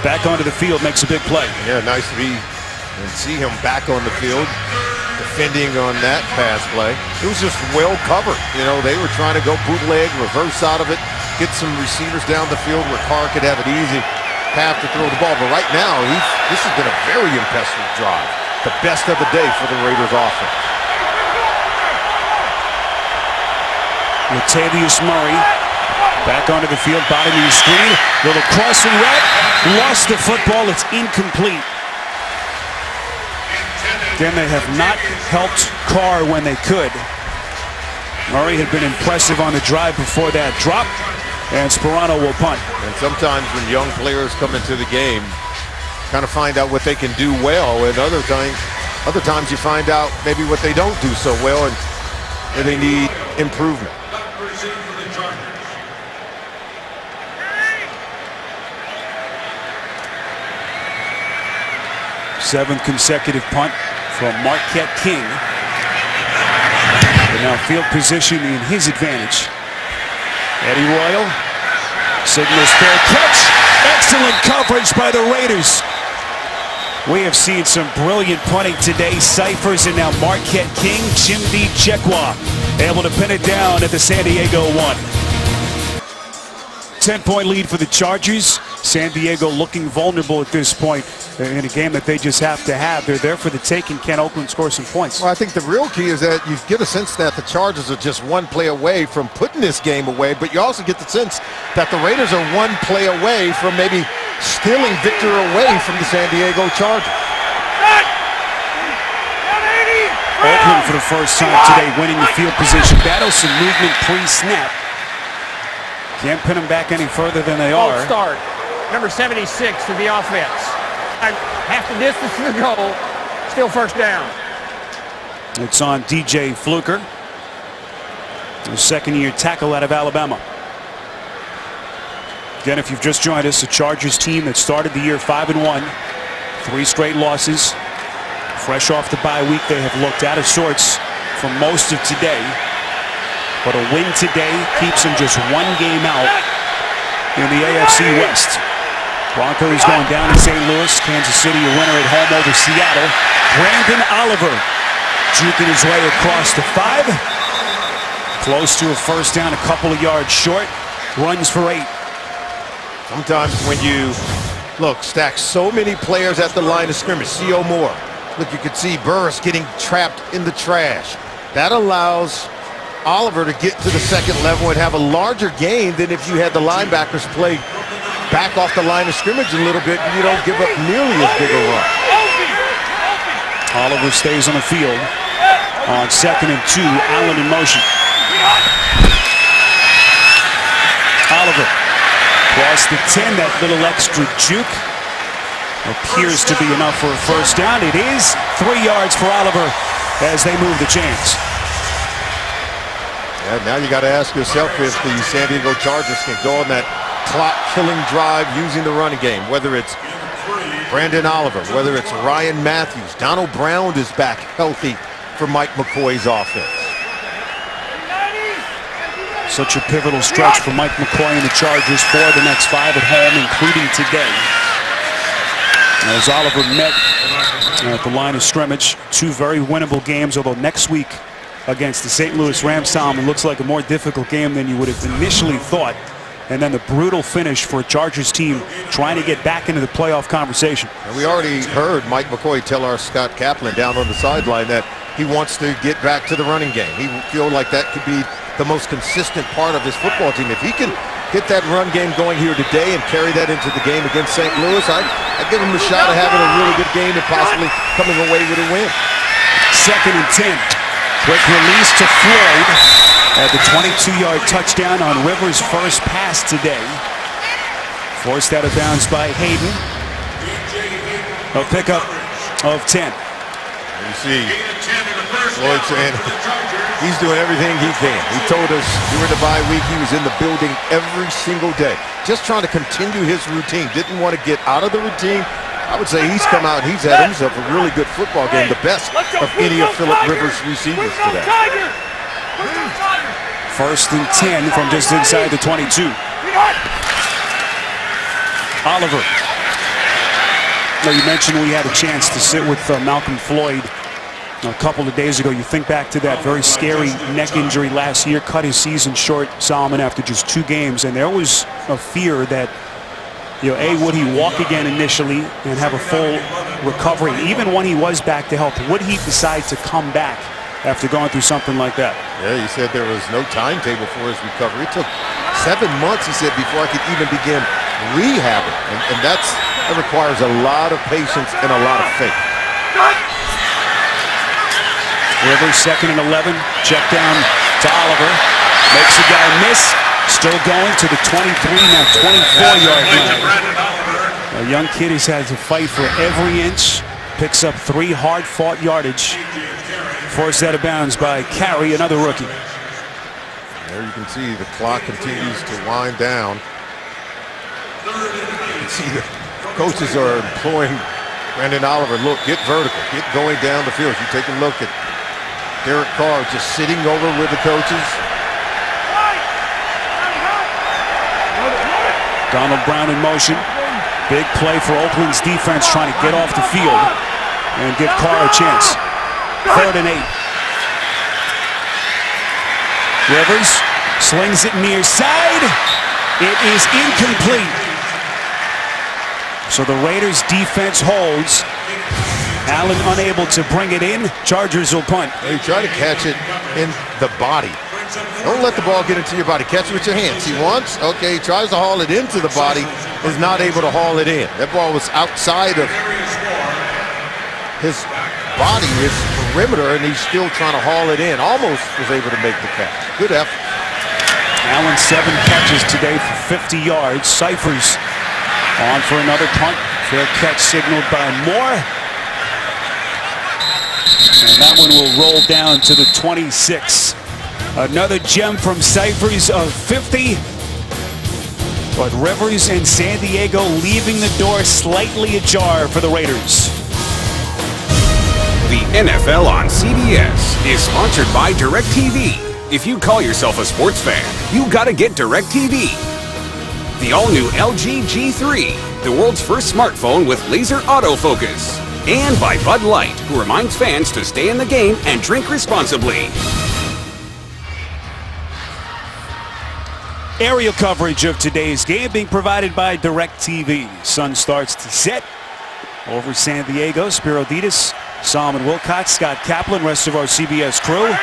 Speaker 1: back onto the field, makes a big play.
Speaker 2: Yeah, nice to be and see him back on the field, defending on that pass play. It was just well covered. You know, they were trying to go bootleg, reverse out of it, get some receivers down the field where Carr could have an easy path to throw the ball. But right now, this has been a very impressive drive. The best of the day for the Raiders offense.
Speaker 1: Latavius Murray back onto the field, bottoming the screen. Little crossing route, lost the football. It's incomplete. Again, they have not helped Carr when they could. Murray had been impressive on the drive before that drop, and Sperano will punt.
Speaker 2: And sometimes when young players come into the game, kind of find out what they can do well, and other times you find out maybe what they don't do so well, and they need improvement.
Speaker 1: 7th consecutive punt from Marquette King. But now field position in his advantage. Eddie Royal signals fair catch. Excellent coverage by the Raiders. We have seen some brilliant punting today. Cyphers and now Marquette King. Chimdi Chekwa able to pin it down at the San Diego 1. 10-point lead for the Chargers. San Diego looking vulnerable at this point in a game that they just have to have. They're there for the taking. Can Oakland score some points?
Speaker 2: Well, I think the real key is that you get a sense that the Chargers are just one play away from putting this game away, but you also get the sense that the Raiders are one play away from maybe stealing victory away from the San Diego Chargers.
Speaker 1: Oakland for the first time today winning the field position battle. Some movement pre-snap. Can't pin them back any further than they are.
Speaker 3: Start. Number 76 to the offense. Half the distance to the goal. Still first down.
Speaker 1: It's on DJ Fluker, the second-year tackle out of Alabama. Again, if you've just joined us, the Chargers team that started the year 5-1, 3 straight losses. Fresh off the bye week, they have looked out of sorts for most of today. But a win today keeps them just 1 game out in the AFC West. Broncos going down in St. Louis. Kansas City a winner at home over Seattle. Brandon Oliver juking his way across the 5. Close to a first down, a couple of yards short. Runs for 8.
Speaker 2: Sometimes when you stack so many players at the line of scrimmage. C.O. Moore. Look, you could see Burris getting trapped in the trash. That allows Oliver to get to the second level and have a larger gain than if you had the linebackers play back off the line of scrimmage a little bit and you don't give up nearly as big a run.
Speaker 1: Oliver stays on the field on 2nd and 2. Allen in motion. Oliver across the 10. That little extra juke appears to be enough for a first down. It is 3 yards for Oliver as they move the chains.
Speaker 2: Yeah, now you got to ask yourself if the San Diego Chargers can go on that clock-killing drive using the running game, whether it's Brandon Oliver, whether it's Ryan Matthews. Donald Brown is back healthy for Mike McCoy's offense.
Speaker 1: Such a pivotal stretch for Mike McCoy and the Chargers for the next 5 at home, including today. As Oliver met at the line of scrimmage, 2 very winnable games, although next week against the St. Louis Rams, Solomon, looks like a more difficult game than you would have initially thought and then the brutal finish for a Chargers team trying to get back into the playoff conversation.
Speaker 2: And we already heard Mike McCoy tell our Scott Kaplan down on the sideline that he wants to get back to the running game. He feels like that could be the most consistent part of his football team. If he can get that run game going here today and carry that into the game against St. Louis, I'd give him a shot of having a really good game and possibly coming away with a win.
Speaker 1: 2nd and 10. Quick release to Floyd at the 22-yard touchdown on Rivers' first pass today. Forced out of bounds by Hayden. A pickup of 10.
Speaker 2: You see Floyd saying he's doing everything he can. He told us during the bye week he was in the building every single day, just trying to continue his routine. Didn't want to get out of the routine. I would say he's come out and he's had himself a really good football game, the best of any of Phillip Rivers' receivers today.
Speaker 1: 1st and 10 from just inside the 22. Oliver. Now, you mentioned we had a chance to sit with Malcolm Floyd a couple of days ago. You think back to that very scary neck injury last year, cut his season short, Solomon, after just 2 games, and there was a fear that, you know, would he walk again initially and have a full recovery? Even when he was back to health, would he decide to come back after going through something like that?
Speaker 2: Yeah, he said there was no timetable for his recovery. It took 7 months, he said, before I could even begin rehabbing. And that requires a lot of patience and a lot of faith.
Speaker 1: Rivers 2nd and 11. Check down to Oliver. Makes a guy miss. Still going to the 23, now 24-yard line. A young kid has had to fight for every inch. Picks up 3 hard-fought yardage. Forced out of bounds by Carey, another rookie.
Speaker 2: There you can see the clock continues to wind down. You can see the coaches are employing Brandon Oliver. Look, get vertical, get going down the field. You take a look at Derek Carr just sitting over with the coaches.
Speaker 1: Donald Brown in motion. Big play for Oakland's defense, trying to get off the field and give Carr a chance. 3rd and 8. Rivers slings it near side. It is incomplete. So the Raiders defense holds. Allen unable to bring it in. Chargers will punt.
Speaker 2: He tried to catch it in the body. Don't let the ball get into your body. Catch it with your hands. He wants, okay, he tries to haul it into the body, is not able to haul it in. That ball was outside of his body, his perimeter, and he's still trying to haul it in. Almost was able to make the catch. Good effort.
Speaker 1: Allen 7 catches today for 50 yards. Cyphers on for another punt. Fair catch signaled by Moore. And that one will roll down to the 26. Another gem from Cyphers of 50. But Rivers and San Diego leaving the door slightly ajar for the Raiders.
Speaker 5: The NFL on CBS is sponsored by DirecTV. If you call yourself a sports fan, you gotta get DirecTV. The all-new LG G3, the world's first smartphone with laser autofocus. And by Bud Light, who reminds fans to stay in the game and drink responsibly.
Speaker 1: Aerial coverage of today's game being provided by DirecTV. Sun starts to set over San Diego. Spiro Ditas, Solomon Wilcott, Scott Kaplan, rest of our CBS crew.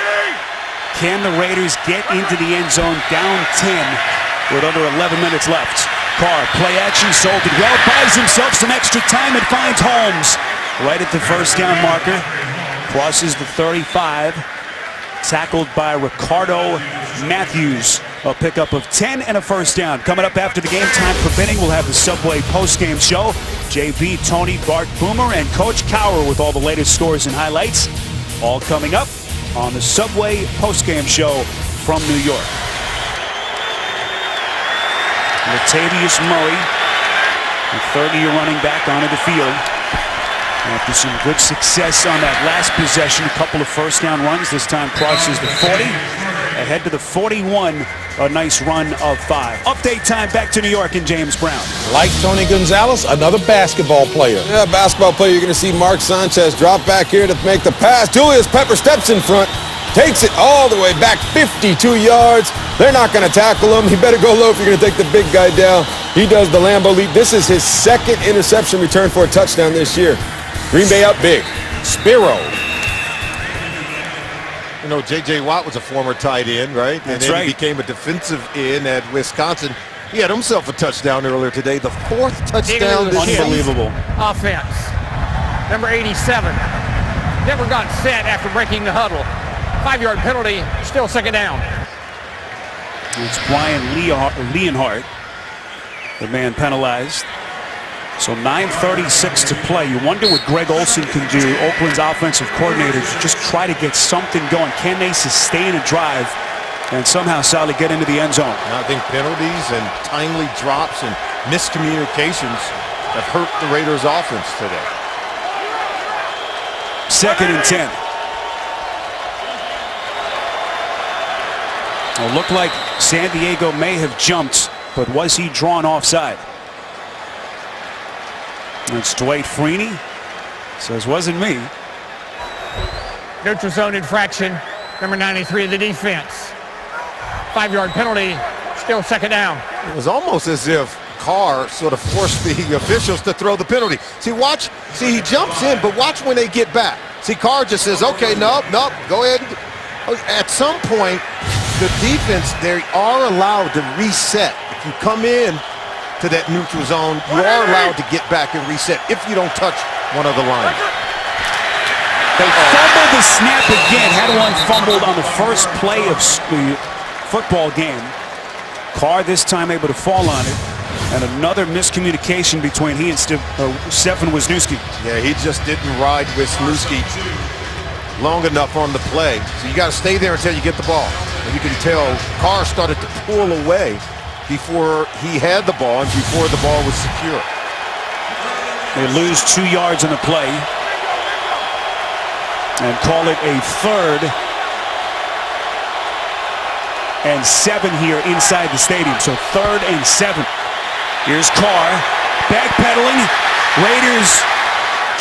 Speaker 1: Can the Raiders get into the end zone down 10 with under 11 minutes left? Carr, play action, sold it well, buys himself some extra time and finds Holmes right at the first down marker. Crosses the 35. Tackled by Ricardo Matthews. A pickup of 10 and a first down. Coming up after the game, time permitting, we'll have the Subway postgame show. JB, Tony, Bart, Boomer, and Coach Cowher with all the latest scores and highlights. All coming up on the Subway postgame show from New York. Latavius Murray, the 30-year running back, onto the field. After some good success on that last possession, a couple of first down runs. This time crosses the 40, ahead to the 41. A nice run of 5. Update time back to New York and James Brown.
Speaker 9: Like Tony Gonzalez, another basketball player.
Speaker 10: Yeah, basketball player. You're going to see Mark Sanchez drop back here to make the pass. Julius Pepper steps in front,
Speaker 9: Takes it all the way back 52 yards. They're not going to tackle him. He better go low if you're going to take the big guy down. He does the Lambeau leap. This is his second interception return for a touchdown this year. Green Bay up big. Spiro.
Speaker 2: You know, J.J. Watt was a former tight end, right? And then he became a defensive end at Wisconsin. He had himself a touchdown earlier today. The 4th touchdown.
Speaker 1: Unbelievable.
Speaker 3: Offense. Number 87. Never got set after breaking the huddle. 5-yard penalty, still second down.
Speaker 1: It's Brian Leonhardt, the man penalized. So 9:36 to play. You wonder what Greg Olson can do, Oakland's offensive coordinator, to just try to get something going. Can they sustain a drive and somehow Sally get into the end zone?
Speaker 2: I think penalties and timely drops and miscommunications have hurt the Raiders' offense today.
Speaker 1: 2nd and 10. It looked like San Diego may have jumped, but was he drawn offside? It's Dwight Freeney. Says, wasn't me.
Speaker 3: Neutral zone infraction. Number 93 of the defense. 5-yard penalty, still second down.
Speaker 2: It was almost as if Carr sort of forced the officials to throw the penalty. See, he jumps in, but watch when they get back. See, Carr just says, okay, nope, go ahead. At some point, the defense, they are allowed to reset. If you come in to that neutral zone, you are allowed to get back and reset if you don't touch one of the lines.
Speaker 1: They fumbled the snap again. Had one fumbled on the first play of the football game. Carr this time able to fall on it. And another miscommunication between he and Stefan Wisniewski.
Speaker 2: Yeah, he just didn't ride Wisniewski long enough on the play. So you got to stay there until you get the ball. And you can tell Carr started to pull away before he had the ball and before the ball was secure.
Speaker 1: They lose 2 yards on the play and call it a 3rd and 7 here inside the stadium. So 3rd and 7. Here's Carr backpedaling. Raiders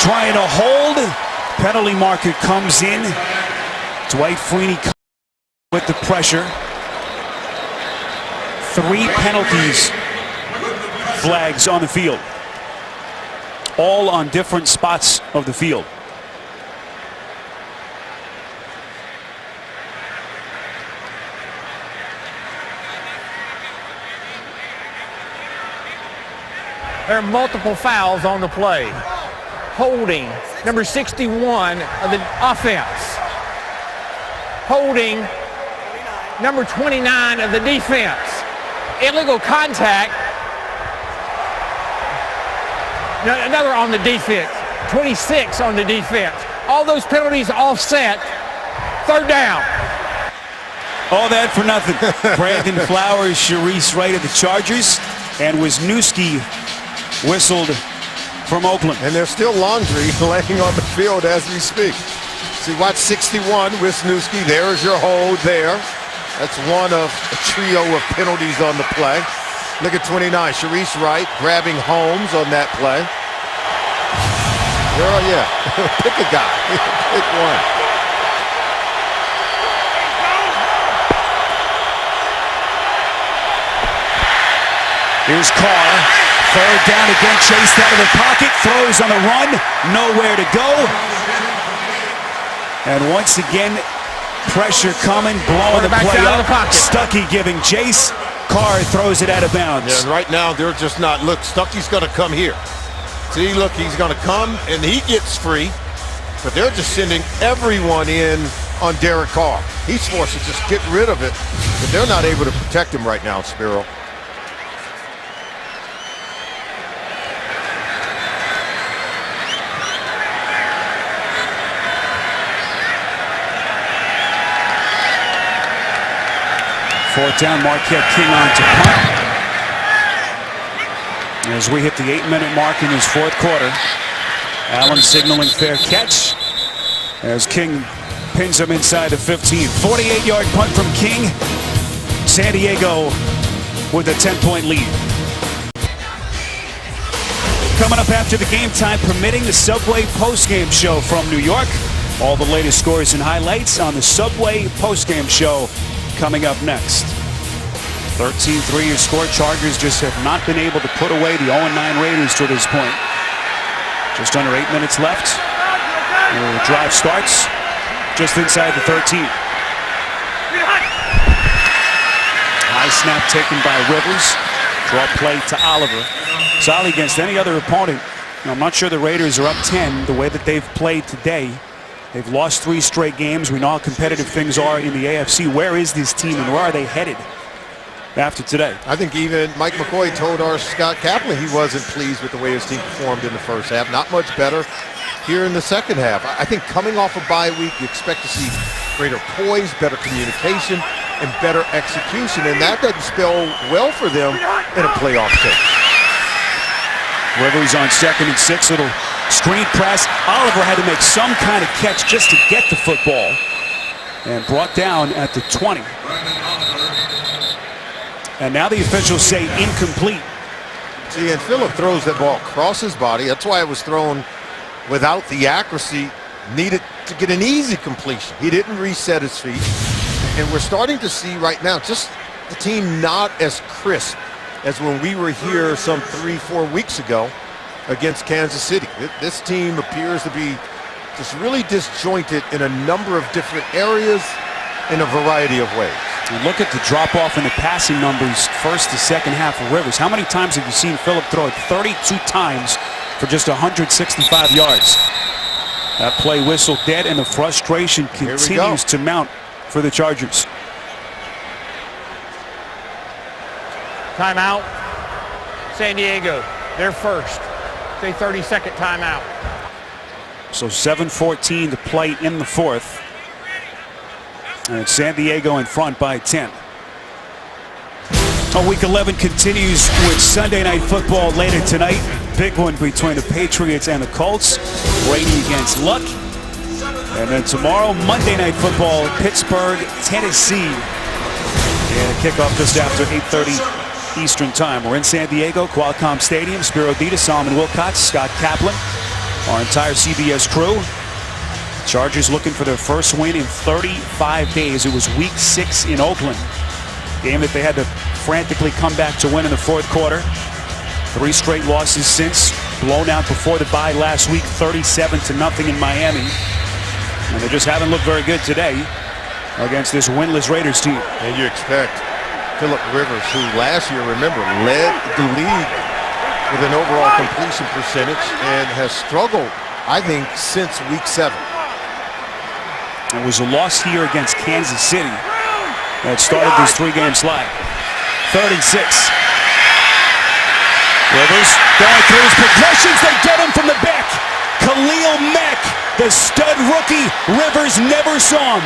Speaker 1: trying to hold. Penalty marker comes in. Dwight Freeney with the pressure. 3 penalties flags on the field. All on different spots of the field.
Speaker 3: There are multiple fouls on the play. Holding, number 61 of the offense. Holding, number 29 of the defense. Illegal contact. Another on the defense. 26 on the defense. All those penalties offset. 3rd down.
Speaker 1: All that for nothing. Brandon Flowers, Sharice Wright of the Chargers, and Wisniewski whistled from Oakland.
Speaker 2: And there's still laundry laying on the field as we speak. See, watch 61, Wisniewski. There's your hold there. That's one of a trio of penalties on the play. Look at 29, Sharice Wright grabbing Holmes on that play. Oh, yeah. Pick a guy. Pick one.
Speaker 1: Here's Carr. 3rd down again, chased out of the pocket, throws on the run, nowhere to go. And once again, pressure coming, blowing the play up. Stuckey giving chase. Carr throws it out of bounds.
Speaker 2: Yeah, and right now they're just not. Look, Stuckey's going to come here. See, look, he's going to come and he gets free. But they're just sending everyone in on Derek Carr. He's forced to just get rid of it. But they're not able to protect him right now, Spiro.
Speaker 1: Fourth down, Marquette King on to punt. As we hit the 8-minute mark in his 4th quarter, Allen signaling fair catch as King pins him inside the 15. 48-yard punt from King. San Diego with a 10-point lead. Coming up after the game time permitting, the Subway postgame show from New York. All the latest scores and highlights on the Subway postgame show coming up next. 13-3 your score. Chargers just have not been able to put away the 0-9 Raiders to this point. Just under 8 minutes left. The drive starts just inside the 13. High snap taken by Rivers. Draw play to Oliver. Solly, against any other opponent, I'm not sure the Raiders are up 10 the way that they've played today. They've lost 3 straight games. We know how competitive things are in the AFC. Where is this team and where are they headed after today?
Speaker 2: I think even Mike McCoy told our Scott Kaplan he wasn't pleased with the way his team performed in the first half. Not much better here in the second half. I think coming off a bye week, you expect to see greater poise, better communication, and better execution, and that doesn't spell well for them in a playoff game.
Speaker 1: Rivers on 2nd and 6, little screen press. Oliver had to make some kind of catch just to get the football and brought down at the 20. And now the officials say incomplete.
Speaker 2: See, and Phillip throws that ball across his body. That's why it was thrown without the accuracy needed to get an easy completion. He didn't reset his feet. And we're starting to see right now just the team not as crisp as when we were here some 3-4 weeks ago against Kansas City. This team appears to be just really disjointed in a number of different areas in a variety of ways.
Speaker 1: And look at the drop-off in the passing numbers first to second half of Rivers. How many times have you seen Phillip throw it? 32 times for just 165 yards. That play whistle dead, and the frustration continues to mount for the Chargers.
Speaker 3: Timeout. San Diego, they're first. Say 30-second timeout.
Speaker 1: So 7:14 to play in the fourth. And it's San Diego in front by 10. Week 11 continues with Sunday Night Football later tonight. Big one between the Patriots and the Colts. Brady against Luck. And then tomorrow, Monday Night Football, Pittsburgh, Tennessee. And a kickoff just after 8:30 Eastern Time. We're in San Diego, Qualcomm Stadium. Spiro Dita, Solomon Wilcots, Scott Kaplan, our entire CBS crew. Chargers looking for their first win in 35 days. It was week 6 in Oakland. Game that they had to frantically come back to win in the fourth quarter. 3 straight losses since. Blown out before the bye last week, 37-0 in Miami. And they just haven't looked very good today against this winless Raiders team.
Speaker 2: And you expect Phillip Rivers, who last year, remember, led the league with an overall completion percentage and has struggled, I think, since week 7.
Speaker 1: It was a loss here against Kansas City that started this 3-game slide. 3rd and 6. Rivers going through his progressions. They get him from the back. Khalil Mack, the stud rookie. Rivers never saw him.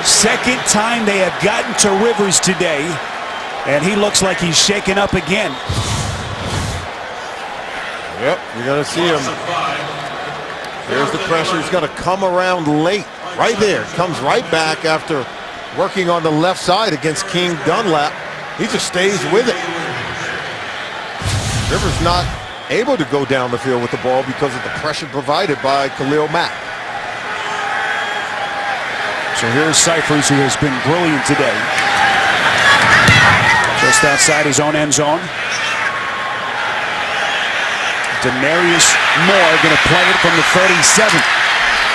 Speaker 1: Second time they have gotten to Rivers today, and he looks like he's shaken up again.
Speaker 2: Yep, you're going to see him. There's the pressure. He's going to come around late. Right there. Comes right back after working on the left side against King Dunlap. He just stays with it. Rivers not able to go down the field with the ball because of the pressure provided by Khalil Mack.
Speaker 1: So here's Cyphers, who has been brilliant today. Just outside his own end zone. Demarius Moore going to play it from the 37.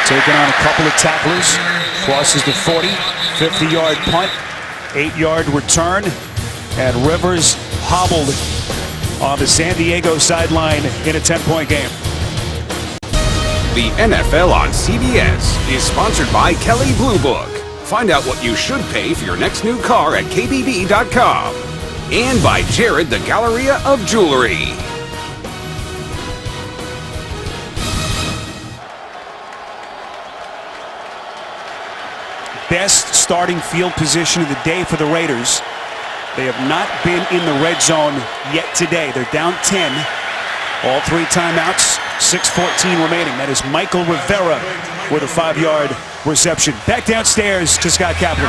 Speaker 1: Taking on a couple of tacklers. Crosses the 40. 50-yard punt. 8-yard return. And Rivers hobbled on the San Diego sideline in a 10-point game.
Speaker 5: The NFL on CBS is sponsored by Kelley Blue Book. Find out what you should pay for your next new car at KBB.com. And by Jared, the Galleria of Jewelry.
Speaker 1: Best starting field position of the day for the Raiders. They have not been in the red zone yet today. They're down 10. All 3 timeouts, 6:14 remaining. That is Michael Rivera with a 5-yard reception. Back downstairs to Scott Kaplan.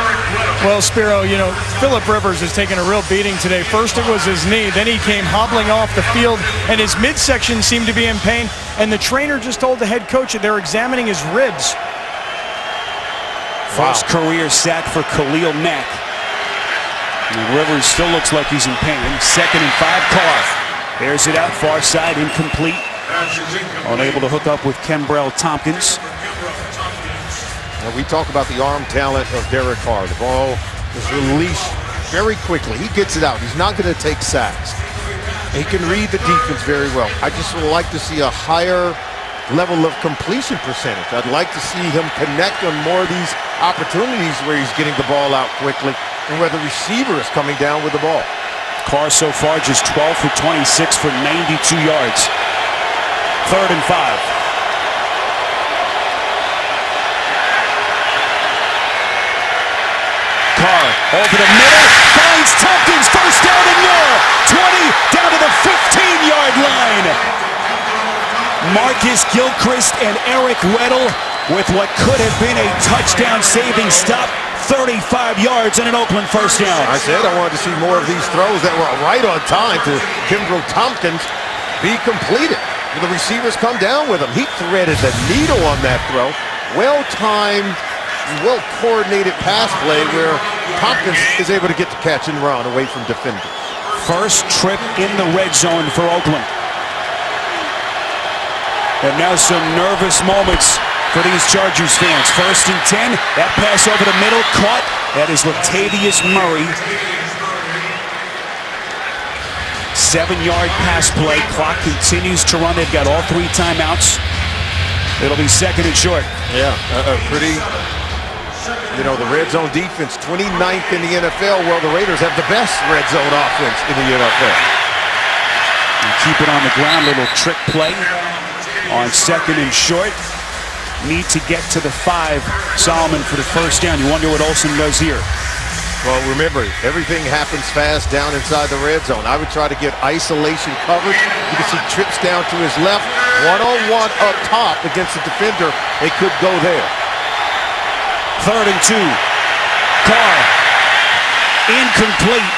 Speaker 4: Well, Spiro, you know, Phillip Rivers has taken a real beating today. First it was his knee, then he came hobbling off the field, and his midsection seemed to be in pain, and the trainer just told the head coach that they're examining his ribs.
Speaker 1: First career sack for Khalil Mack. And Rivers still looks like he's in pain. 2nd and 5, Carr. Bears it out, far side, incomplete. Unable to hook up with Kenbrell Tompkins.
Speaker 2: And we talk about the arm talent of Derek Carr. The ball is released very quickly. He gets it out. He's not going to take sacks. He can read the defense very well. I just would like to see a higher level of completion percentage. I'd like to see him connect on more of these opportunities where he's getting the ball out quickly and where the receiver is coming down with the ball.
Speaker 1: Carr so far just 12 for 26 for 92 yards. 3rd and 5. Carr over the middle, finds Tompkins, first down and more. 20 down to the 15-yard line. Marcus Gilchrist and Eric Weddle with what could have been a touchdown-saving stop. 35 yards and an Oakland first down.
Speaker 2: I said I wanted to see more of these throws that were right on time to Kenbrell Tompkins be completed. The receivers come down with him. He threaded the needle on that throw. Well-timed, well-coordinated pass play where Tompkins is able to get the catch and run away from defenders.
Speaker 1: First trip in the red zone for Oakland. And now some nervous moments for these Chargers fans. 1st and 10. That pass over the middle, caught. That is Latavius Murray. 7-yard pass play. Clock continues to run. They've got all 3 timeouts. It'll be 2nd and short.
Speaker 2: Yeah, pretty, you know, the red zone defense, 29th in the NFL. Well, the Raiders have the best red zone offense in the NFL.
Speaker 1: And keep it on the ground. Little trick play on 2nd and short. Need to get to the 5, Solomon, for the first down. You wonder what Olsen does here.
Speaker 2: Well, remember, everything happens fast down inside the red zone. I would try to get isolation coverage. You can see trips down to his left, one-on-one up top against the defender. They could go there.
Speaker 1: 3rd and 2. Carr. Incomplete.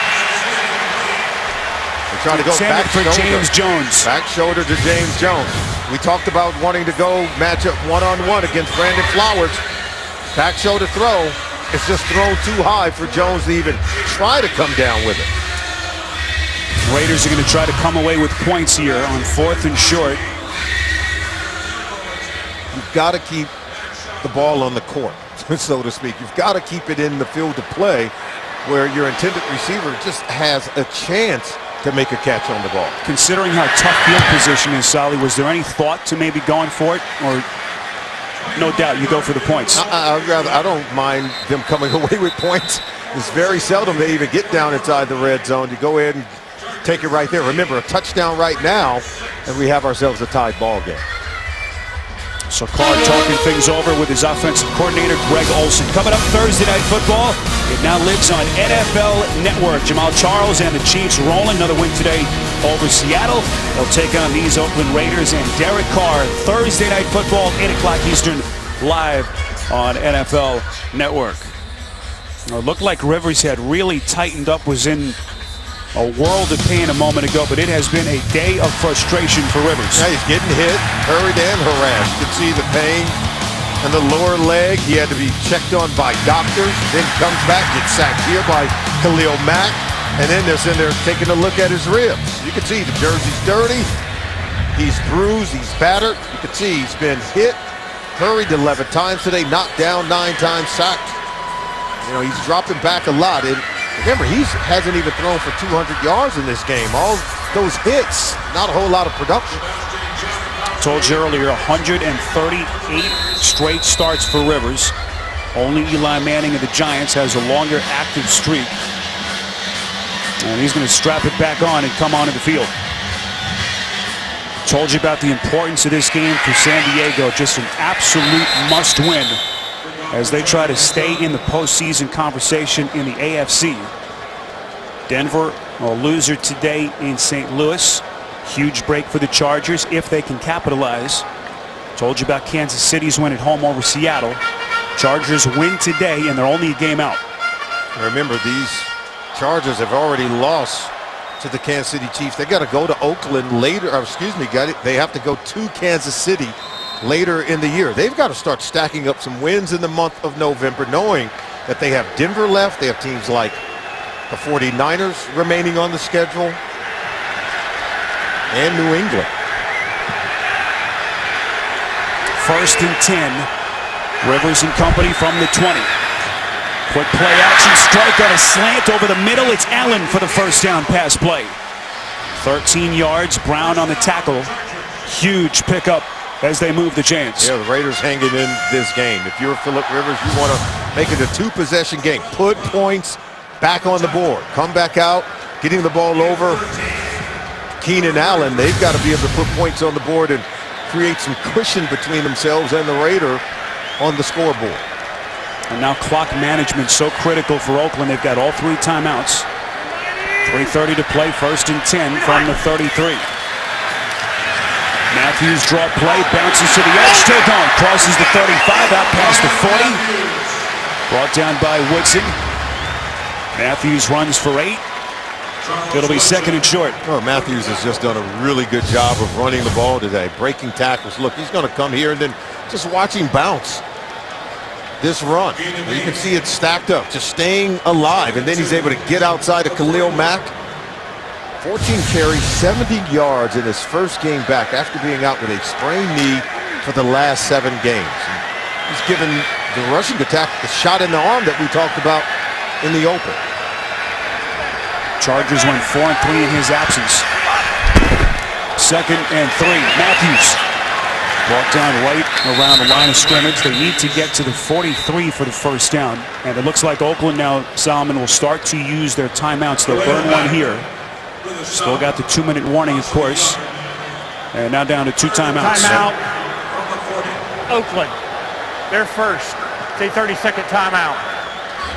Speaker 2: They try to go back
Speaker 1: for
Speaker 2: shoulder.
Speaker 1: James Jones.
Speaker 2: Back shoulder to James Jones. We talked about wanting to go match up one-on-one against Brandon Flowers. Back shoulder throw. It's just thrown too high for Jones to even try to come down with it.
Speaker 1: Raiders are going to try to come away with points here on 4th and short.
Speaker 2: You've got to keep the ball on the court, so to speak. You've got to keep it in the field of play where your intended receiver just has a chance to make a catch on the ball.
Speaker 1: Considering how tough field position is, Solly, was there any thought to maybe going for it? Or no doubt you go for the points?
Speaker 2: I don't mind them coming away with points. It's very seldom they even get down inside the red zone. You go ahead and take it right there. Remember, a touchdown right now, and we have ourselves a tied ball game.
Speaker 1: So Carr talking things over with his offensive coordinator, Greg Olsen. Coming up Thursday Night Football, it now lives on NFL Network. Jamal Charles and the Chiefs rolling. Another win today over Seattle. They'll take on these Oakland Raiders and Derek Carr. Thursday Night Football, 8 o'clock Eastern, live on NFL Network. It looked like Rivers had really tightened up, was in a world of pain a moment ago, but it has been a day of frustration for Rivers.
Speaker 2: Yeah, he's getting hit, hurried and harassed. You can see the pain in the lower leg. He had to be checked on by doctors, then comes back, gets sacked here by Khalil Mack, and then they're sitting there taking a look at his ribs. You can see the jersey's dirty, he's bruised, he's battered. You can see he's been hit, hurried 11 times today, knocked down 9 times, sacked. You know, he's dropping back a lot. And remember, he hasn't even thrown for 200 yards in this game. All those hits, not a whole lot of production.
Speaker 1: Told you earlier, 138 straight starts for Rivers. Only Eli Manning of the Giants has a longer active streak. And he's going to strap it back on and come onto the field. Told you about the importance of this game for San Diego. Just an absolute must-win as they try to stay in the postseason conversation in the AFC. Denver, a loser today in St. Louis. Huge break for the Chargers if they can capitalize. Told you about Kansas City's win at home over Seattle. Chargers win today, and they're only a game out.
Speaker 2: Remember, these Chargers have already lost to the Kansas City Chiefs. They got to go to Oakland later, or excuse me, they have to go to Kansas City later in the year. They've got to start stacking up some wins in the month of November, knowing that they have Denver left. They have teams like the 49ers remaining on the schedule, and New England.
Speaker 1: 1st and 10. Rivers and company from the 20. Quick play action strike on a slant over the middle. It's Allen for the first down pass play. 13 yards. Brown on the tackle. Huge pickup as they move the chains.
Speaker 2: Yeah, the Raiders hanging in this game. If you're Phillip Rivers, you want to make it a 2-possession game. Put points back on the board. Come back out, getting the ball over. Keenan Allen, they've got to be able to put points on the board and create some cushion between themselves and the Raider on the scoreboard.
Speaker 1: And now clock management so critical for Oakland. They've got all 3 timeouts. 3:30 to play, 1st and 10 from the 33. Matthews draw play, bounces to the edge, still going, crosses the 35, out past the 40. Brought down by Woodson. Matthews runs for 8. It'll be 2nd and short.
Speaker 2: Oh, Matthews has just done a really good job of running the ball today, breaking tackles. Look, he's going to come here and then just watch him bounce this run. You can see it stacked up, just staying alive, and then he's able to get outside of Khalil Mack. 14 carries, 70 yards in his first game back after being out with a sprained knee for the last 7 games. And he's given the rushing attack the shot in the arm that we talked about in the open.
Speaker 1: Chargers went 4 and 3 in his absence. 2nd and 3. Matthews brought down right around the line of scrimmage. They need to get to the 43 for the first down. And it looks like Oakland now, Solomon, will start to use their timeouts. They'll burn one here. Still got the 2-minute warning, of course. And now down to 2 timeouts.
Speaker 3: Timeout. Oakland. Their first. It's a 30-second timeout.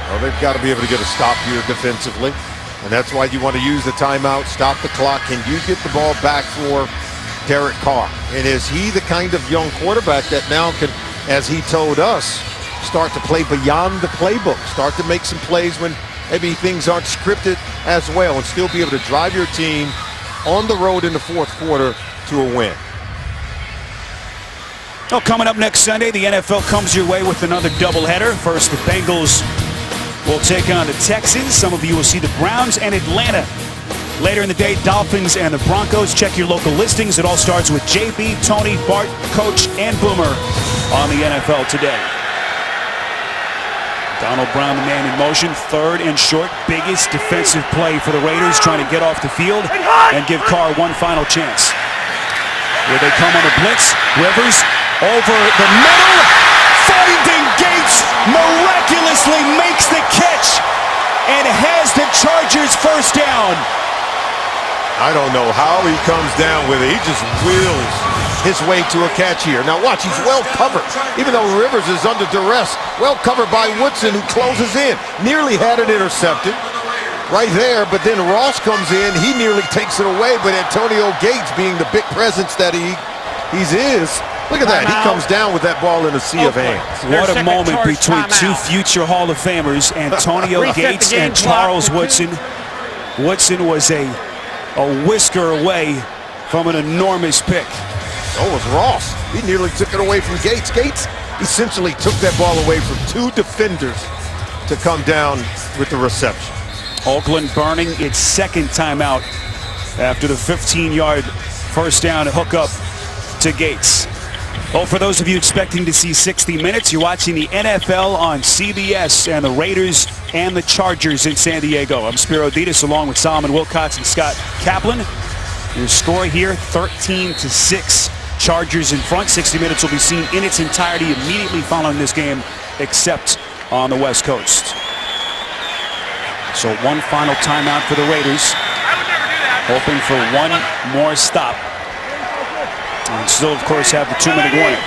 Speaker 2: Well, they've got to be able to get a stop here defensively. And that's why you want to use the timeout, stop the clock. Can you get the ball back for Derek Carr? And is he the kind of young quarterback that now can, as he told us, start to play beyond the playbook, start to make some plays when maybe things aren't scripted as well, and still be able to drive your team on the road in the 4th quarter to a win?
Speaker 1: Well, coming up next Sunday, the NFL comes your way with another doubleheader. First, the Bengals will take on the Texans. Some of you will see the Browns and Atlanta. Later in the day, Dolphins and the Broncos. Check your local listings. It all starts with JB, Tony, Bart, Coach, and Boomer on the NFL Today. Donald Brown, the man in motion. 3rd and short. Biggest defensive play for the Raiders, trying to get off the field and give Carr one final chance. Here they come on the blitz. Rivers over the middle. Finding Gates, miraculously makes the catch and has the Chargers first down.
Speaker 2: I don't know how he comes down with it. He just wheels his way to a catch here. Now watch, he's well covered. Even though Rivers is under duress, well covered by Woodson, who closes in. Nearly had it intercepted right there, but then Ross comes in. He nearly takes it away, but Antonio Gates, being the big presence that he is, look at that. He comes down with that ball in a sea of hands.
Speaker 1: What a moment between 2 future Hall of Famers, Antonio Gates and Charles Woodson. Woodson was a whisker away from an enormous pick.
Speaker 2: So was Ross. He nearly took it away from Gates. Gates essentially took that ball away from 2 defenders to come down with the reception.
Speaker 1: Oakland burning its 2nd timeout after the 15-yard first down hookup to Gates. Well, for those of you expecting to see 60 minutes, you're watching the NFL on CBS and the Raiders and the Chargers in San Diego. I'm Spiro Dedes along with Solomon Wilcots and Scott Kaplan. Your score here, 13-6. Chargers in front. 60 minutes will be seen in its entirety immediately following this game, except on the West Coast. So one final timeout for the Raiders, hoping for one more stop. And still, of course, have the 2-minute warning.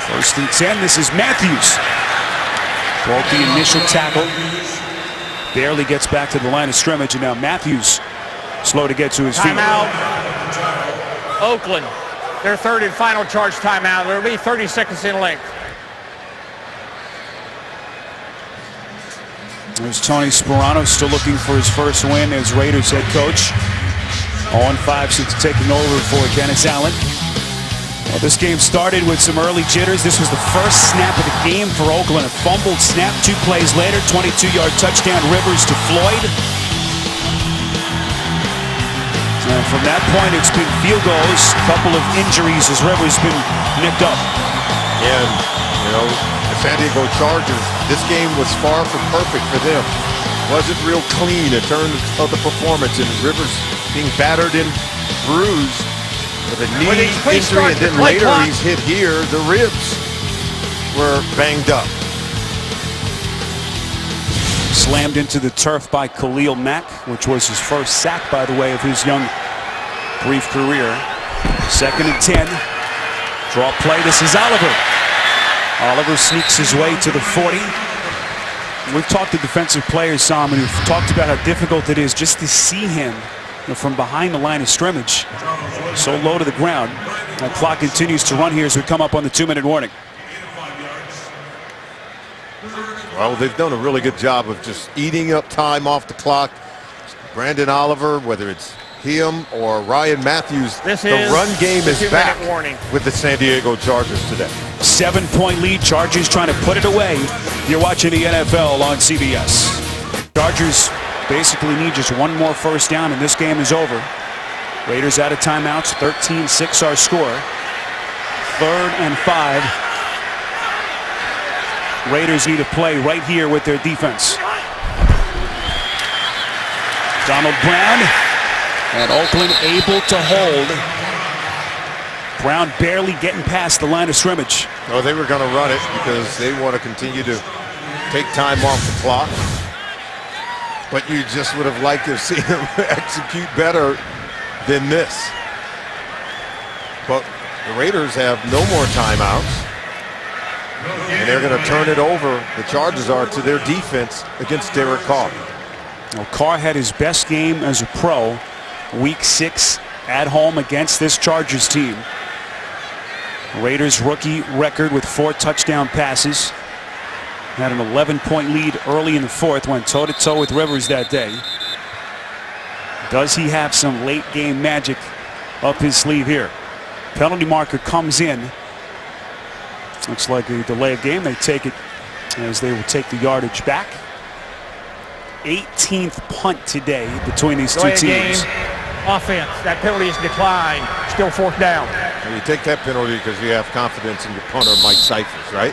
Speaker 1: 1st and 10. This is Matthews. Broke the initial tackle. Barely gets back to the line of scrimmage, and now Matthews slow to get to his feet.
Speaker 3: Timeout. Oakland. their third and final charge timeout. It'll be 30 seconds in length.
Speaker 1: There's Tony Sperano still looking for his first win as Raiders head coach. 0-5 since taking over for Dennis Allen. Well, this game started with some early jitters. This was the first snap of the game for Oakland. A fumbled snap 2 plays later. 22-yard touchdown, Rivers to Floyd. And from that point, it's been field goals. A couple of injuries as Rivers been nicked up.
Speaker 2: And, you know, the San Diego Chargers, this game was far from perfect for them. Wasn't real clean in terms of the performance, and Rivers being battered and bruised with a knee injury, and then later he's hit here. The ribs were banged up.
Speaker 1: Slammed into the turf by Khalil Mack, which was his first sack, by the way, of his young, brief career. 2nd and 10. Draw play. This is Oliver. Oliver sneaks his way to the 40. We've talked to defensive players, Sam, and we've talked about how difficult it is just to see him from behind the line of scrimmage. So low to the ground. The clock continues to run here as we come up on the 2-minute warning.
Speaker 2: Well, they've done a really good job of just eating up time off the clock. Brandon Oliver, whether it's him or Ryan Matthews, the run game is back with the San Diego Chargers today.
Speaker 1: 7-point lead. Chargers trying to put it away. You're watching the NFL on CBS. Chargers basically need just one more first down and this game is over. Raiders out of timeouts. 13-6 our score. 3rd and 5. Raiders need to play right here with their defense. Donald Brown, and Oakland able to hold. Brown barely getting past the line of scrimmage.
Speaker 2: Oh, they were going to run it because they want to continue to take time off the clock. But you just would have liked to have seen them execute better than this. But the Raiders have no more timeouts. And they're going to turn it over, the Chargers are, to their defense against Derek Carr.
Speaker 1: Well, Carr had his best game as a pro, week 6 at home against this Chargers team. Raiders rookie record with 4 touchdown passes. Had an 11-point lead early in the 4th, went toe-to-toe with Rivers that day. Does he have some late game magic up his sleeve here? Penalty marker comes in. Looks like a delay of game. They take it as they will take the yardage back. 18th punt today between these two teams.
Speaker 3: Offense. That penalty is declined. Still 4th down.
Speaker 2: And you take that penalty because you have confidence in your punter, Mike Cyphers, right?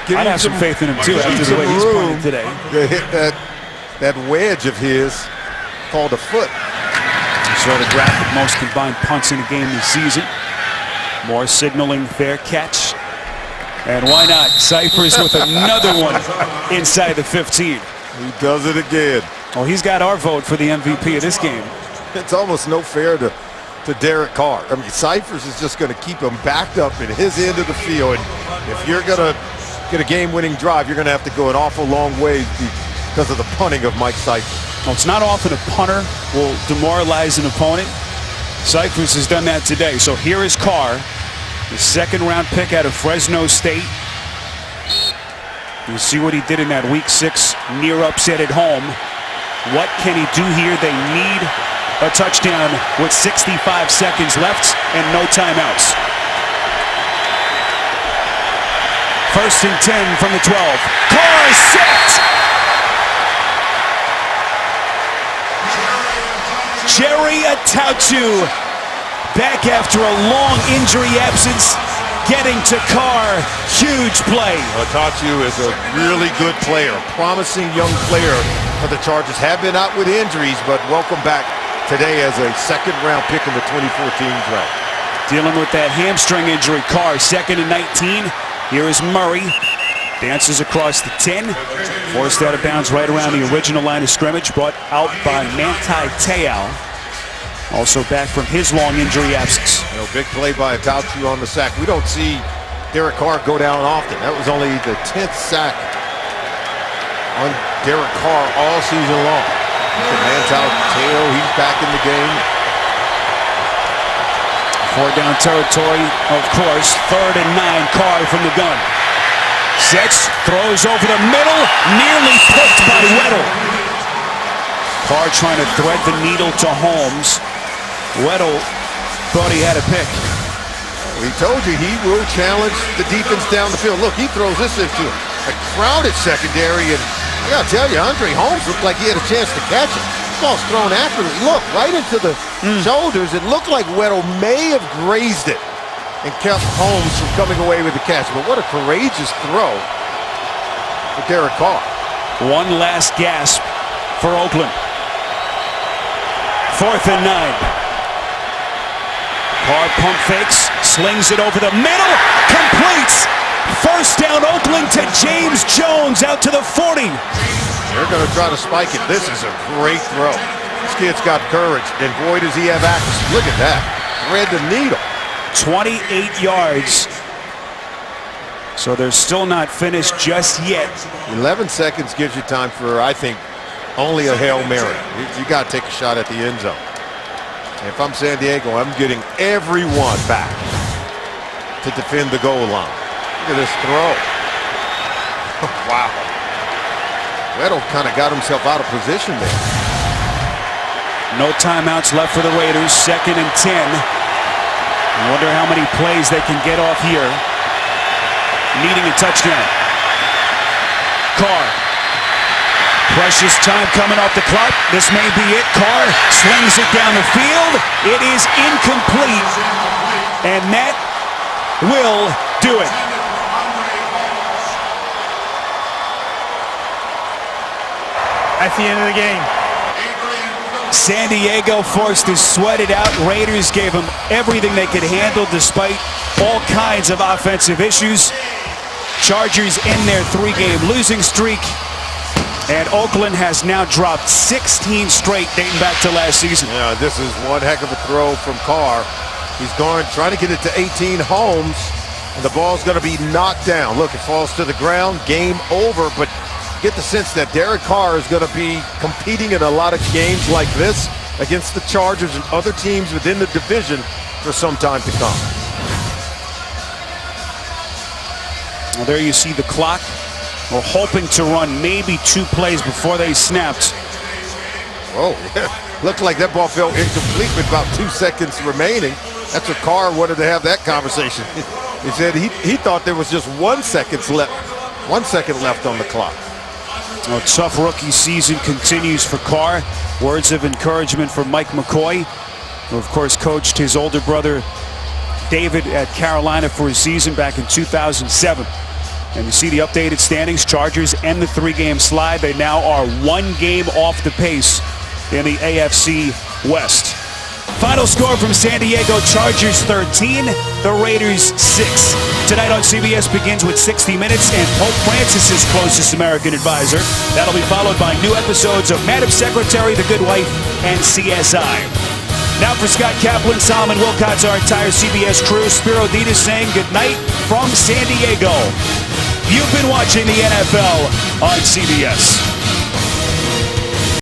Speaker 1: I'd have some faith in him too after the way he's punted today.
Speaker 2: To hit that wedge of his called a foot.
Speaker 1: So the graphic most combined punts in a game this season. More signaling fair catch. And why not? Cyphers with another one inside the 15.
Speaker 2: He does it again.
Speaker 1: Oh, he's got our vote for the MVP of this game.
Speaker 2: It's almost no fair to Derek Carr. I mean, Cyphers is just going to keep him backed up in his end of the field. And if you're going to get a game-winning drive, you're going to have to go an awful long way because of the punting of Mike Cyphers.
Speaker 1: Well, it's not often a punter will demoralize an opponent. Cyphers has done that today. So here is Carr, the 2nd-round pick out of Fresno State. You see what he did in that week 6 near upset at home. What can he do here? They need a touchdown with 65 seconds left and no timeouts. 1st and 10 from the 12. Carr is set. Jerry Atautu back after a long injury absence, getting to Carr. Huge play.
Speaker 2: Atautu is a really good player, promising young player for the Chargers. Have been out with injuries, but welcome back today as a 2nd-round pick in the 2014 draft.
Speaker 1: Dealing with that hamstring injury. Carr 2nd and 19. Here is Murray. Dances across the 10. Forced out of bounds right around the original line of scrimmage. Brought out by Manti Te'o. Also back from his long injury absence.
Speaker 2: You know, big play by Atautu on the sack. We don't see Derek Carr go down often. That was only the 10th sack on Derek Carr all season long. Manti Te'o, he's back in the game.
Speaker 1: Four down territory, of course. 3rd and 9, Carr from the gun. Sets, throws over the middle, nearly picked by Weddle. Carr trying to thread the needle to Holmes. Weddle thought he had a pick.
Speaker 2: He told you he will challenge the defense down the field. Look, he throws this into a crowded secondary, and I gotta tell you, Andre Holmes looked like he had a chance to catch it. The ball's thrown after him. Look, right into the shoulders. It looked like Weddle may have grazed it and kept Holmes from coming away with the catch. But what a courageous throw for Derek Carr.
Speaker 1: One last gasp for Oakland. 4th and 9. Carr pump fakes, slings it over the middle, completes. First down, Oakland to James Jones out to the 40.
Speaker 2: They're going to try to spike it. This is a great throw. This kid's got courage, and boy, does he have accuracy. Look at that. Thread the needle.
Speaker 1: 28 yards. So they're still not finished just yet.
Speaker 2: 11 seconds gives you time for, I think, only a Hail Mary. You got to take a shot at the end zone. And if I'm San Diego, I'm getting everyone back to defend the goal line. Look at this throw. Wow. Weddle kind of got himself out of position there.
Speaker 1: No timeouts left for the Raiders. 2nd and 10. I wonder how many plays they can get off here. Needing a touchdown. Carr. Precious time coming off the clock. This may be it. Carr slings it down the field. It is incomplete. And that will do it.
Speaker 3: That's the end of the game.
Speaker 1: San Diego forced to sweat it out. Raiders gave them everything they could handle despite all kinds of offensive issues. Chargers end their 3-game losing streak. And Oakland has now dropped 16 straight dating back to last season.
Speaker 2: Yeah, this is one heck of a throw from Carr. He's going, trying to get it to 18 Holmes, and the ball's going to be knocked down. Look, it falls to the ground, game over, but get the sense that Derek Carr is going to be competing in a lot of games like this against the Chargers and other teams within the division for some time to come.
Speaker 1: Well, there you see the clock. We're hoping to run maybe 2 plays before they snapped.
Speaker 2: Oh, looked like that ball fell incomplete with about 2 seconds remaining. That's what Carr wanted to have that conversation. He said he thought there was just 1 second left. 1 second left on the clock.
Speaker 1: A tough rookie season continues for Carr. Words of encouragement for Mike McCoy, who of course coached his older brother David at Carolina for a season back in 2007. And you see the updated standings. Chargers end the 3-game slide. They now are 1 game off the pace in the AFC West. Final score from San Diego: Chargers 13, the Raiders 6. Tonight on CBS begins with 60 Minutes and Pope Francis's closest American advisor. That'll be followed by new episodes of Madam Secretary, The Good Wife, and CSI. Now for Scott Kaplan, Solomon Wilcots, our entire CBS crew, Spiro Ditas saying good night from San Diego. You've been watching the NFL on CBS.